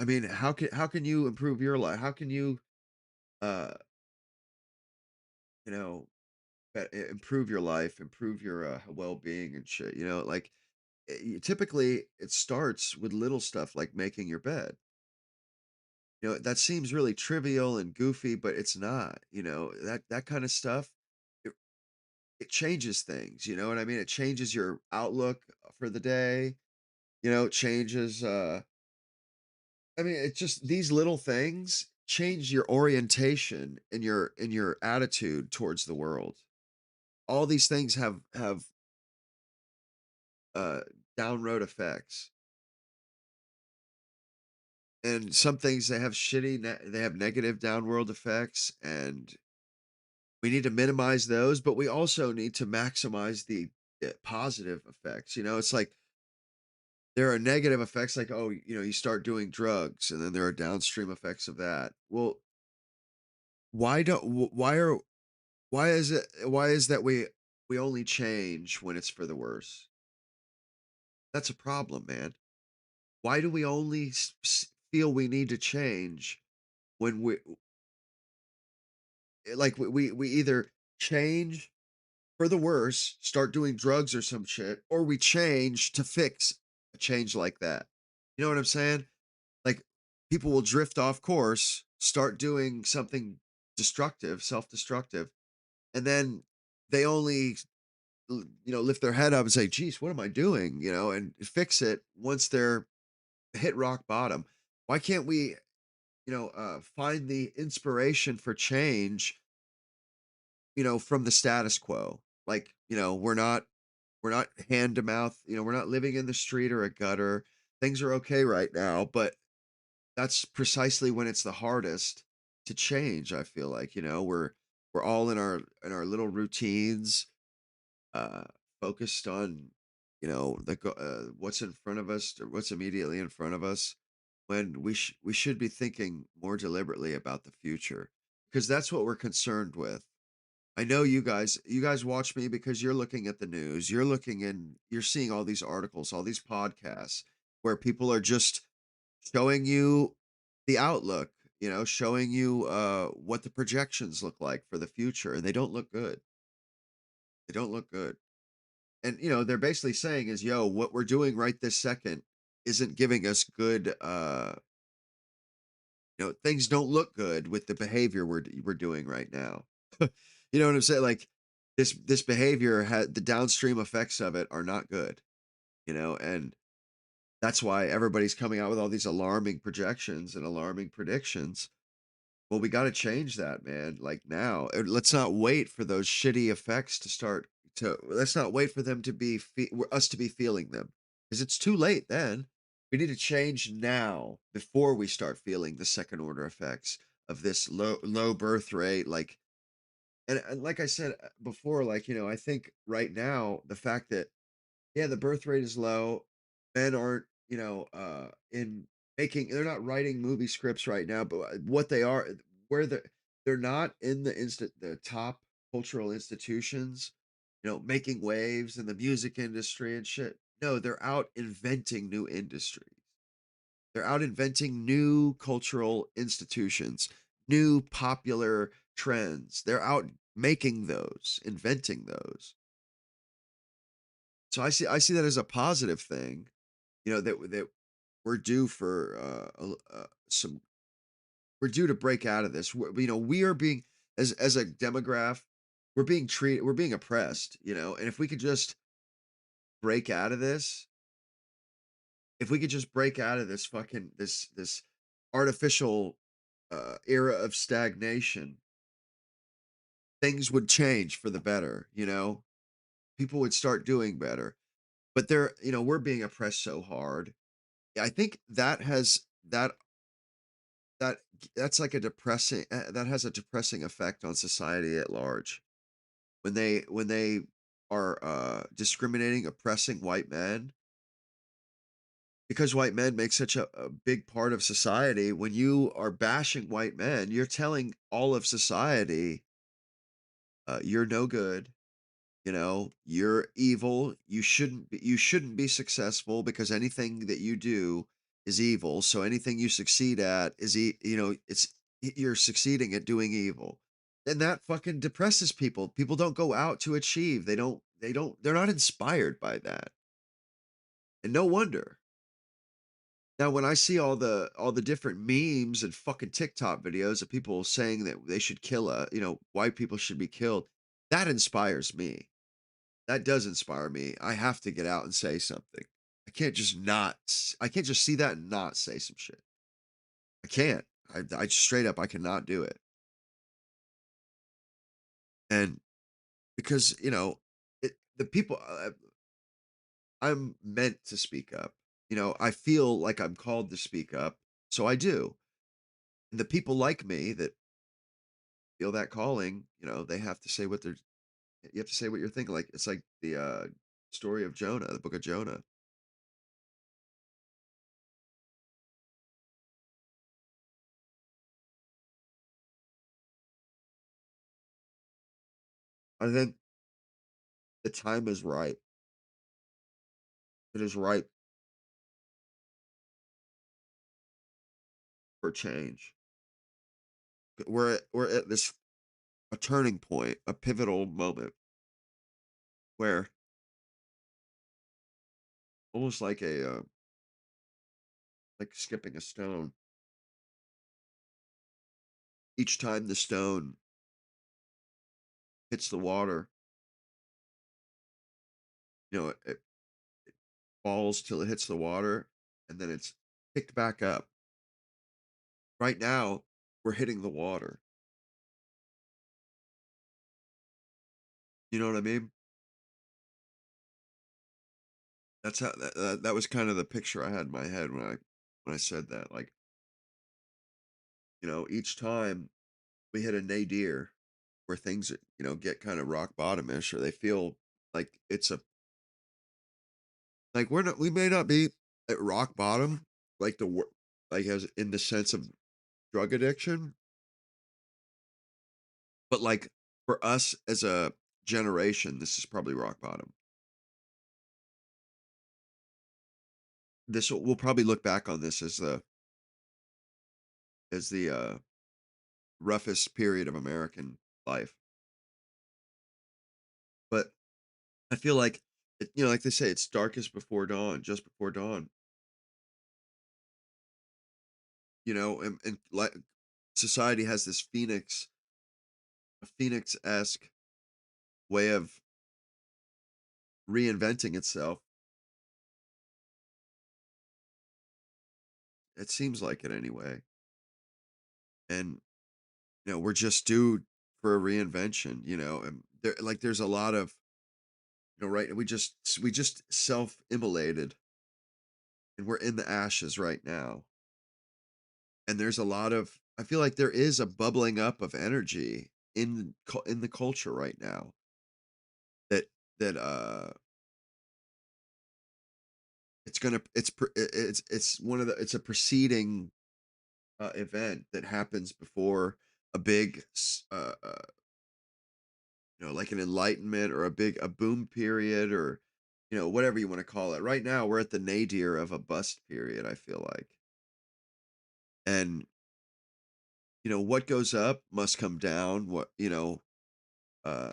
I mean, how can you improve your life? How can you uh you know improve your life, improve your well-being and shit, like typically it starts with little stuff like making your bed. That seems really trivial and goofy, but it's not. That kind of stuff, it, it changes things. You know what I mean? It changes your outlook for the day. It changes I mean, it's just these little things change your orientation and your attitude towards the world. All these things have uh down road effects. And some things they have they have negative downward effects, and we need to minimize those, but we also need to maximize the positive effects. It's like there are negative effects, like, oh, you start doing drugs, and then there are downstream effects of that. Well, why don't why are why is that we only change when it's for the worse? That's a problem, man. Why do we only feel we need to change when we either change for the worse, start doing drugs or some shit, or we change to fix a change like that. You know what I'm saying? Like people will drift off course, start doing something destructive, self-destructive, and then they only lift their head up and say, "Geez, what am I doing?" And fix it once they're hit rock bottom. Why can't we, find the inspiration for change, from the status quo? Like, we're not hand to mouth, we're not living in the street or a gutter. Things are okay right now, but that's precisely when it's the hardest to change, I feel like. We're all in our little routines, uh focused on, what's in front of us or what's immediately in front of us, when we should be thinking more deliberately about the future, because that's what we're concerned with. I know you guys watch me because you're looking at the news. You're seeing all these articles, all these podcasts where people are just showing you the outlook, showing you what the projections look like for the future, and they don't look good. They don't look good. And they're basically saying is, yo, what we're doing right this second isn't giving us good things don't look good with the behavior we're doing right now. You know what I'm saying? Like this behavior had the downstream effects of it are not good, and that's why everybody's coming out with all these alarming projections and alarming predictions. Well, we got to change that, man. Like now, let's not wait for those shitty effects to start to. Let's not wait for them to be us to be feeling them, because it's too late then. We need to change now before we start feeling the second order effects of this low birth rate. Like, and like I said before, like I think right now the fact that yeah, the birth rate is low. Men aren't, in making they're not writing movie scripts right now, but what they are, where they're not in the top cultural institutions, making waves in the music industry and shit. No, they're out inventing new industries. They're out inventing new cultural institutions, new popular trends. They're out making those, inventing those. So I see that as a positive thing, that we're due for some we're due to break out of this. We are being as a demograph, we're being oppressed, and if we could just break out of this, if we could just break out of this fucking this artificial era of stagnation, things would change for the better, people would start doing better. But we're being oppressed so hard. I think that that's like a depressing that has a depressing effect on society at large. When they are discriminating, oppressing white men, because white men make such a big part of society. When you are bashing white men, you're telling all of society, you're no good. You're evil. You shouldn't be successful, because anything that you do is evil. So anything you succeed at is you're succeeding at doing evil. And that fucking depresses people. People don't go out to achieve. They're not inspired by that. And no wonder. Now when I see all the different memes and fucking TikTok videos of people saying that they should kill white people should be killed, that inspires me. That does inspire me. I have to get out and say something. I can't just see that and not say some shit. I can't. I straight up, I cannot do it. And because, the people, I'm meant to speak up. I feel like I'm called to speak up. So I do. And the people like me that feel that calling, they have to say you have to say what you're thinking. Like, it's like the story of Jonah, the book of Jonah. I think the time is right. It is right for change. We're at this a turning point, a pivotal moment where almost like a like skipping a stone. Each time the stone hits the water, it falls till it hits the water, and then it's picked back up. Right now, we're hitting the water. You know what I mean? That's how that was kind of the picture I had in my head when I said that. Like, each time we hit a nadir where things, get kind of rock bottomish, or they feel like it's a like we may not be at rock bottom, like like as in the sense of drug addiction, but like for us as a generation, this is probably rock bottom. We'll probably look back on this as the roughest period of American life. But I feel like like they say, it's darkest before dawn, just before dawn. And like society has this a phoenix esque way of reinventing itself. It seems like it anyway. And we're just due for a reinvention, and there's a lot of, right, we just self-immolated and we're in the ashes right now. And there's a lot of I feel like there is a bubbling up of energy in the culture right now that that it's gonna it's one of the it's a preceding event that happens before a big like an enlightenment or a boom period, or whatever you want to call it. Right now we're at the nadir of a bust period, I feel like. And what goes up must come down. Uh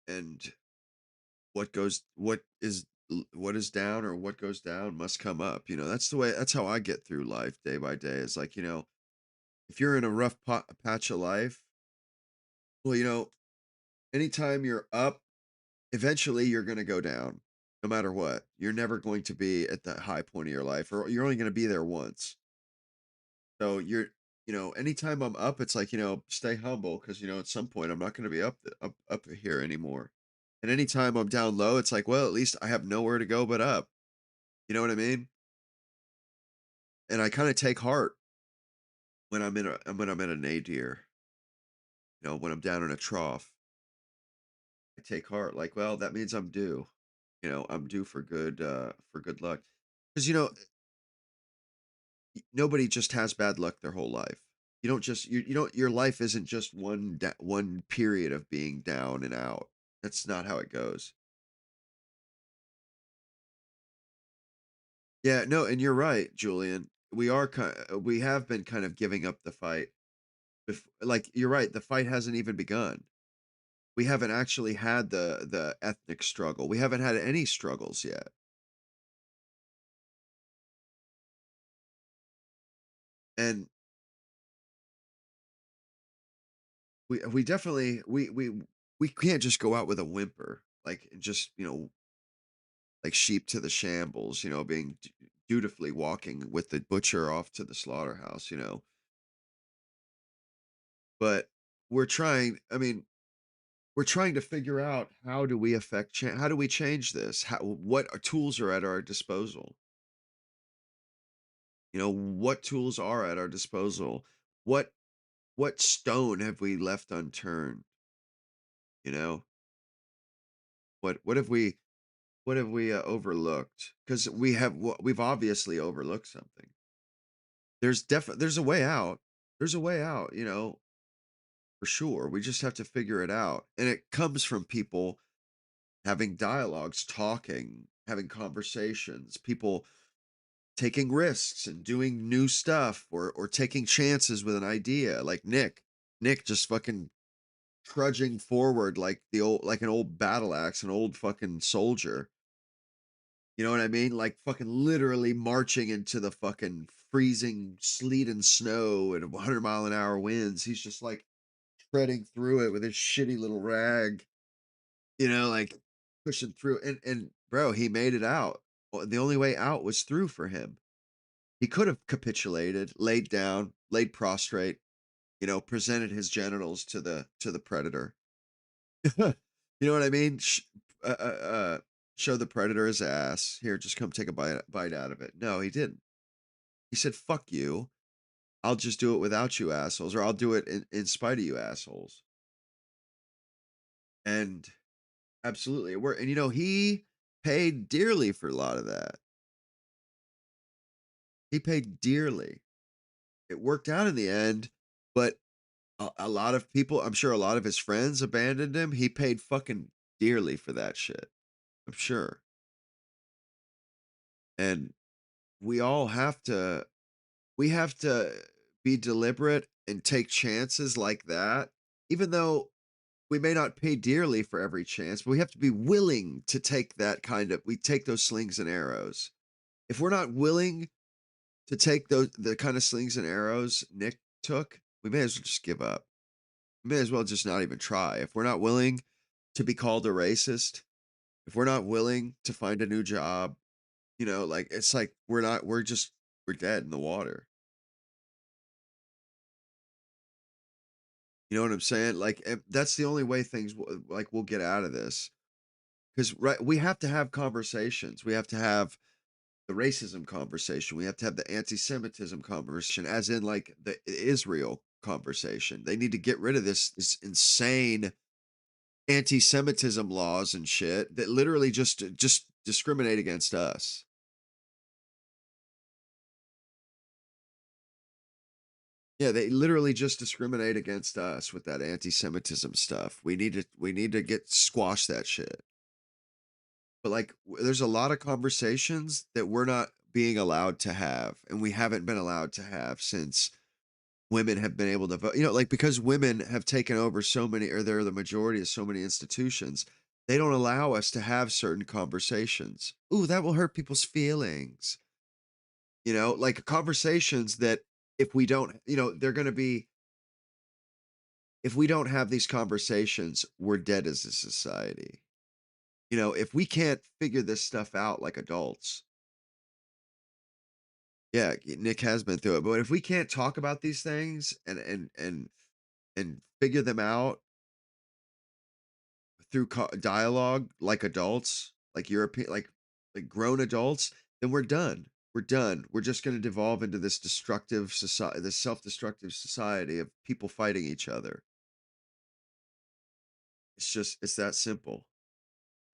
and what is down, or what goes down must come up. That's how I get through life day by day. Is like, if you're in a rough patch of life, well, anytime you're up, eventually you're going to go down. No matter what, you're never going to be at the high point of your life, or you're only going to be there once. So anytime I'm up, it's like, stay humble, because at some point I'm not going to be up here anymore. And anytime I'm down low, it's like, well, at least I have nowhere to go but up. You know what I mean? And I kind of take heart when I'm in a nadir. When I'm down in a trough, I take heart. Like, well, that means I'm due. I'm due for good luck. Because nobody just has bad luck their whole life. You don't just you don't Your life isn't just one period of being down and out. That's not how it goes. Yeah, no, and you're right, Julian. We have been kind of giving up the fight. Like, you're right, the fight hasn't even begun. We haven't actually had the ethnic struggle. We haven't had any struggles yet. And we definitely we can't just go out with a whimper, like, and just, like sheep to the shambles, being dutifully walking with the butcher off to the slaughterhouse. But I mean, we're trying to figure out, how do we change this? What tools are at our disposal? What tools are at our disposal? What what stone have we left unturned? You know, what what have we overlooked? Because we've obviously overlooked something. There's a way out. There's a way out. For sure. We just have to figure it out, and it comes from people having dialogues, talking, having conversations, people taking risks and doing new stuff, or taking chances with an idea, like Nick just fucking trudging forward like an old battle axe, an old fucking soldier. You know what I mean? Like, fucking literally marching into the fucking freezing sleet and snow and 100-mile-an-hour winds. He's just like treading through it with his shitty little rag, like pushing through. And bro, he made it out. Well, the only way out was through for him. He could have capitulated, laid down, laid prostrate, presented his genitals to the predator. You know what I mean? Uh, uh, uh, Show the predator his ass. Here, just come take a bite out of it. No, he didn't. He said, "Fuck you. I'll just do it without you assholes, or I'll do it in spite of you assholes." And absolutely, it worked. And he paid dearly for a lot of that. He paid dearly. It worked out in the end, but a lot of people, I'm sure a lot of his friends abandoned him. He paid fucking dearly for that shit. I'm sure. And we all have to be deliberate and take chances like that, even though we may not pay dearly for every chance, but we have to be willing to we take those slings and arrows. If we're not willing to take the kind of slings and arrows Nick took, we may as well just give up. We may as well just not even try. If we're not willing to be called a racist, if we're not willing to find a new job, like it's like we're dead in the water. You know what I'm saying? Like that's the only way things like we'll get out of this. Because right, we have to have conversations. We have to have the racism conversation. We have to have the anti-Semitism conversation, as in like the Israel conversation. They need to get rid of this insane anti-Semitism laws and shit that literally just discriminate against us. Yeah, they literally just discriminate against us with that anti-Semitism stuff. We need to get squash that shit. But like there's a lot of conversations that we're not being allowed to have and we haven't been allowed to have since women have been able to vote. Like because women have taken over so many or they're the majority of so many institutions, they don't allow us to have certain conversations. Ooh, that will hurt people's feelings. Like conversations that if we don't, they're going to be if we don't have these conversations, we're dead as a society. If we can't figure this stuff out like adults, yeah, Nick has been through it. But if we can't talk about these things and figure them out through dialogue like adults, like European, like grown adults, then we're done. We're done. We're just going to devolve into this destructive society, this self-destructive society of people fighting each other. It's that simple.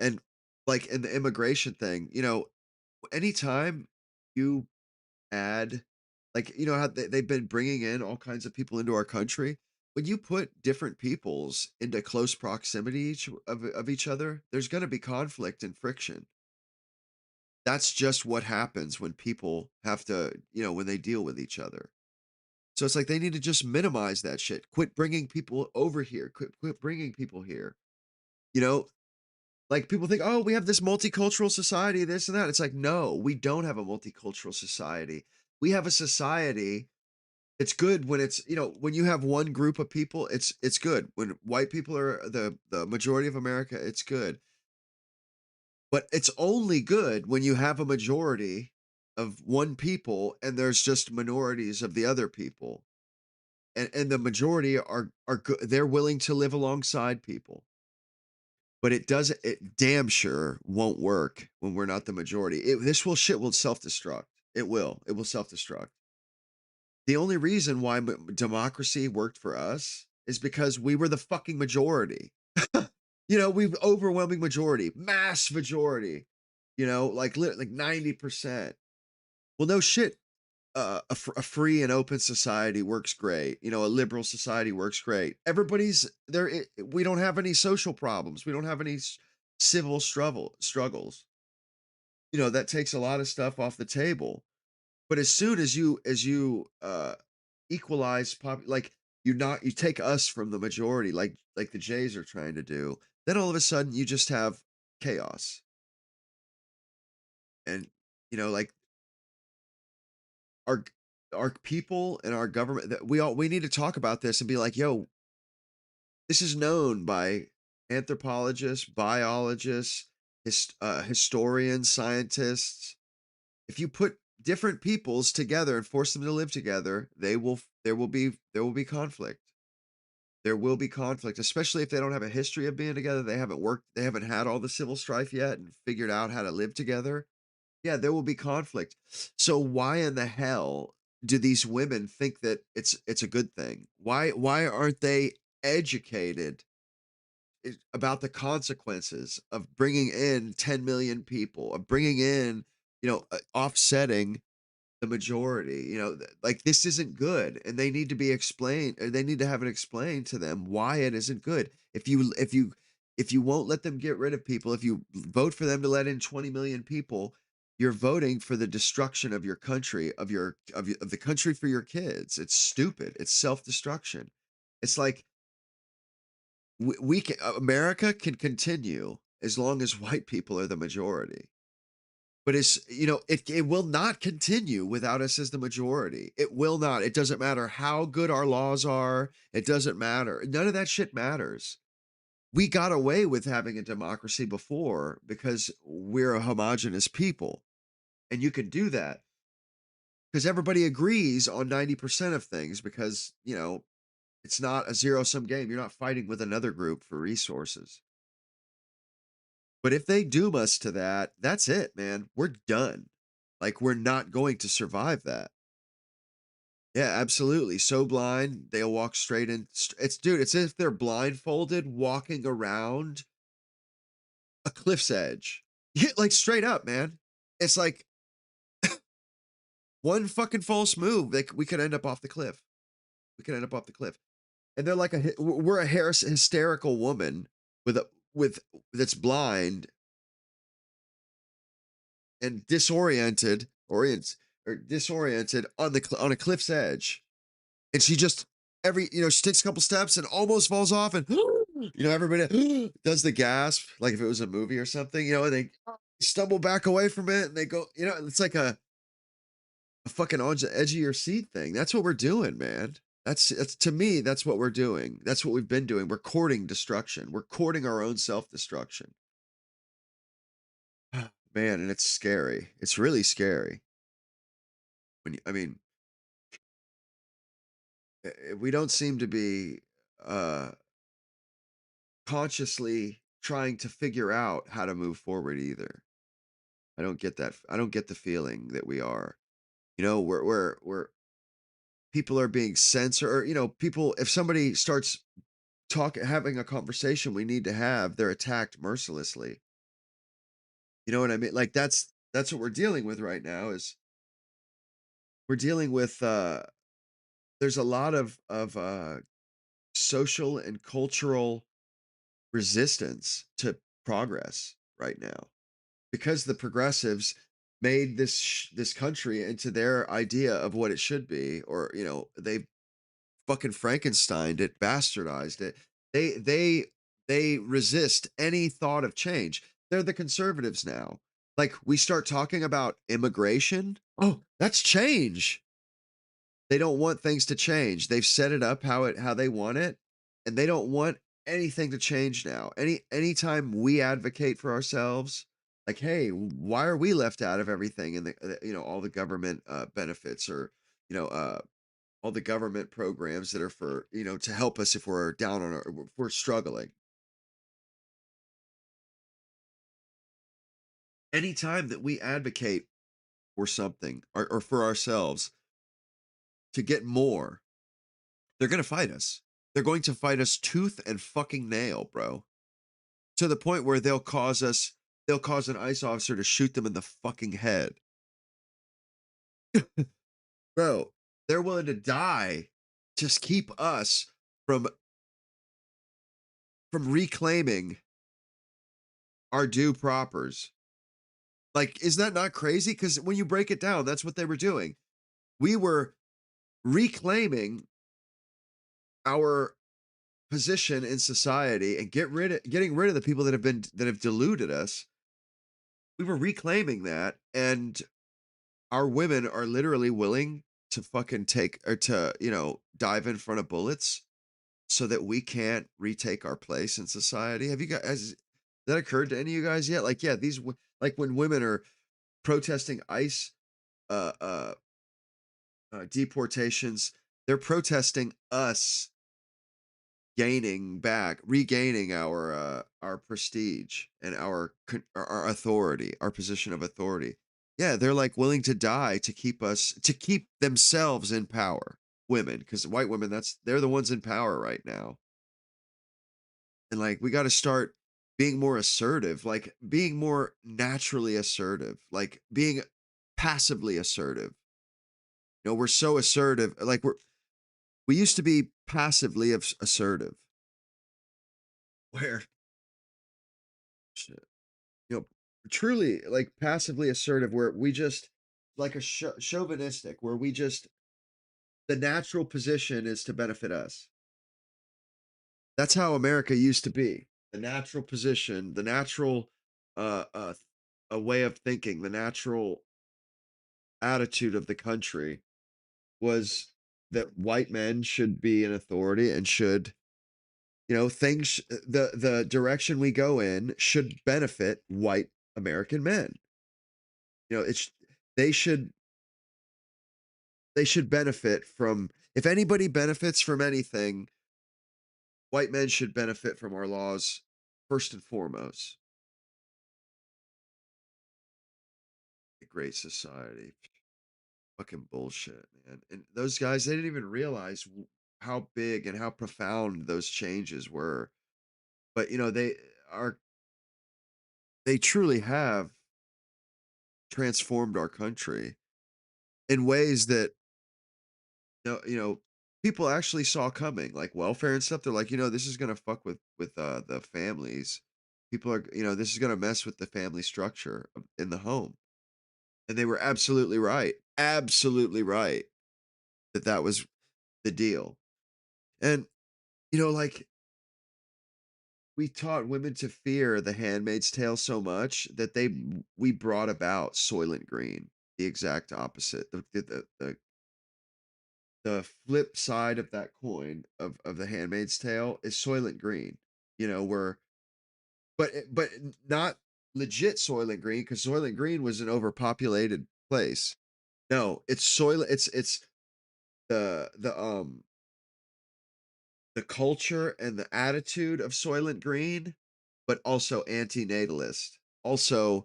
And like in the immigration thing, anytime you add like, how they've been bringing in all kinds of people into our country. When you put different peoples into close proximity of each other, there's going to be conflict and friction. That's just what happens when people have to, when they deal with each other. So it's like they need to just minimize that shit. Quit bringing people over here. Quit bringing people here. You know, like people think, oh, we have this multicultural society, this and that. It's like, no, we don't have a multicultural society. We have a society. It's good when when you have one group of people, it's good. When white people are the majority of America, it's good. But it's only good when you have a majority of one people and there's just minorities of the other people. And the majority are good. They're willing to live alongside people. But it damn sure won't work when we're not the majority. Shit will self-destruct. It will self-destruct. The only reason why democracy worked for us is because we were the fucking majority. We've overwhelming majority, mass majority. Like 90%. Well, no shit. A free and open society works great. A liberal society works great. Everybody's there. We don't have any social problems. We don't have any civil struggles. That takes a lot of stuff off the table. But as soon as you equalize like you take us from the majority like the Jays are trying to do, then all of a sudden you just have chaos. And like our our people and our government that we need to talk about this and be like, yo, this is known by anthropologists, biologists, historians, scientists. If you put different peoples together and force them to live together, there will be conflict. There will be conflict, especially if they don't have a history of being together. They haven't had all the civil strife yet and figured out how to live together. Yeah, there will be conflict. So why in the hell do these women think that it's a good thing? Why aren't they educated about the consequences of bringing in 10 million people, of bringing in, offsetting the majority? Like this isn't good, and they need to be explained, or they need to have it explained to them why it isn't good. If you won't let them get rid of people, if you vote for them to let in 20 million people, you're voting for the destruction of your country, of the country for your kids. It's stupid. It's self-destruction. It's like we can America can continue as long as white people are the majority. But it will not continue without us as the majority. It will not. It doesn't matter how good our laws are. It doesn't matter. None of that shit matters. we got away with having a democracy before because we're a homogenous people. And you can do that because everybody agrees on 90% of things because, it's not a zero sum game. You're not fighting with another group for resources. But if they doom us to that, that's it, man. We're done. Like, we're not going to survive that. Yeah, absolutely. So blind, they'll walk straight in. It's, dude, it's as if they're blindfolded walking around a cliff's edge. Yeah, like straight up, man. It's like one fucking false move. We could end up off the cliff. We could end up off the cliff. And they're like we're a hysterical woman with a with that's blind and disoriented on on a cliff's edge, and she just she takes a couple steps and almost falls off, and everybody does the gasp like if it was a movie or something, and they stumble back away from it, and they go, it's like a fucking on the edge of your seat thing. That's what we're doing, man. That's to me, that's what we're doing. That's what we've been doing. We're courting destruction. We're courting our own self-destruction. Man, and it's scary. It's really scary. I mean, we don't seem to be uh consciously trying to figure out how to move forward either. I don't get that. I don't get the feeling that we are. We're people are being censored, or people, if somebody starts having a conversation we need to have, they're attacked mercilessly. You know what I mean? Like, that's what we're dealing with right now. Is we're dealing with there's a lot of social and cultural resistance to progress right now because the progressives made this country into their idea of what it should be, or they fucking Frankensteined it, bastardized it. They resist any thought of change. They're the conservatives now. Like, we start talking about immigration. Oh, that's change. They don't want things to change. They've set it up how they want it, and they don't want anything to change now. Anytime we advocate for ourselves, like, hey, why are we left out of everything, and all the government benefits, or you know uh all the government programs that are for, to help us if we're down on if we're struggling. Anytime that we advocate for something, or for ourselves to get more, they're going to fight us. They're going to fight us tooth and fucking nail, bro. To the point where they'll cause an ICE officer to shoot them in the fucking head. Bro, they're willing to die to keep us from reclaiming our due propers. Like, is that not crazy? Because when you break it down, that's what they were doing. We were reclaiming our position in society and getting rid of the people that have deluded us. We were reclaiming that, and our women are literally willing to fucking take, or to, dive in front of bullets so that we can't retake our place in society. Have you guys, has that occurred to any of you guys yet? Like, yeah, like when women are protesting ICE uh uh deportations, they're protesting us regaining our prestige and our authority, our position of authority. Yeah, they're like willing to die to keep themselves in power. Women, because white women, they're the ones in power right now. And like, we got to start being more assertive, like being more naturally assertive, like being passively assertive. We're so assertive, like we used to be passively assertive, where shit, you know, truly like passively assertive, where we just like a chauvinistic, where we just the natural position is to benefit us. That's how America used to be. The natural position, the natural uh, uh, a way of thinking, the natural attitude of the country was that white men should be in authority and should Things the direction we go in should benefit white American men. It's they should they should benefit from, if anybody benefits from anything, white men should benefit from our laws first and foremost. A great society. Fucking bullshit, man. And those guys, they didn't even realize how big and how profound those changes were. But are they truly have transformed our country in ways that people actually saw coming, like welfare and stuff. They're like, this is gonna fuck with the families. People are, this is gonna mess with the family structure in the home. And they were absolutely right that that was the deal. And like, we taught women to fear the Handmaid's Tale so much that we brought about Soylent Green, the exact opposite. The flip side of that coin of the Handmaid's Tale is Soylent Green. Where but not legit Soylent Green, because Soylent Green was an overpopulated place. No, it's Soylent. It's the the culture and the attitude of Soylent Green, but also anti-natalist, also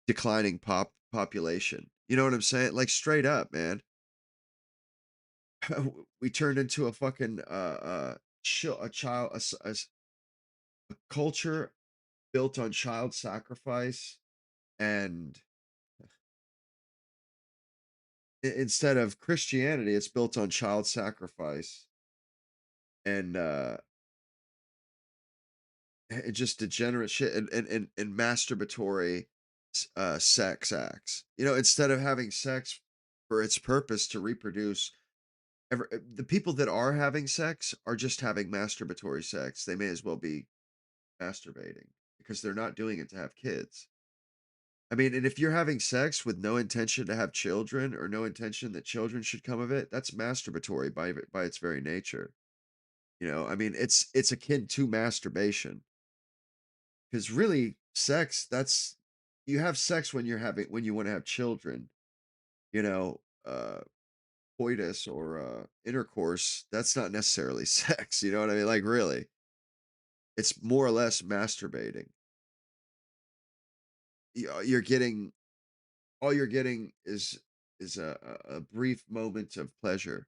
declining population. You know what I'm saying? Like, straight up, man. We turned into a fucking a child a culture built on child sacrifice, and instead of Christianity, it's built on child sacrifice and just degenerate shit and masturbatory sex acts. Instead of having sex for its purpose to reproduce, the people that are having sex are just having masturbatory sex. They may as well be masturbating, because they're not doing it to have kids. I mean, and if you're having sex with no intention to have children, or no intention that children should come of it, that's masturbatory by its very nature. I mean, it's akin to masturbation, because really, sex, that's, you have sex when you want to have children. You know, coitus, or intercourse, that's not necessarily sex. You know what I mean? Like, really, it's more or less masturbating. You're getting All you're getting is a brief moment of pleasure.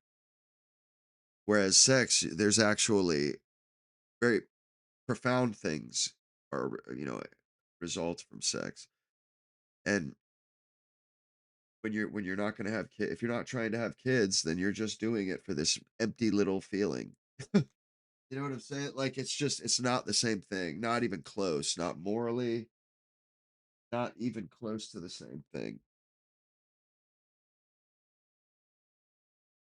Whereas sex, there's actually very profound things are, result from sex. And when you're not going to have kids, if you're not trying to have kids, then you're just doing it for this empty little feeling. You know what I'm saying? Like, it's not the same thing. Not even close. Not morally. Not even close to the same thing.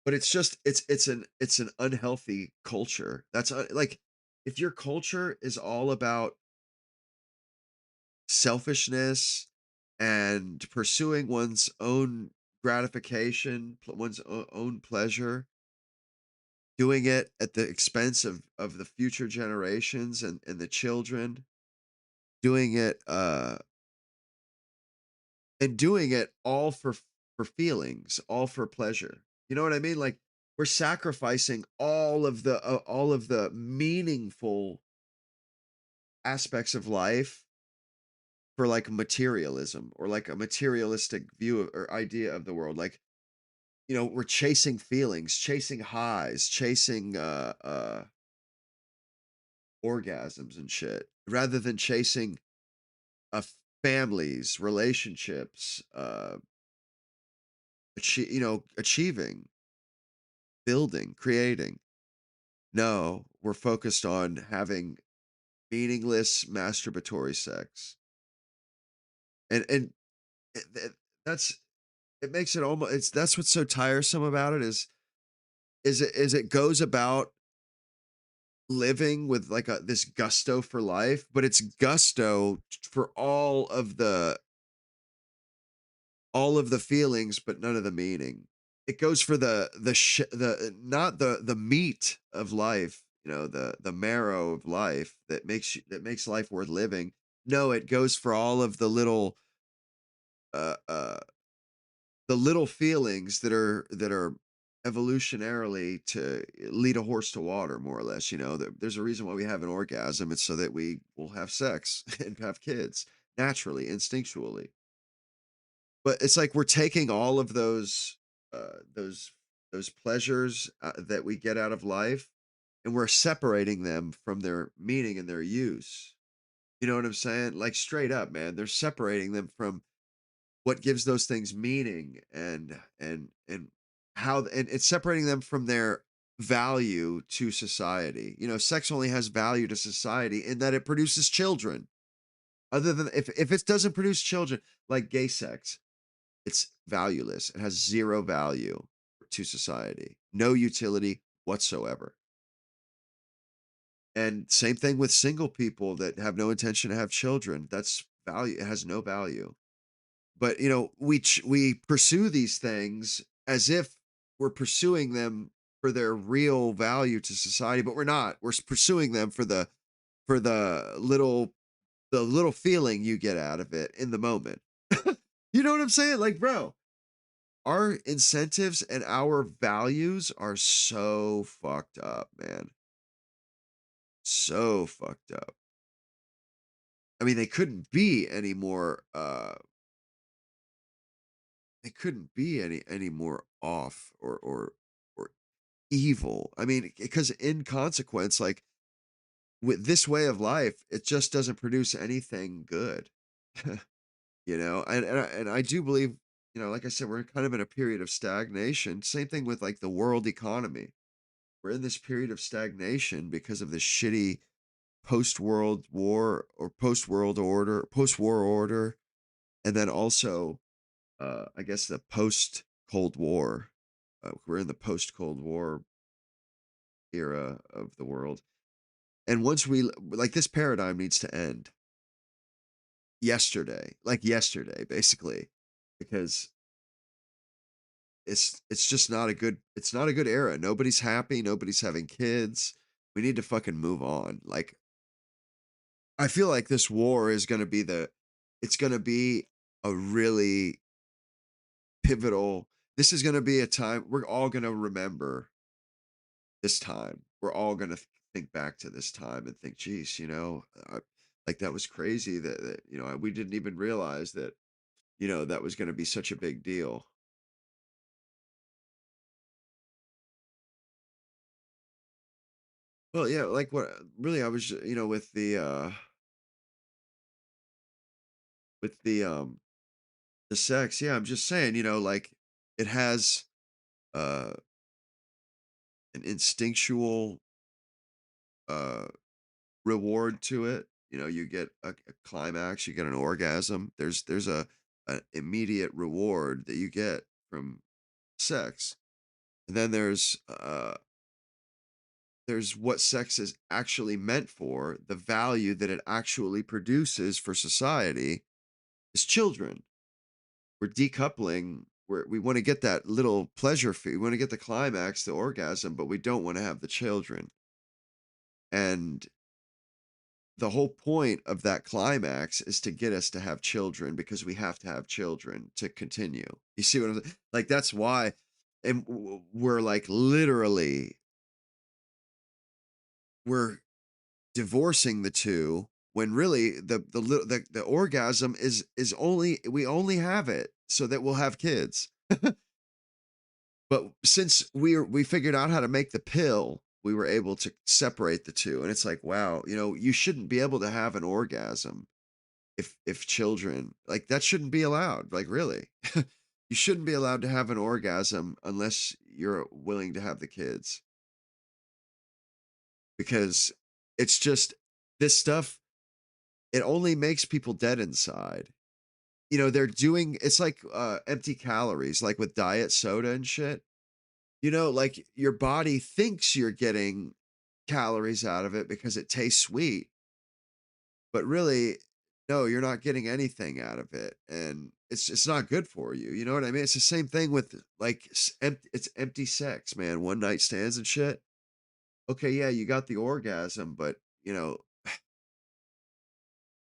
But it's an unhealthy culture. That's like, if your culture is all about selfishness and pursuing one's own gratification, one's own pleasure, doing it at the expense of the future generations and the children, doing it and doing it all for feelings, all for pleasure. You know what I mean? Like, we're sacrificing all of the meaningful aspects of life for, like, materialism, or like a materialistic view or idea of the world. Like, we're chasing feelings, chasing highs, chasing orgasms and shit, rather than chasing families, relationships, achieving, building, creating. No, we're focused on having meaningless masturbatory sex. And it, that's it makes it almost it's that's what's so tiresome about it, is it goes about living with, like, this gusto for life, but it's gusto for all of the feelings, but none of the meaning. It goes for the not the meat of life. the marrow of life that makes life worth living. No, it goes for all of uh uh the little feelings that are evolutionarily to lead a horse to water, more or less. There's a reason why we have an orgasm. It's so that we will have sex and have kids naturally, instinctually. But it's like we're taking all of uh those those pleasures that we get out of life, and we're separating them from their meaning and their use. You know what I'm saying? Like, straight up, man, they're separating them from what gives those things meaning, and how, and it's separating them from their value to society. Sex only has value to society in that it produces children. Other than, if it doesn't produce children, like gay sex, it's valueless. It has zero value to society, no utility whatsoever. And same thing with single people that have no intention to have children. That's value. It has no value. But we pursue these things as if we're pursuing them for their real value to society, but we're not. We're pursuing them for the little feeling you get out of it in the moment. You know what I'm saying? Like, bro, our incentives and our values are so fucked up, man. So fucked up. I mean, they couldn't be any more off or evil. I mean, because in consequence, like, with this way of life, it just doesn't produce anything good. And I do believe, like I said, we're kind of in a period of stagnation. Same thing with like the world economy. We're in this period of stagnation because of this shitty post-world war or post-war order, and then also, I guess, the post-Cold War. We're in the post-Cold War era of the world. And once we like, this paradigm needs to end yesterday, like yesterday, basically, because it's just not a good era. Nobody's happy. Nobody's having kids. We need to fucking move on. Like, I feel like this war is going to be it's going to be a really pivotal. This is going to be a time we're all going to remember. This time we're all going to think back to this time and think, geez, like, that was crazy that we didn't even realize that, that was going to be such a big deal. Well, yeah, like, what really I was, with the sex, yeah, I'm just saying, like, it has uh an instinctual uh reward to it. You get a climax, you get an orgasm. There's a immediate reward that you get from sex. And then there's what sex is actually meant for, the value that it actually produces for society is children. We're decoupling. We want to get that little pleasure fee. We want to get the climax, the orgasm, but we don't want to have the children. And the whole point of that climax is to get us to have children, because we have to have children to continue. You see what I'm saying? Like, that's why. And we're like, literally, we're divorcing the two, when really the orgasm is only, we only have it so that we'll have kids. But since we figured out how to make the pill, we were able to separate the two. And it's like, wow, you shouldn't be able to have an orgasm if children, like, that shouldn't be allowed. Like, really. You shouldn't be allowed to have an orgasm unless you're willing to have the kids, because it's just, this stuff, it only makes people dead inside. They're doing, it's like empty calories, like with diet soda and shit. Like, your body thinks you're getting calories out of it because it tastes sweet, but really, no, you're not getting anything out of it, and it's not good for you. You know what I mean? It's the same thing with, like, it's empty sex, man. One night stands and shit. okay, yeah, you got the orgasm, but, you know,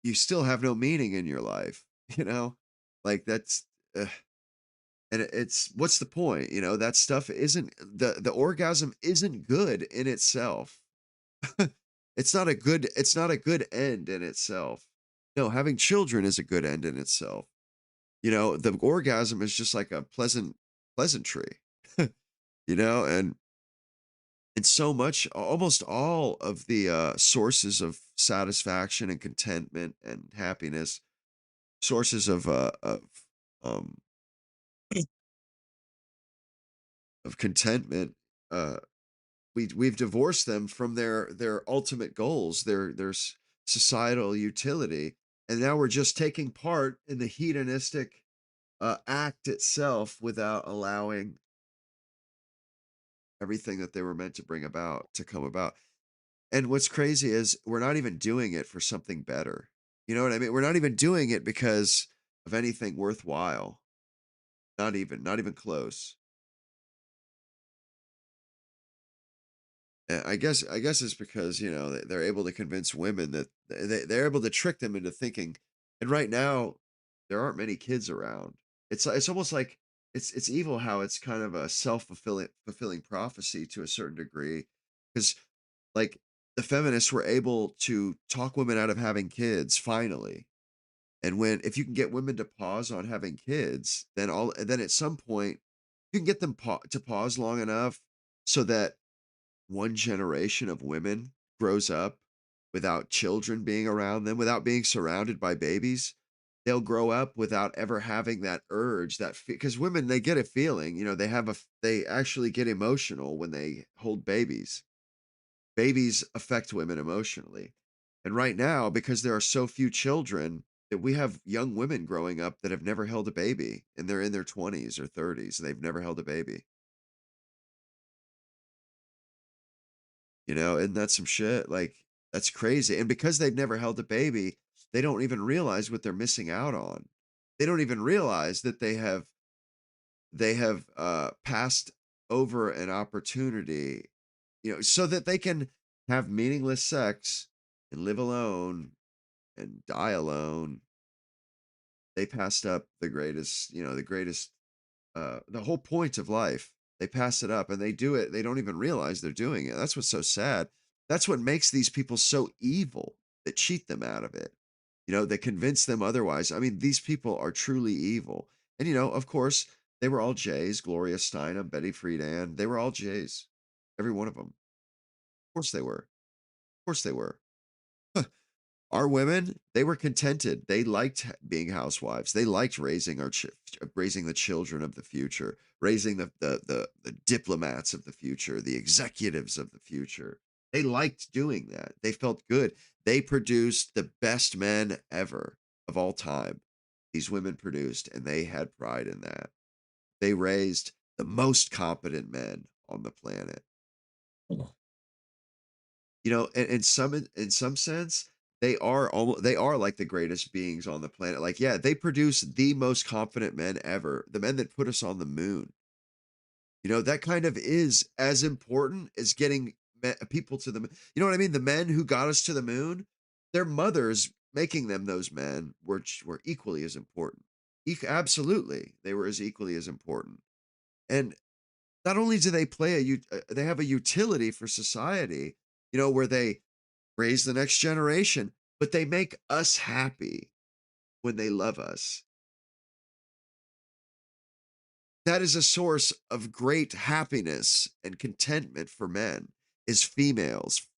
you still have no meaning in your life, you know? Like, that's and it's what's the point, you know? That stuff isn't the orgasm isn't good in itself. It's not a good end in itself. No, having children is a good end in itself. You know, the orgasm is just like a pleasantry, you know, and so much almost all of the sources of satisfaction and contentment and happiness, sources um of contentment, uh we've divorced them from their ultimate goals, their societal utility, and now we're just taking part in the hedonistic act itself without allowing everything that they were meant to bring about to come about. And what's crazy is we're not even doing it for something better. You know what I mean? We're not even doing it because of anything worthwhile. Not even close. I guess it's because, you know, they're able to convince women that they're able to trick them into thinking. And right now, there aren't many kids around. It's almost like it's evil how it's kind of a fulfilling prophecy to a certain degree, because like the feminists were able to talk women out of having kids finally. And when if you can get women to pause on having kids, then at some point you can get them to pause long enough so that one generation of women grows up without children being around them, without being surrounded by babies. They'll grow up without ever having that urge, that because women they get a feeling, you know, they actually get emotional when they hold babies. Babies affect women emotionally. And right now, because there are so few children, that we have young women growing up that have never held a baby and they're in their 20s or 30s. They've never held a baby. You know, and that's some shit, like, that's crazy, and because they've never held a baby, they don't even realize what they're missing out on. They don't even realize that they have passed over an opportunity, you know, so that they can have meaningless sex and live alone and die alone. They passed up the greatest, you know, the greatest the whole point of life. They pass it up and they do it. They don't even realize they're doing it. That's what's so sad. That's what makes these people so evil that cheat them out of it. You know, that convince them otherwise. I mean, these people are truly evil. And, you know, of course, they were all Jays, Gloria Steinem, Betty Friedan. They were all Jays. Every one of them. Of course they were. Of course they were. Our women, they were contented. They liked being housewives. They liked raising raising the children of the future, raising the diplomats of the future, the executives of the future. They liked doing that. They felt good. They produced the best men ever of all time. These women produced, and they had pride in that. They raised the most competent men on the planet. You know, in some sense, they are like the greatest beings on the planet. Like, yeah, they produce the most confident men ever, the men that put us on the moon. You know, that kind of is as important as getting people to the moon. You know what I mean? The men who got us to the moon, their mothers making them those men were equally as important. Absolutely, they were as equally as important. And not only do they they have a utility for society, you know, where they raise the next generation, but they make us happy when they love us. That is a source of great happiness and contentment for men, is females,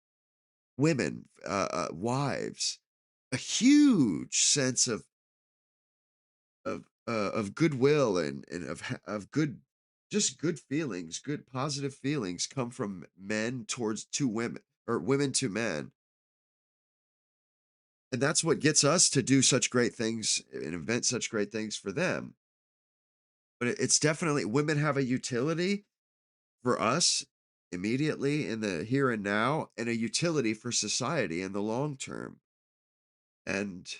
women, wives. A huge sense of goodwill and of good, just good feelings, good positive feelings come from men towards to women or women to men. And that's what gets us to do such great things and invent such great things for them. But it's definitely women have a utility for us immediately in the here and now, and a utility for society in the long term. And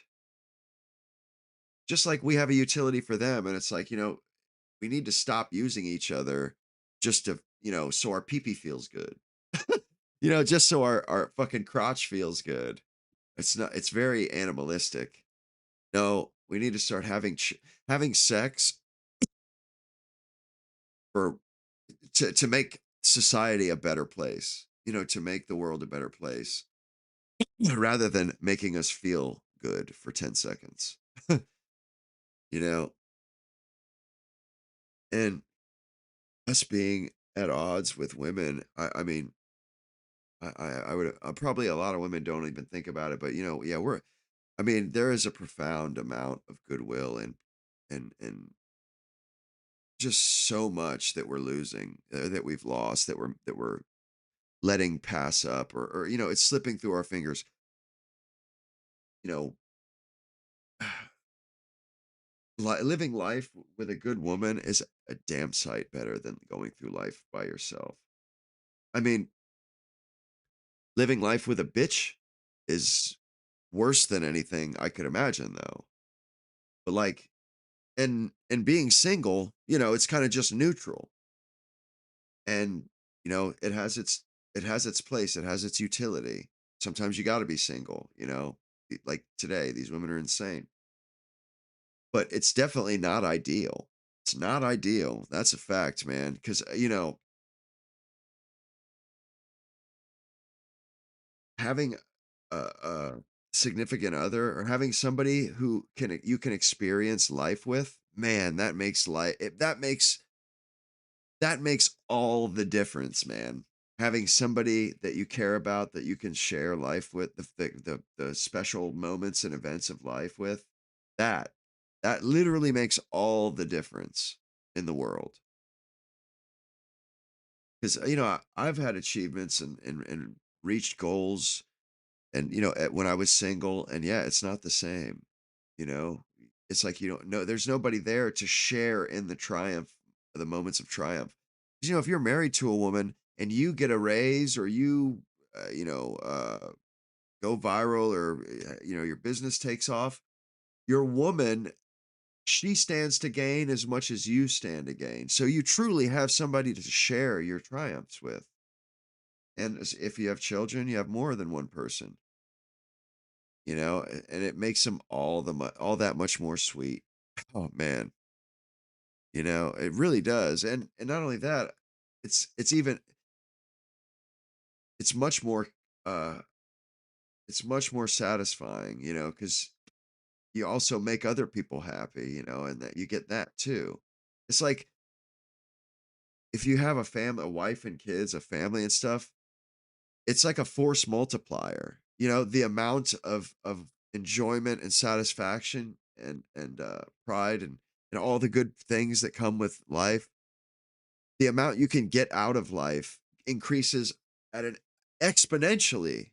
just like we have a utility for them, and it's like, you know, we need to stop using each other just to, you know, so our pee pee feels good. just so our fucking crotch feels good. It's very animalistic. No, we need to start having sex for to make society a better place, to make the world a better place rather than making us feel good for 10 seconds. You know, and us being at odds with women, I mean, I would probably a lot of women don't even think about it, but yeah, I mean, there is a profound amount of goodwill and just so much that we're losing, that we've lost, that we're letting pass up, or it's slipping through our fingers. You know, living life with a good woman is a damn sight better than going through life by yourself. I mean, living life with a bitch is worse than anything I could imagine, though. But like, and being single, it's kind of just neutral, and it has its place, it has its utility. Sometimes you got to be single, like today, these women are insane, but it's definitely not ideal. It's not ideal. That's a fact, man. Because having a significant other or having somebody who you can experience life with, man, that makes all the difference, man. Having somebody that you care about, that you can share life with, the special moments and events of life with, that that literally makes all the difference in the world. Because I've had achievements and reached goals, and when I was single, and yeah, it's not the same. You know, it's like you don't know. There's nobody there to share in the triumph, the moments of triumph. 'Cause, if you're married to a woman and you get a raise, or you, go viral, or your business takes off, your woman, she stands to gain as much as you stand to gain. So you truly have somebody to share your triumphs with. And if you have children, you have more than one person, and it makes them all that much more sweet. Oh man, it really does. And not only that, it's even it's much more uh it's much more satisfying, because you also make other people happy, and that you get that too. It's like if you have a family, a wife and kids, a family and stuff, it's like a force multiplier. The amount of enjoyment and satisfaction and pride and all the good things that come with life, the amount you can get out of life increases at an exponentially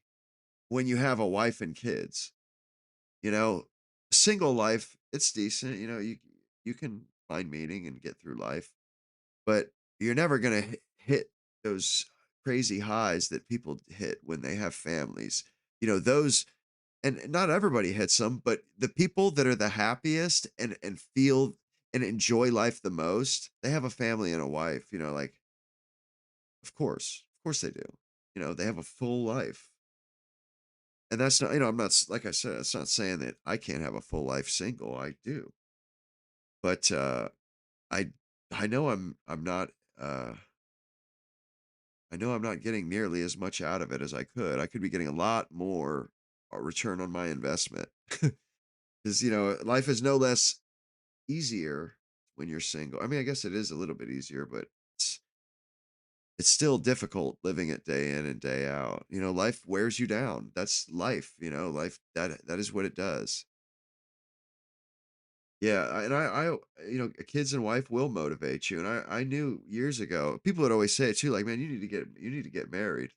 when you have a wife and kids. You know, Single life, it's decent. You can find meaning and get through life, but you're never gonna hit those crazy highs that people hit when they have families. Those, and not everybody hits them, but the people that are the happiest and feel and enjoy life the most, they have a family and a wife. Like, of course they do. They have a full life. And that's not, I'm not, like I said, it's not saying that I can't have a full life single. I do. But I I know I'm not uh I know I'm not getting nearly as much out of it as I could. I could be getting a lot more return on my investment. Cuz life is no less easier when you're single. I mean, I guess it is a little bit easier, but it's it's still difficult living it day in and day out. Life wears you down. That's life, life, that is what it does. Yeah, and a kids and wife will motivate you, and I knew years ago, people would always say it too, like, "Man, you need to get married,"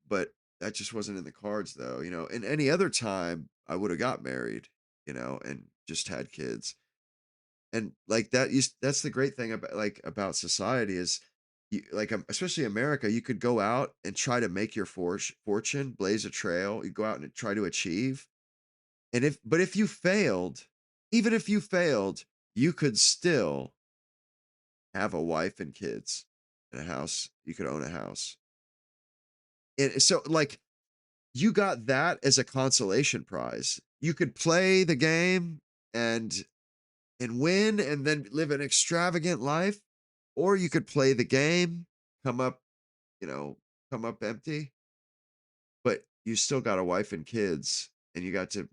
but that just wasn't in the cards, though. In any other time, I would have got married, and just had kids. And like that's the great thing about society is, especially America, you could go out and try to make your fortune, blaze a trail, you go out and try to achieve, and if you failed, even if you failed, you could still have a wife and kids and a house. You could own a house. And so, like, you got that as a consolation prize. You could play the game and win and then live an extravagant life, or you could play the game, come up, you know, come up empty, but you still got a wife and kids, and you got to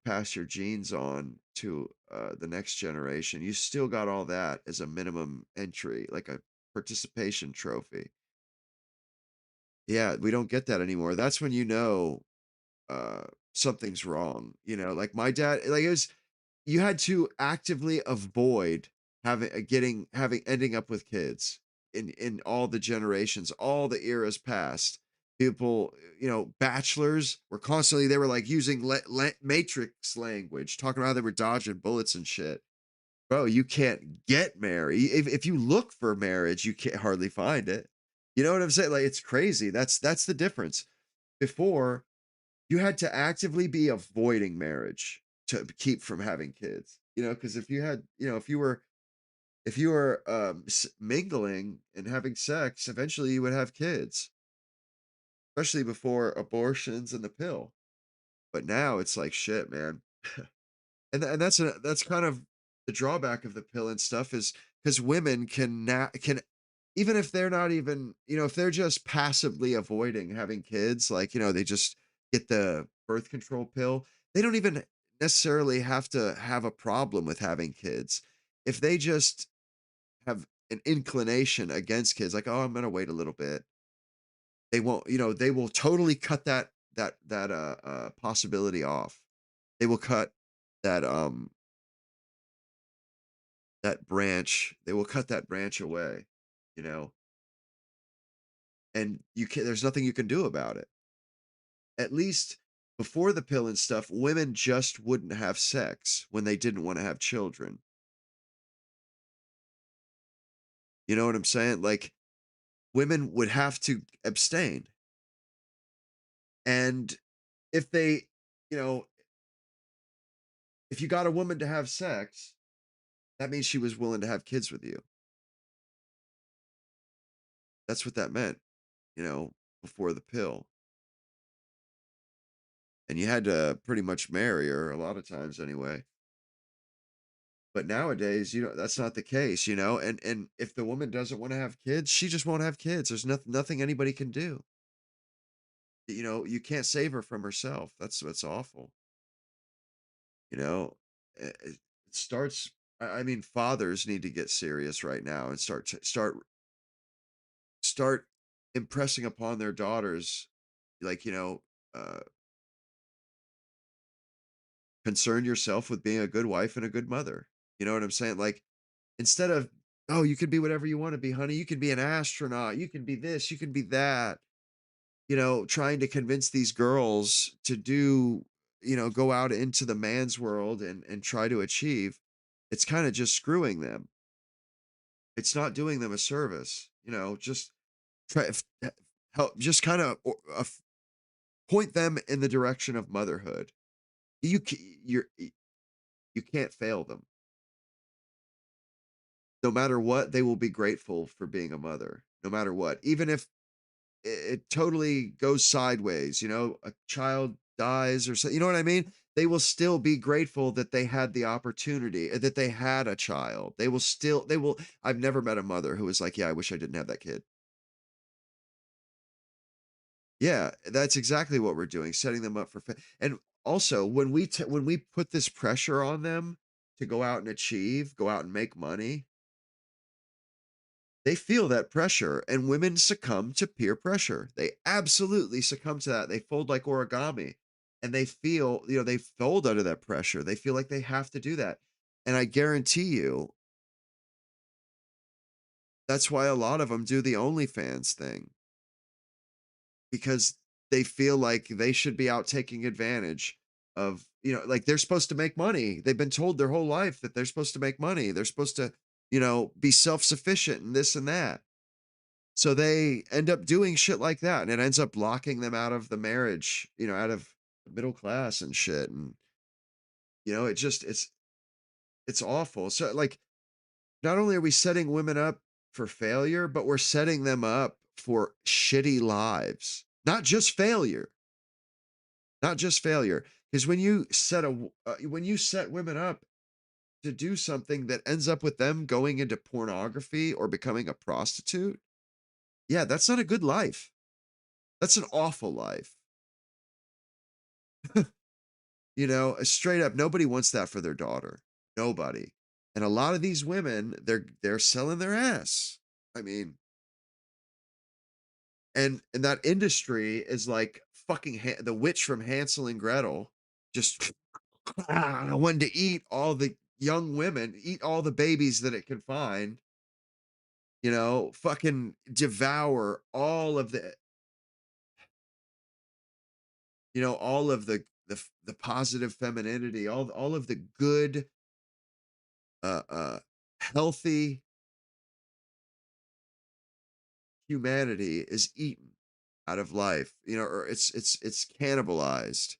pass your genes on to the next generation. You still got all that as a minimum entry, like a participation trophy. Yeah, we don't get that anymore. That's when you know uh something's wrong. Like my dad, like it was, you had to actively avoid having ending up with kids in all the generations, all the eras past. People, bachelors were constantly, they were like using matrix language, talking about how they were dodging bullets and shit. Bro, you can't get married. If you look for marriage, you can't hardly find it. You know what I'm saying? Like, it's crazy. That's the difference. Before, you had to actively be avoiding marriage to keep from having kids. Because if you had, if you were mingling and having sex, eventually you would have kids, especially before abortions and the pill. But now it's like shit, man. And that's kind of the drawback of the pill and stuff, is because women can, even if they're not even, if they're just passively avoiding having kids, like, they just get the birth control pill, they don't even necessarily have to have a problem with having kids. If they just have an inclination against kids, like, oh, I'm gonna wait a little bit, they won't, they will totally cut that possibility off. They will cut that they will cut that branch away, you know, and there's nothing you can do about it. At least before the pill and stuff, women just wouldn't have sex when they didn't want to have children. You know what I'm saying? Like, women would have to abstain. And if they, you know, if you got a woman to have sex, that means she was willing to have kids with you. That's what that meant, you know, before the pill. And you had to pretty much marry her a lot of times anyway. But nowadays, that's not the case, and if the woman doesn't want to have kids, she just won't have kids. There's nothing anybody can do. You can't save her from herself. That's what's awful. You know, it starts. I mean, fathers need to get serious right now and start impressing upon their daughters, like, uh, concern yourself with being a good wife and a good mother. You know what I'm saying? Like, instead of, oh, you can be whatever you want to be, honey. You can be an astronaut. You can be this. You can be that. Trying to convince these girls to do, go out into the man's world and try to achieve. It's kind of just screwing them. It's not doing them a service. Just try help. Just kind of point them in the direction of motherhood. You can't fail them. No matter what, they will be grateful for being a mother. No matter what, even if it totally goes sideways, a child dies or so, you know what I mean? They will still be grateful that they had the opportunity, that they had a child. They will, I've never met a mother who was like, yeah, I wish I didn't have that kid. Yeah, that's exactly what we're doing, setting them up for and also when we put this pressure on them to go out and achieve, go out and make money, they feel that pressure, and women succumb to peer pressure. They absolutely succumb to that. They fold like origami, and they feel, they fold under that pressure. They feel like they have to do that. And I guarantee you, that's why a lot of them do the OnlyFans thing, because they feel like they should be out taking advantage of, like, they're supposed to make money. They've been told their whole life that they're supposed to make money. They're supposed to, be self-sufficient and this and that. So they end up doing shit like that, and it ends up locking them out of the marriage, out of the middle class and shit. And it just it's awful. So, like, not only are we setting women up for failure, but we're setting them up for shitty lives. Not just failure, not just failure. Because when you set women up to do something that ends up with them going into pornography or becoming a prostitute, yeah, that's not a good life. That's an awful life. Straight up, nobody wants that for their daughter. Nobody. And a lot of these women, they're selling their ass. I mean, and that industry is like fucking the witch from Hansel and Gretel, just wanting to eat all the young women, eat all the babies that it can find, fucking devour all of the positive femininity, all of the good, uh, uh, healthy humanity is eaten out of life, or it's cannibalized.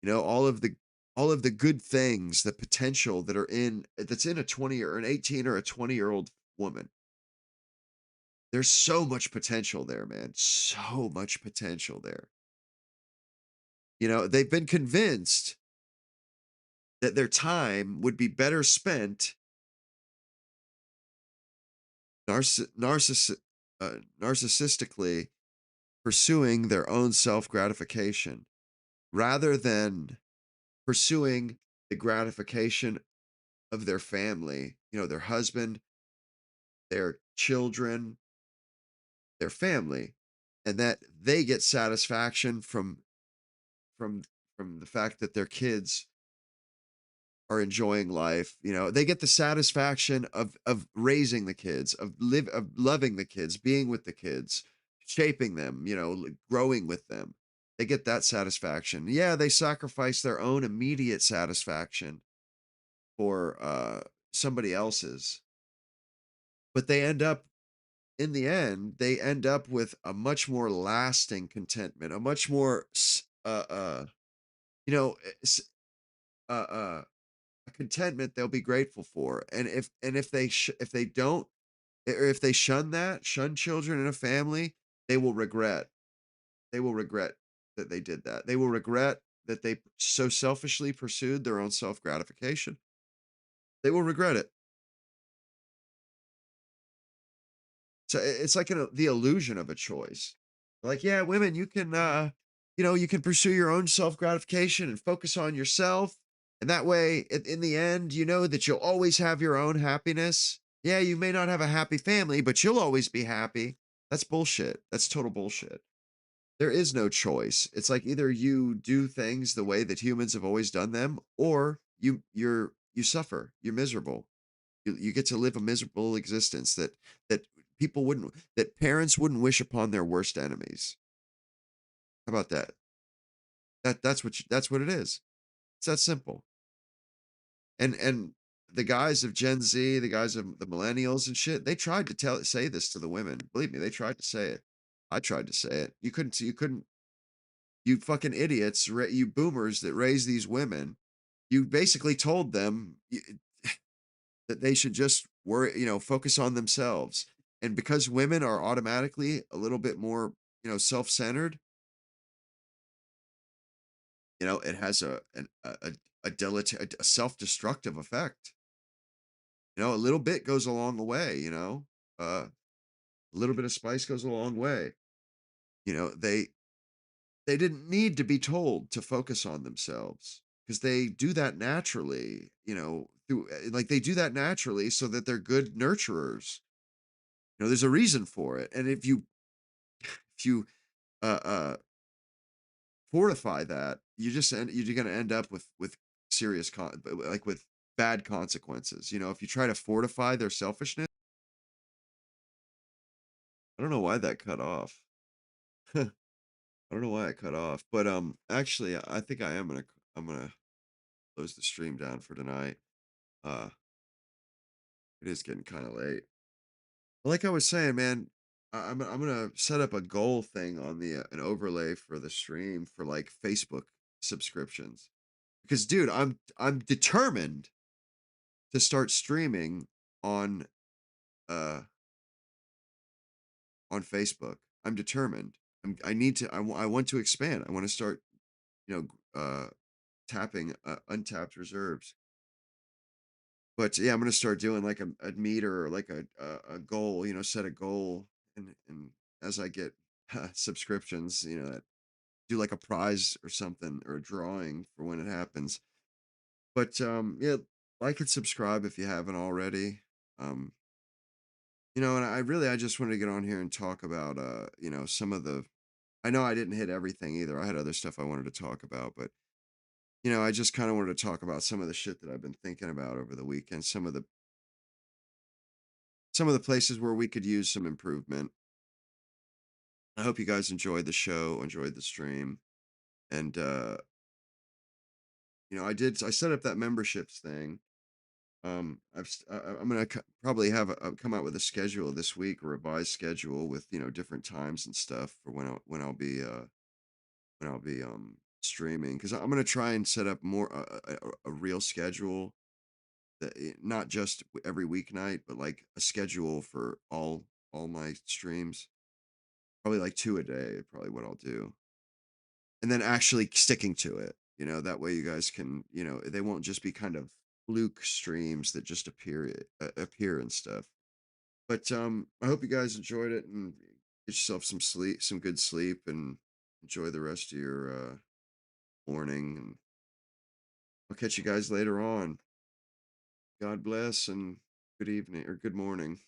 All of the good things, the potential that's in a 20 or an 18 or a 20-year-old woman. There's so much potential there, man. So much potential there. They've been convinced that their time would be better spent narcissistically pursuing their own self gratification rather than pursuing the gratification of their family, their husband, their children, their family, and that they get satisfaction from from the fact that their kids are enjoying life. They get the satisfaction of raising the kids, of loving the kids, being with the kids, shaping them, growing with them. They get that satisfaction. Yeah, they sacrifice their own immediate satisfaction for somebody else's, but they end up with a much more lasting contentment, a much more you know s- uh, uh, a contentment they'll be grateful for. And if they don't, or if they shun children in a family, they will regret. They will regret that they did that. They will regret that they so selfishly pursued their own self gratification. They will regret it. So it's like the illusion of a choice. Like, yeah, women, you can pursue your own self gratification and focus on yourself, and that way, in the end, you know that you'll always have your own happiness. Yeah, you may not have a happy family, but you'll always be happy. That's bullshit. That's total bullshit. There is no choice. It's like either you do things the way that humans have always done them, or you suffer. You're miserable. You get to live a miserable existence that that parents wouldn't wish upon their worst enemies. How about that? That's what it is. It's that simple. And the guys of Gen Z, the guys of the millennials and shit, they tried to say this to the women. Believe me, they tried to say it. I tried to say it. You couldn't. You fucking idiots, you boomers that raise these women. You basically told them that they should just worry, focus on themselves. And because women are automatically a little bit more, self-centered, it has a self-destructive effect. A little bit goes a long way, a little bit of spice goes a long way. They didn't need to be told to focus on themselves because they do that naturally, like they do that naturally so that they're good nurturers. There's a reason for it. And if you uh, uh, fortify that, you're going to end up with serious like with bad consequences. If you try to fortify their selfishness, I don't know why that cut off. I don't know why it cut off, but actually, I think I'm gonna close the stream down for tonight. Uh, it is getting kind of late. Like I was saying, man, I'm gonna set up a goal thing on the an overlay for the stream for like Facebook subscriptions. Because dude, I'm determined to start streaming on uh on Facebook. I'm determined. I need to I want to expand. I want to start, you know, tapping untapped reserves. But yeah, I'm gonna start doing like a meter or like a goal, set a goal, and as I get subscriptions, do like a prize or something or a drawing for when it happens. But yeah, like and subscribe if you haven't already. Um, and I just wanted to get on here and talk about some of the. I know I didn't hit everything either. I had other stuff I wanted to talk about, but I just kind of wanted to talk about some of the shit that I've been thinking about over the weekend. Some of the places where we could use some improvement. I hope you guys enjoyed the show, enjoyed the stream, and I set up that memberships thing. I'm gonna probably come out with a schedule this week, a revised schedule with different times and stuff for when I'll be streaming, because I'm gonna try and set up more a real schedule that not just every weeknight, but like a schedule for all my streams. Probably like 2 a day, probably what I'll do. And then actually sticking to it, that way you guys can, they won't just be kind of fluke streams that just appear and stuff. But I hope you guys enjoyed it and get yourself some good sleep, and enjoy the rest of your morning, and I'll catch you guys later on. God bless and good evening or good morning.